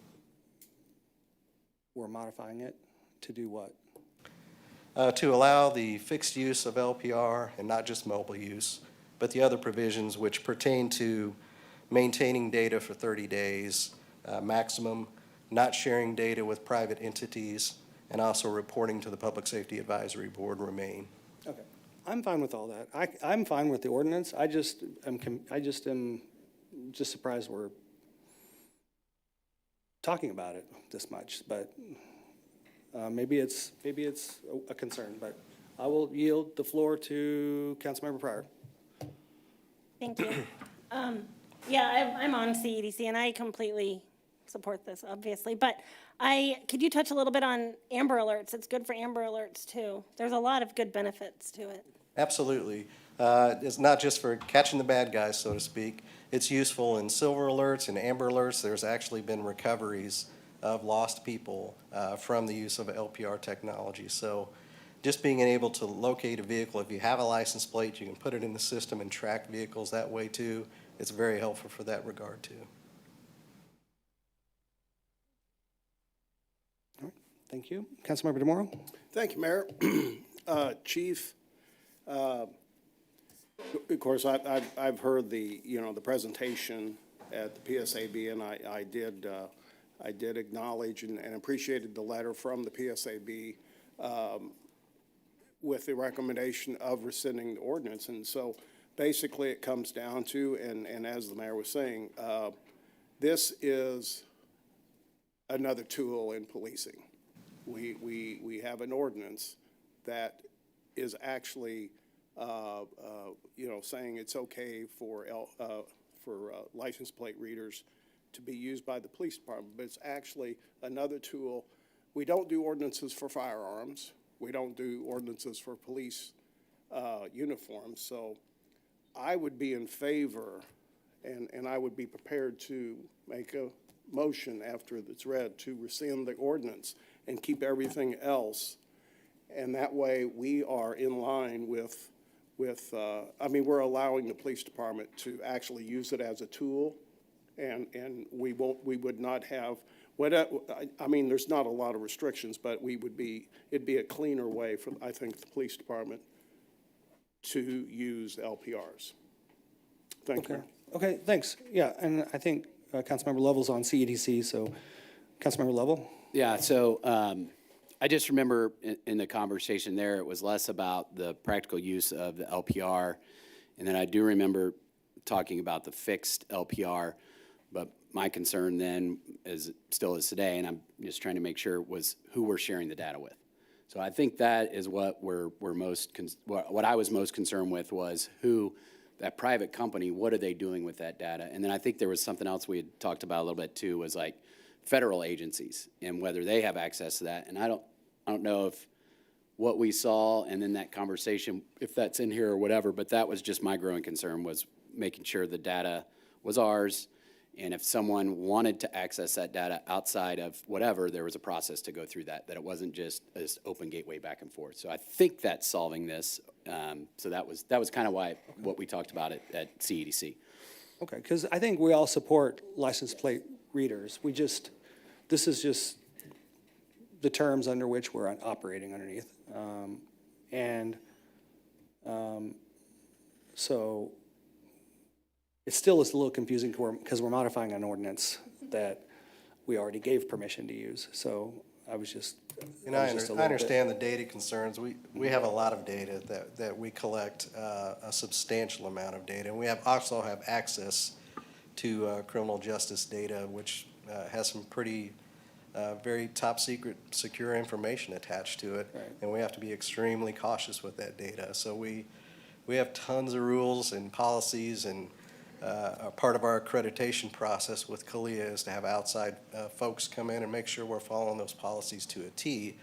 we're modifying it to do what? To allow the fixed use of LPR and not just mobile use, but the other provisions which pertain to maintaining data for 30 days maximum, not sharing data with private entities, and also reporting to the Public Safety Advisory Board remain. Okay, I'm fine with all that. I'm fine with the ordinance. I just am surprised we're talking about it this much, but maybe it's a concern, but I will yield the floor to Councilmember Pryor. Thank you. Yeah, I'm on CEDC, and I completely support this, obviously. But could you touch a little bit on Amber Alerts? It's good for Amber Alerts, too. There's a lot of good benefits to it. Absolutely. It's not just for catching the bad guys, so to speak. It's useful in silver alerts and amber alerts. There's actually been recoveries of lost people from the use of LPR technology. So just being able to locate a vehicle, if you have a license plate, you can put it in the system and track vehicles that way too. It's very helpful for that regard too. All right, thank you. Councilmember DeMoro? Thank you, Mayor. Chief, of course, I've heard the presentation at the PSAB, and I did acknowledge and appreciated the letter from the PSAB with the recommendation of rescinding the ordinance. And so basically it comes down to, and as the mayor was saying, this is another tool in policing. We have an ordinance that is actually, saying it's okay for license plate readers to be used by the police department, but it's actually another tool. We don't do ordinances for firearms. We don't do ordinances for police uniforms. So I would be in favor, and I would be prepared to make a motion after it's read to rescind the ordinance and keep everything else. And that way we are in line with we're allowing the police department to actually use it as a tool. And we would not have, there's not a lot of restrictions, but it'd be a cleaner way for, I think, the police department to use LPRs. Thank you. Okay, thanks. Yeah, and I think Councilmember Lovell's on CEDC, so Councilmember Lovell? Yeah, so I just remember in the conversation there, it was less about the practical use of the LPR, and then I do remember talking about the fixed LPR, but my concern then still is today, and I'm just trying to make sure, was who we're sharing the data with. So I think that is what what I was most concerned with was who, that private company, what are they doing with that data? And then I think there was something else we had talked about a little bit too, was like federal agencies and whether they have access to that. And I don't know if what we saw and then that conversation, if that's in here or whatever, but that was just my growing concern, was making sure the data was ours And if someone wanted to access that data outside of whatever, there was a process to go through that it wasn't just this open gateway back and forth. So I think that's solving this. So that was kind of what we talked about at CEDC. Okay, because I think we all support license plate readers. This is just the terms under which we're operating underneath. So it still is a little confusing because we're modifying an ordinance that we already gave permission to use. So I was just. And I understand the data concerns. We have a lot of data that we collect, a substantial amount of data. And we also have access to criminal justice data, which has some pretty very top secret secure information attached to it. Right. And we have to be extremely cautious with that data. So we have tons of rules and policies, and a part of our accreditation process with CALEA is to have outside folks come in and make sure we're following those policies to a T.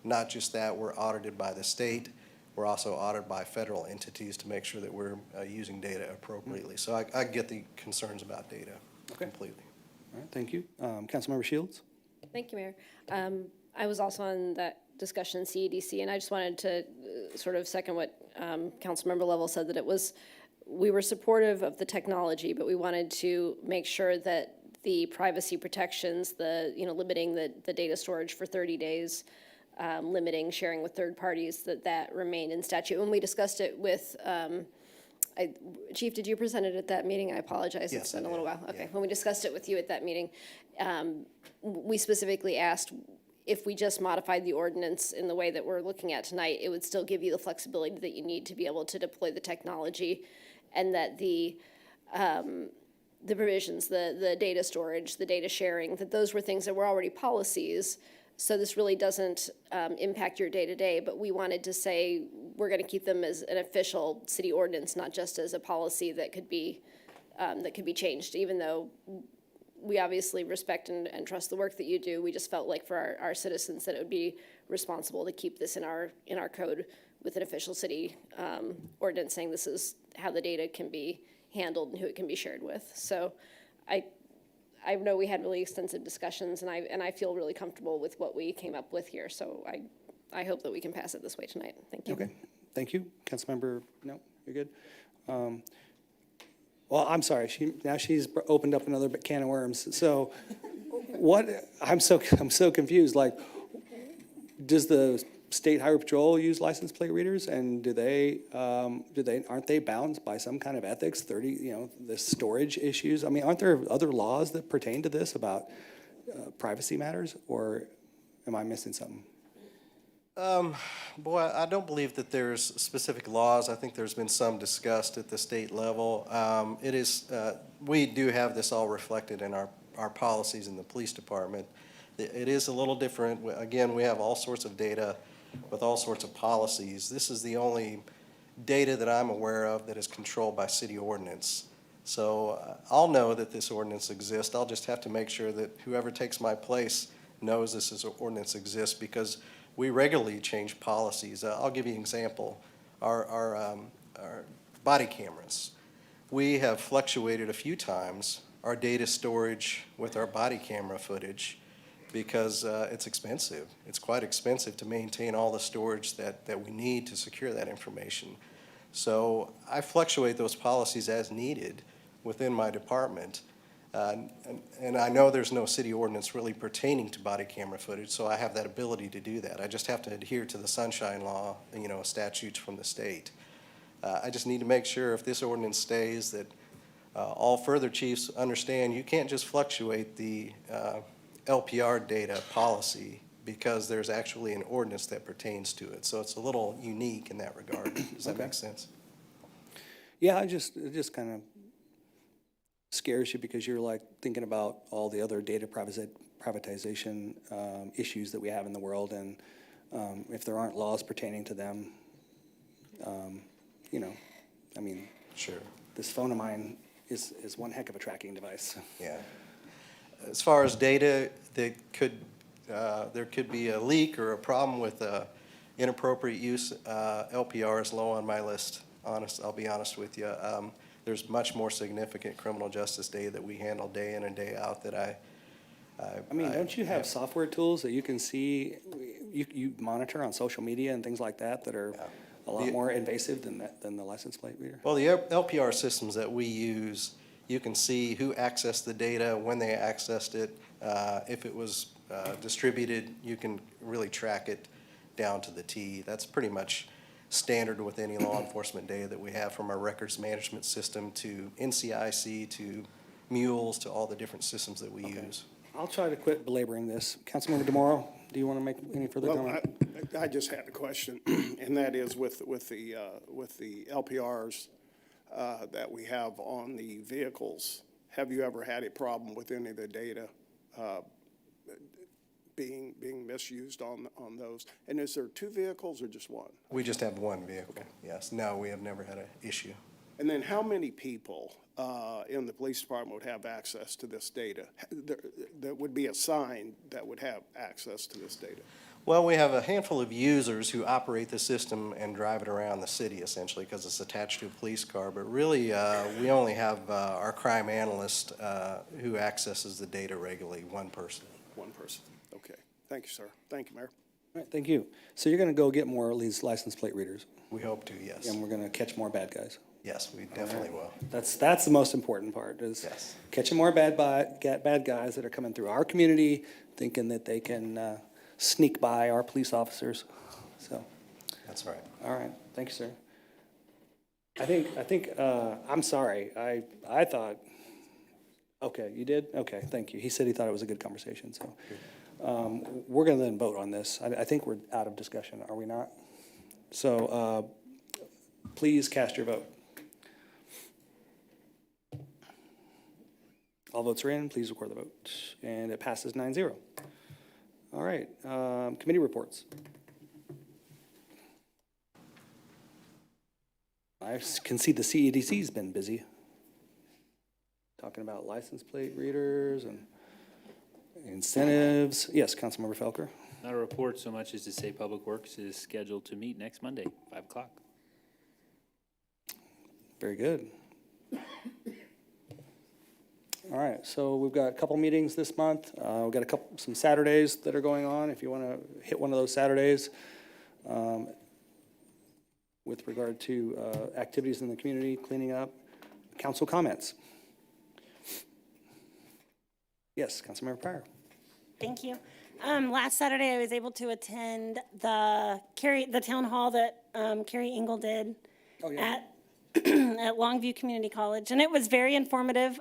Not just that, we're audited by the state, we're also audited by federal entities to make sure that we're using data appropriately. So I get the concerns about data completely. All right, thank you. Councilmember Shields? Thank you, Mayor. I was also on that discussion in CEDC, and I just wanted to sort of second what Councilmember Lovell said, that we were supportive of the technology, but we wanted to make sure that the privacy protections, limiting the data storage for 30 days, limiting sharing with third parties, that remained in statute. When we discussed it with, Chief, did you present it at that meeting? I apologize. Yes, it's been I a little did. while. Okay. Yeah. When we discussed it with you at that meeting, we specifically asked if we just modified the ordinance in the way that we're looking at tonight, it would still give you the flexibility that you need to be able to deploy the technology, and that the provisions, the data storage, the data sharing, that those were things that were already policies. So this really doesn't impact your day-to-day, but we wanted to say we're going to keep them as an official city ordinance, not just as a policy that could be changed, even though we obviously respect and trust the work that you do. We just felt like for our citizens that it would be responsible to keep this in our code with an official city ordinance saying this is how the data can be handled and who it can be shared with. So I know we had really extensive discussions, and I feel really comfortable with what we came up with here. So I hope that we can pass it this way tonight. Thank you. Okay, thank you. Councilmember, no, you're good. Well, I'm sorry, now she's opened up another can of worms. So I'm so confused. Like, does the state highway patrol use license plate readers, and aren't they bound by some kind of ethics, the storage issues? I mean, aren't there other laws that pertain to this about privacy matters, or am I missing something? Boy, I don't believe that there's specific laws. I think there's been some discussed at the state level. We do have this all reflected in our policies in the police department. It is a little different. Again, we have all sorts of data with all sorts of policies. This is the only data that I'm aware of that is controlled by city ordinance. So I'll know that this ordinance exists. I'll just have to make sure that whoever takes my place knows this ordinance exists, because we regularly change policies. I'll give you an example. Our body cameras. We have fluctuated a few times our data storage with our body camera footage because it's expensive. It's quite expensive to maintain all the storage that we need to secure that information. So I fluctuate those policies as needed within my department. And I know there's no city ordinance really pertaining to body camera footage, so I have that ability to do that. I just have to adhere to the sunshine law, statutes from the state. I just need to make sure if this ordinance stays that all further chiefs understand you can't just fluctuate the LPR data policy because there's actually an ordinance that pertains to it. So it's a little unique in that regard. Does that make sense? Yeah, it just kind of scares you because you're like thinking about all the other data privatization issues that we have in the world, and if there aren't laws pertaining to them, Sure. This phone of mine is one heck of a tracking device. Yeah. As far as data, there could be a leak or a problem with inappropriate use. LPR is low on my list. I'll be honest with you. there's much more significant criminal justice data that we handle day in and day out that I I mean, don't you have software tools that you can see, you monitor on social media and things like that that are a lot more invasive than the license plate reader? Well, the LPR systems that we use, you can see who accessed the data, when they accessed it. If it was distributed, you can really track it down to the T. That's pretty much standard with any law enforcement data that we have, from our records management system to NCIC to mules to all the different systems that we use. I'll try to quit belaboring this. Councilmember DeMauro, do you want to make any further Well, comment? I just had a question, and that is with the LPRs that we have on the vehicles, have you ever had a problem with any of the data being misused on those? And is there 2 vehicles or just one? We just have one vehicle, yes. No, we have never had an issue. And then how many people in the police department would have access to this data? That would be assigned that would have access to this data? Well, we have a handful of users who operate the system and drive it around the city, essentially, because it's attached to a police car. But really, we only have our crime analyst who accesses the data regularly, one person. One person. Okay. Thank you, sir. Thank you, Mayor. All right, thank you. So you're going to go get more of these license plate readers, We hope to, yes. and we're going to catch more bad guys. Yes, we definitely will. That's the most important part, is Yes. catching more bad guys that are coming through our community, thinking that they can sneak by our police officers. So, That's right. all right, thank you, sir. I'm sorry, I thought, okay, you did? Okay, thank you. He said he thought it was a good conversation, so. We're gonna then vote on this. I think we're out of discussion, are we not? So, please cast your vote. All votes are in, please record the vote. And it passes 9-0. All right, committee reports. I can see the CEDC's been busy, talking about license plate readers and incentives. Yes, Councilmember Felker. Not a report so much as to say Public Works is scheduled to meet next Monday, 5 o'clock. Very good. All right, so we've got a couple meetings this month. We've got some Saturdays that are going on, if you want to hit one of those Saturdays, with regard to activities in the community, cleaning up. Council comments. Yes, Councilmember Pryor. Thank you. Last Saturday, I was able to attend the town hall that Carrie Engel did at at Longview Community College, and it was very informative.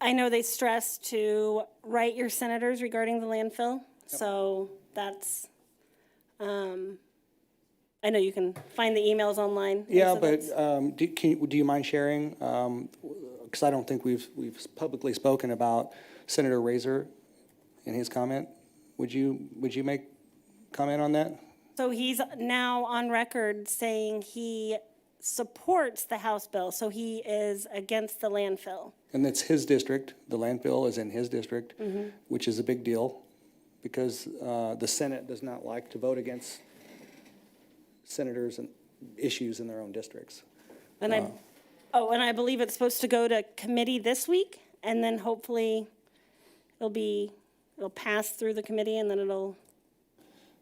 I know they stress to write your senators regarding the landfill, so that's, I know you can find the emails online. Yeah, but do you mind sharing? Because I don't think we've publicly spoken about Senator Razor and his comment. Would you make comment on that? So he's now on record saying he supports the House bill, so he is against the landfill. And it's his district, the landfill is in his district, which is a big deal, because the Senate does not like to vote against senators and issues in their own districts. And I believe it's supposed to go to committee this week, and then hopefully it'll pass through the committee, and then it'll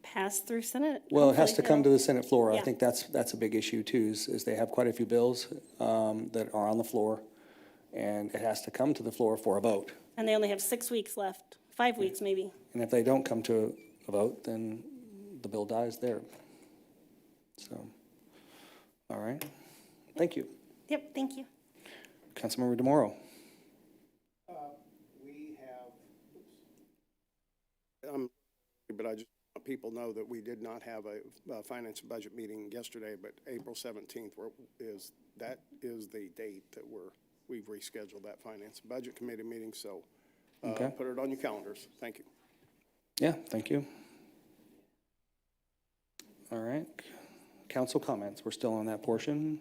pass through Senate. Well, it has to come to the Senate floor. I Yeah. think that's a big issue too, is they have quite a few bills that are on the floor, and it has to come to the floor for a vote. And they only have 6 weeks left, 5 weeks maybe. And if they don't come to a vote, then the bill dies there. So, all right. Thank you. Yep, thank you. Councilmember DeMauro. We have, but I just want people know that we did not have a finance and budget meeting yesterday, but April 17th is the date that we've rescheduled that finance and budget committee meeting, so Okay. put it on your calendars. Thank you. Yeah, thank you. All right. Council comments. We're still on that portion.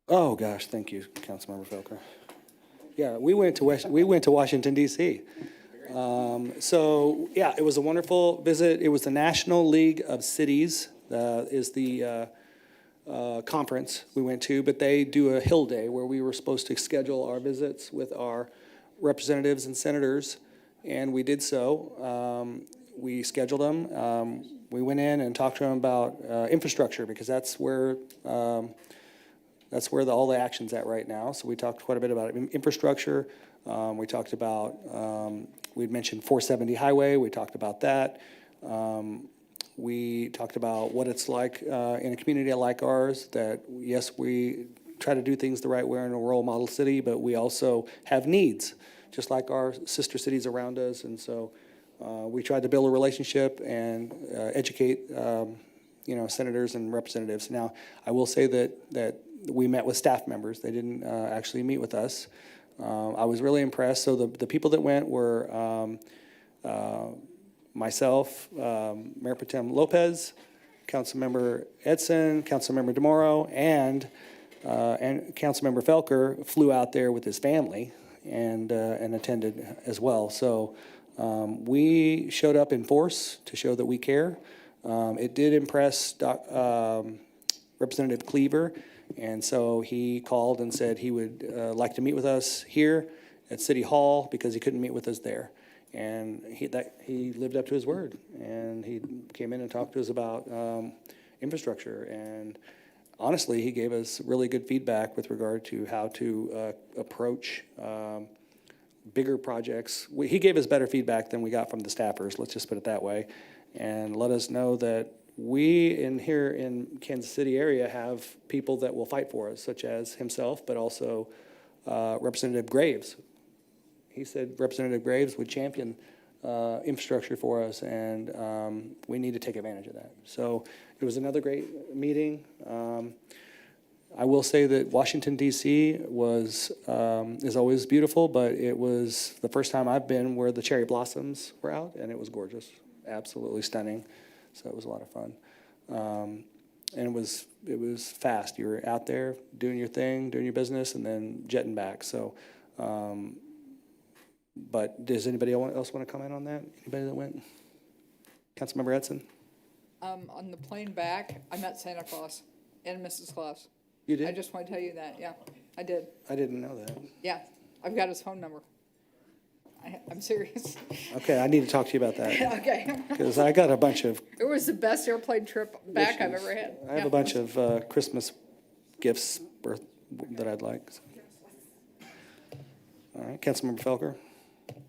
Oh, gosh, thank you, Councilmember Felker. Yeah, we went to Washington, D.C. So, yeah, it was a wonderful visit. It was the National League of Cities is the conference we went to, but they do a Hill Day where we were supposed to schedule our visits with our representatives and senators, and we did so. We scheduled them. We went in and talked to them about infrastructure, because that's where all the action's at right now. So we talked quite a bit about infrastructure. We talked about, we'd mentioned 470 highway. We talked about that. We talked about what it's like in a community like ours, that yes, we try to do things the right way in a rural model city, but we also have needs, just like our sister cities around us. And so we tried to build a relationship and educate, senators and representatives. Now, I will say that we met with staff members. They didn't actually meet with us. I was really impressed. So the people that went were myself, Mayor Pro Tem Lopez, Councilmember Edson, Councilmember DeMoro, and Councilmember Felker flew out there with his family and attended as well. So we showed up in force to show that we care. It did impress Representative Cleaver, and so he called and said he would like to meet with us here at City Hall because he couldn't meet with us there. And he lived up to his word, and he came in and talked to us about infrastructure. And honestly, he gave us really good feedback with regard to how to approach bigger projects. He gave us better feedback than we got from the staffers, let's just put it that way, and let us know that we here in Kansas City area have people that will fight for us, such as himself, but also Representative Graves. He said Representative Graves would champion infrastructure for us, and we need to take advantage of that. So it was another great meeting. I will say that Washington, D.C. is always beautiful, but it was the first time I've been where the cherry blossoms were out, and it was gorgeous, absolutely stunning. So it was a lot of fun. And it was fast. You were out there doing your thing, doing your business, and then jetting back. So, but does anybody else want to comment on that? Anybody that went? Councilmember Edson? On the plane back, I met Santa Claus and Mrs. Claus. You did? I just want to tell you that, yeah, I did. I didn't know that. Yeah, I've got his phone number. I'm serious. Okay, I need to talk to you about that. Okay. Because I got a bunch of It was the best airplane trip back I've ever had. I have a bunch of Christmas gifts that I'd like. So. All right, Councilmember Felker.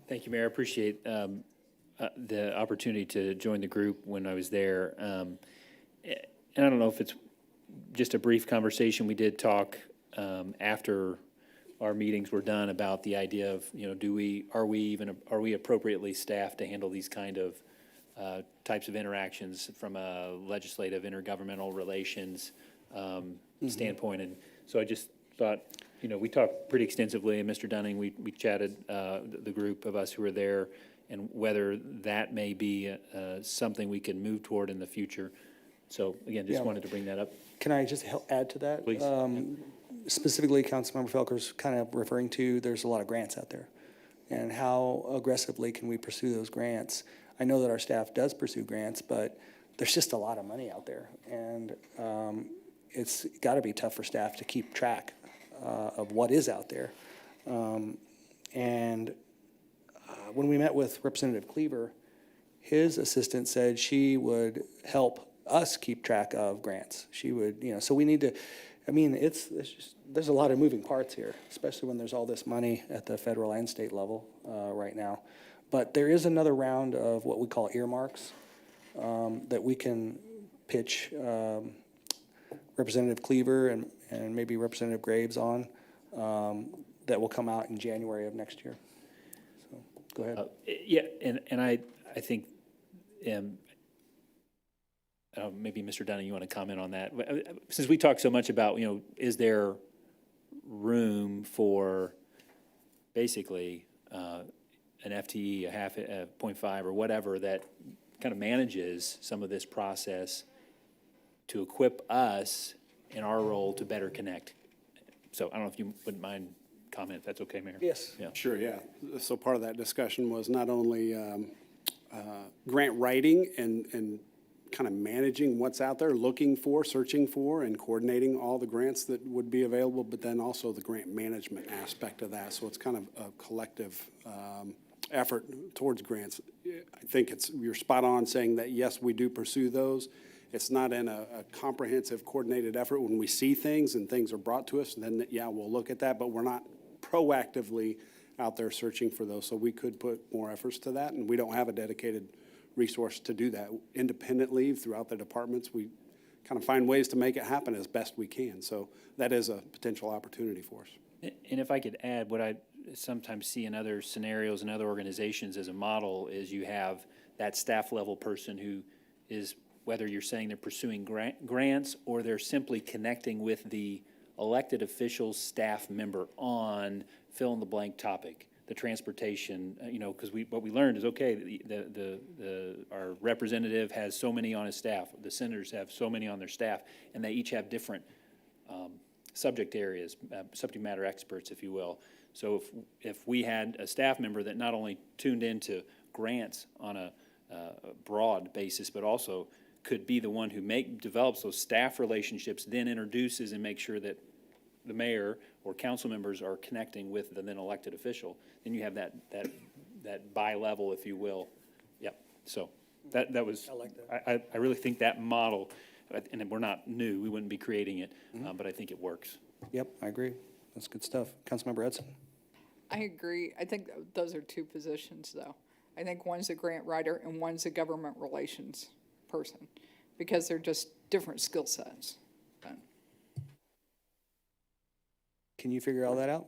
Thank you, Mayor. I appreciate the opportunity to join the group when I was there. And I don't know if it's just a brief conversation. We did talk after our meetings were done about the idea of, are we appropriately staffed to handle these kind of types of interactions from a legislative intergovernmental relations standpoint. And so I just thought, we talked pretty extensively, and Mr. Dunning, we chatted, the group of us who were there, and whether that may be something we can move toward in the future. So again, just wanted to bring that up. Can I just add to that? Please. Specifically, Councilmember Felker's kind of referring to, there's a lot of grants out there. And how aggressively can we pursue those grants? I know that our staff does pursue grants, but there's just a lot of money out there. And it's got to be tough for staff to keep track of what is out there. And when we met with Representative Cleaver, his assistant said she would help us keep track of grants. She would, so we need to, there's a lot of moving parts here, especially when there's all this money at the federal and state level right now. But there is another round of what we call earmarks that we can pitch Representative Cleaver and maybe Representative Graves on that will come out in January of next year. So go ahead. Yeah, and I think maybe Mr. Dunning, you want to comment on that? Since we talk so much about, is there room for basically an FTE, a 0.5 or whatever that kind of manages some of this process to equip us in our role to better connect? So I don't know if you wouldn't mind comment, if that's okay, Mayor? Yes. Yeah. Sure, yeah. So part of that discussion was not only grant writing and kind of managing what's out there, looking for, searching for, and coordinating all the grants that would be available, but then also the grant management aspect of that. So it's kind of a collective effort towards grants. I think you're spot on saying that, yes, we do pursue those. It's not in a comprehensive, coordinated effort. When we see things and things are brought to us, then, yeah, we'll look at that, but we're not proactively out there searching for those. So we could put more efforts to that, and we don't have a dedicated resource to do that. Independently, throughout the departments, we kind of find ways to make it happen as best we can. So that is a potential opportunity for us. And if I could add, what I sometimes see in other scenarios and other organizations as a model is you have that staff level person who is, whether you're saying they're pursuing grants or they're simply connecting with the elected officials, staff member on fill in the blank topic, the transportation, because what we learned is, okay, our representative has so many on his staff, the senators have so many on their staff, and they each have different subject areas, subject matter experts, if you will. So if we had a staff member that not only tuned into grants on a broad basis, but also could be the one who develops those staff relationships, then introduces and makes sure that the mayor or council members are connecting with the then elected official, then you have that bi-level, if you will. Yep. So that was, I like that. I really think that model, and we're not new, we wouldn't be creating it, but I think it works. Yep, I agree. That's good stuff. Councilmember Edson? I agree. I think those are two positions, though. I think one's a grant writer and one's a government relations person, because they're just different skill sets. Can you figure all that out?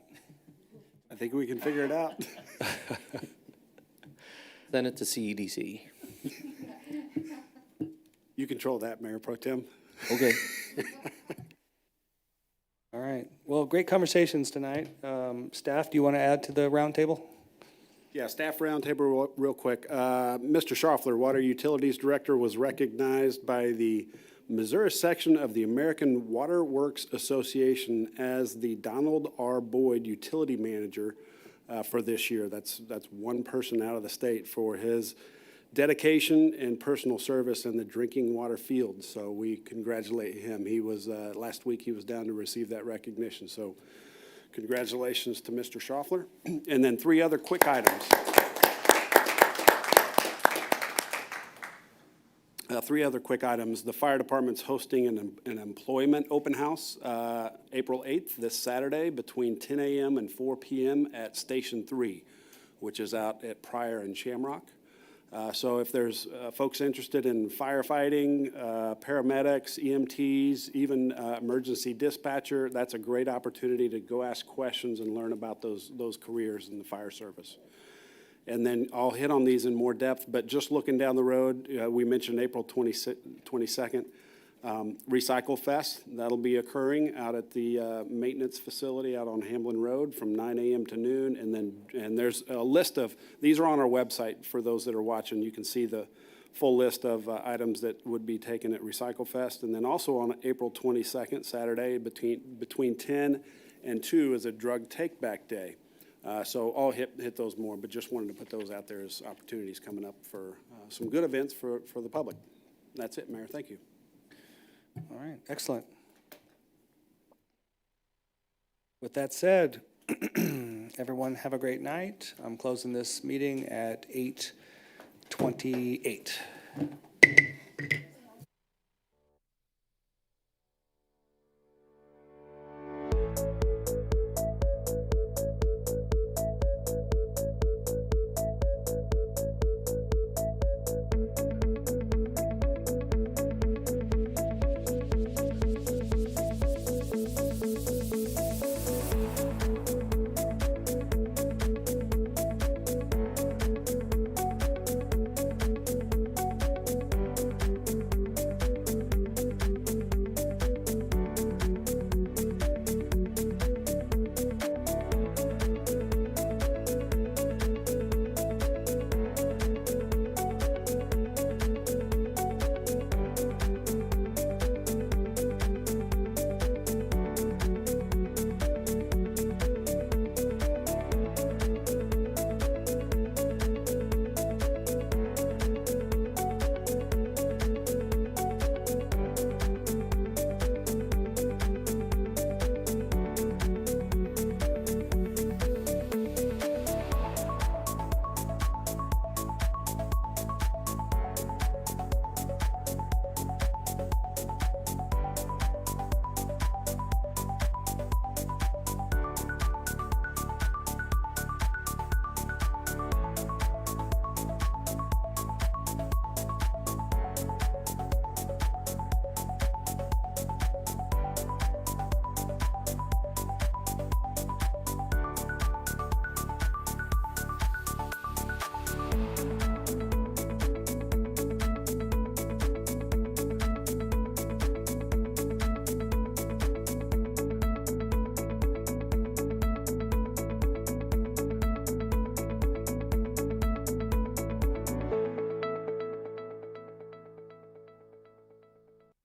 I think we can figure it out. Send it to CEDC. You control that, Mayor Pro Tem. Okay. All right. Well, great conversations tonight. Staff, do you want to add to the roundtable? Yeah, staff roundtable real quick. Mr. Schaffler, Water Utilities Director, was recognized by the Missouri section of the American Water Works Association as the Donald R. Boyd Utility Manager for this year. That's one person out of the state for his dedication and personal service in the drinking water field. So we congratulate him. He was, last week he was down to receive that recognition. So congratulations to Mr. Schaffler. And then three other quick items. The fire department's hosting an employment open house April 8th, this Saturday, between 10 a.m. and 4 p.m. at Station 3, which is out at Pryor and Shamrock. So if there's folks interested in firefighting, paramedics, EMTs, even emergency dispatcher, that's a great opportunity to go ask questions and learn about those careers in the fire service. And then I'll hit on these in more depth, but just looking down the road, we mentioned April 22nd, Recycle Fest. That'll be occurring out at the maintenance facility out on Hamlin Road from 9 a.m. to noon. And there's a list of, these are on our website for those that are watching. You can see the full list of items that would be taken at Recycle Fest. And then also on April 22nd, Saturday, between 10 and 2 is a drug take-back day. So I'll hit those more, but just wanted to put those out there as opportunities coming up for some good events for the public. That's it, Mayor. Thank you. All right, excellent. With that said, everyone have a great night. I'm closing this meeting at 8:28.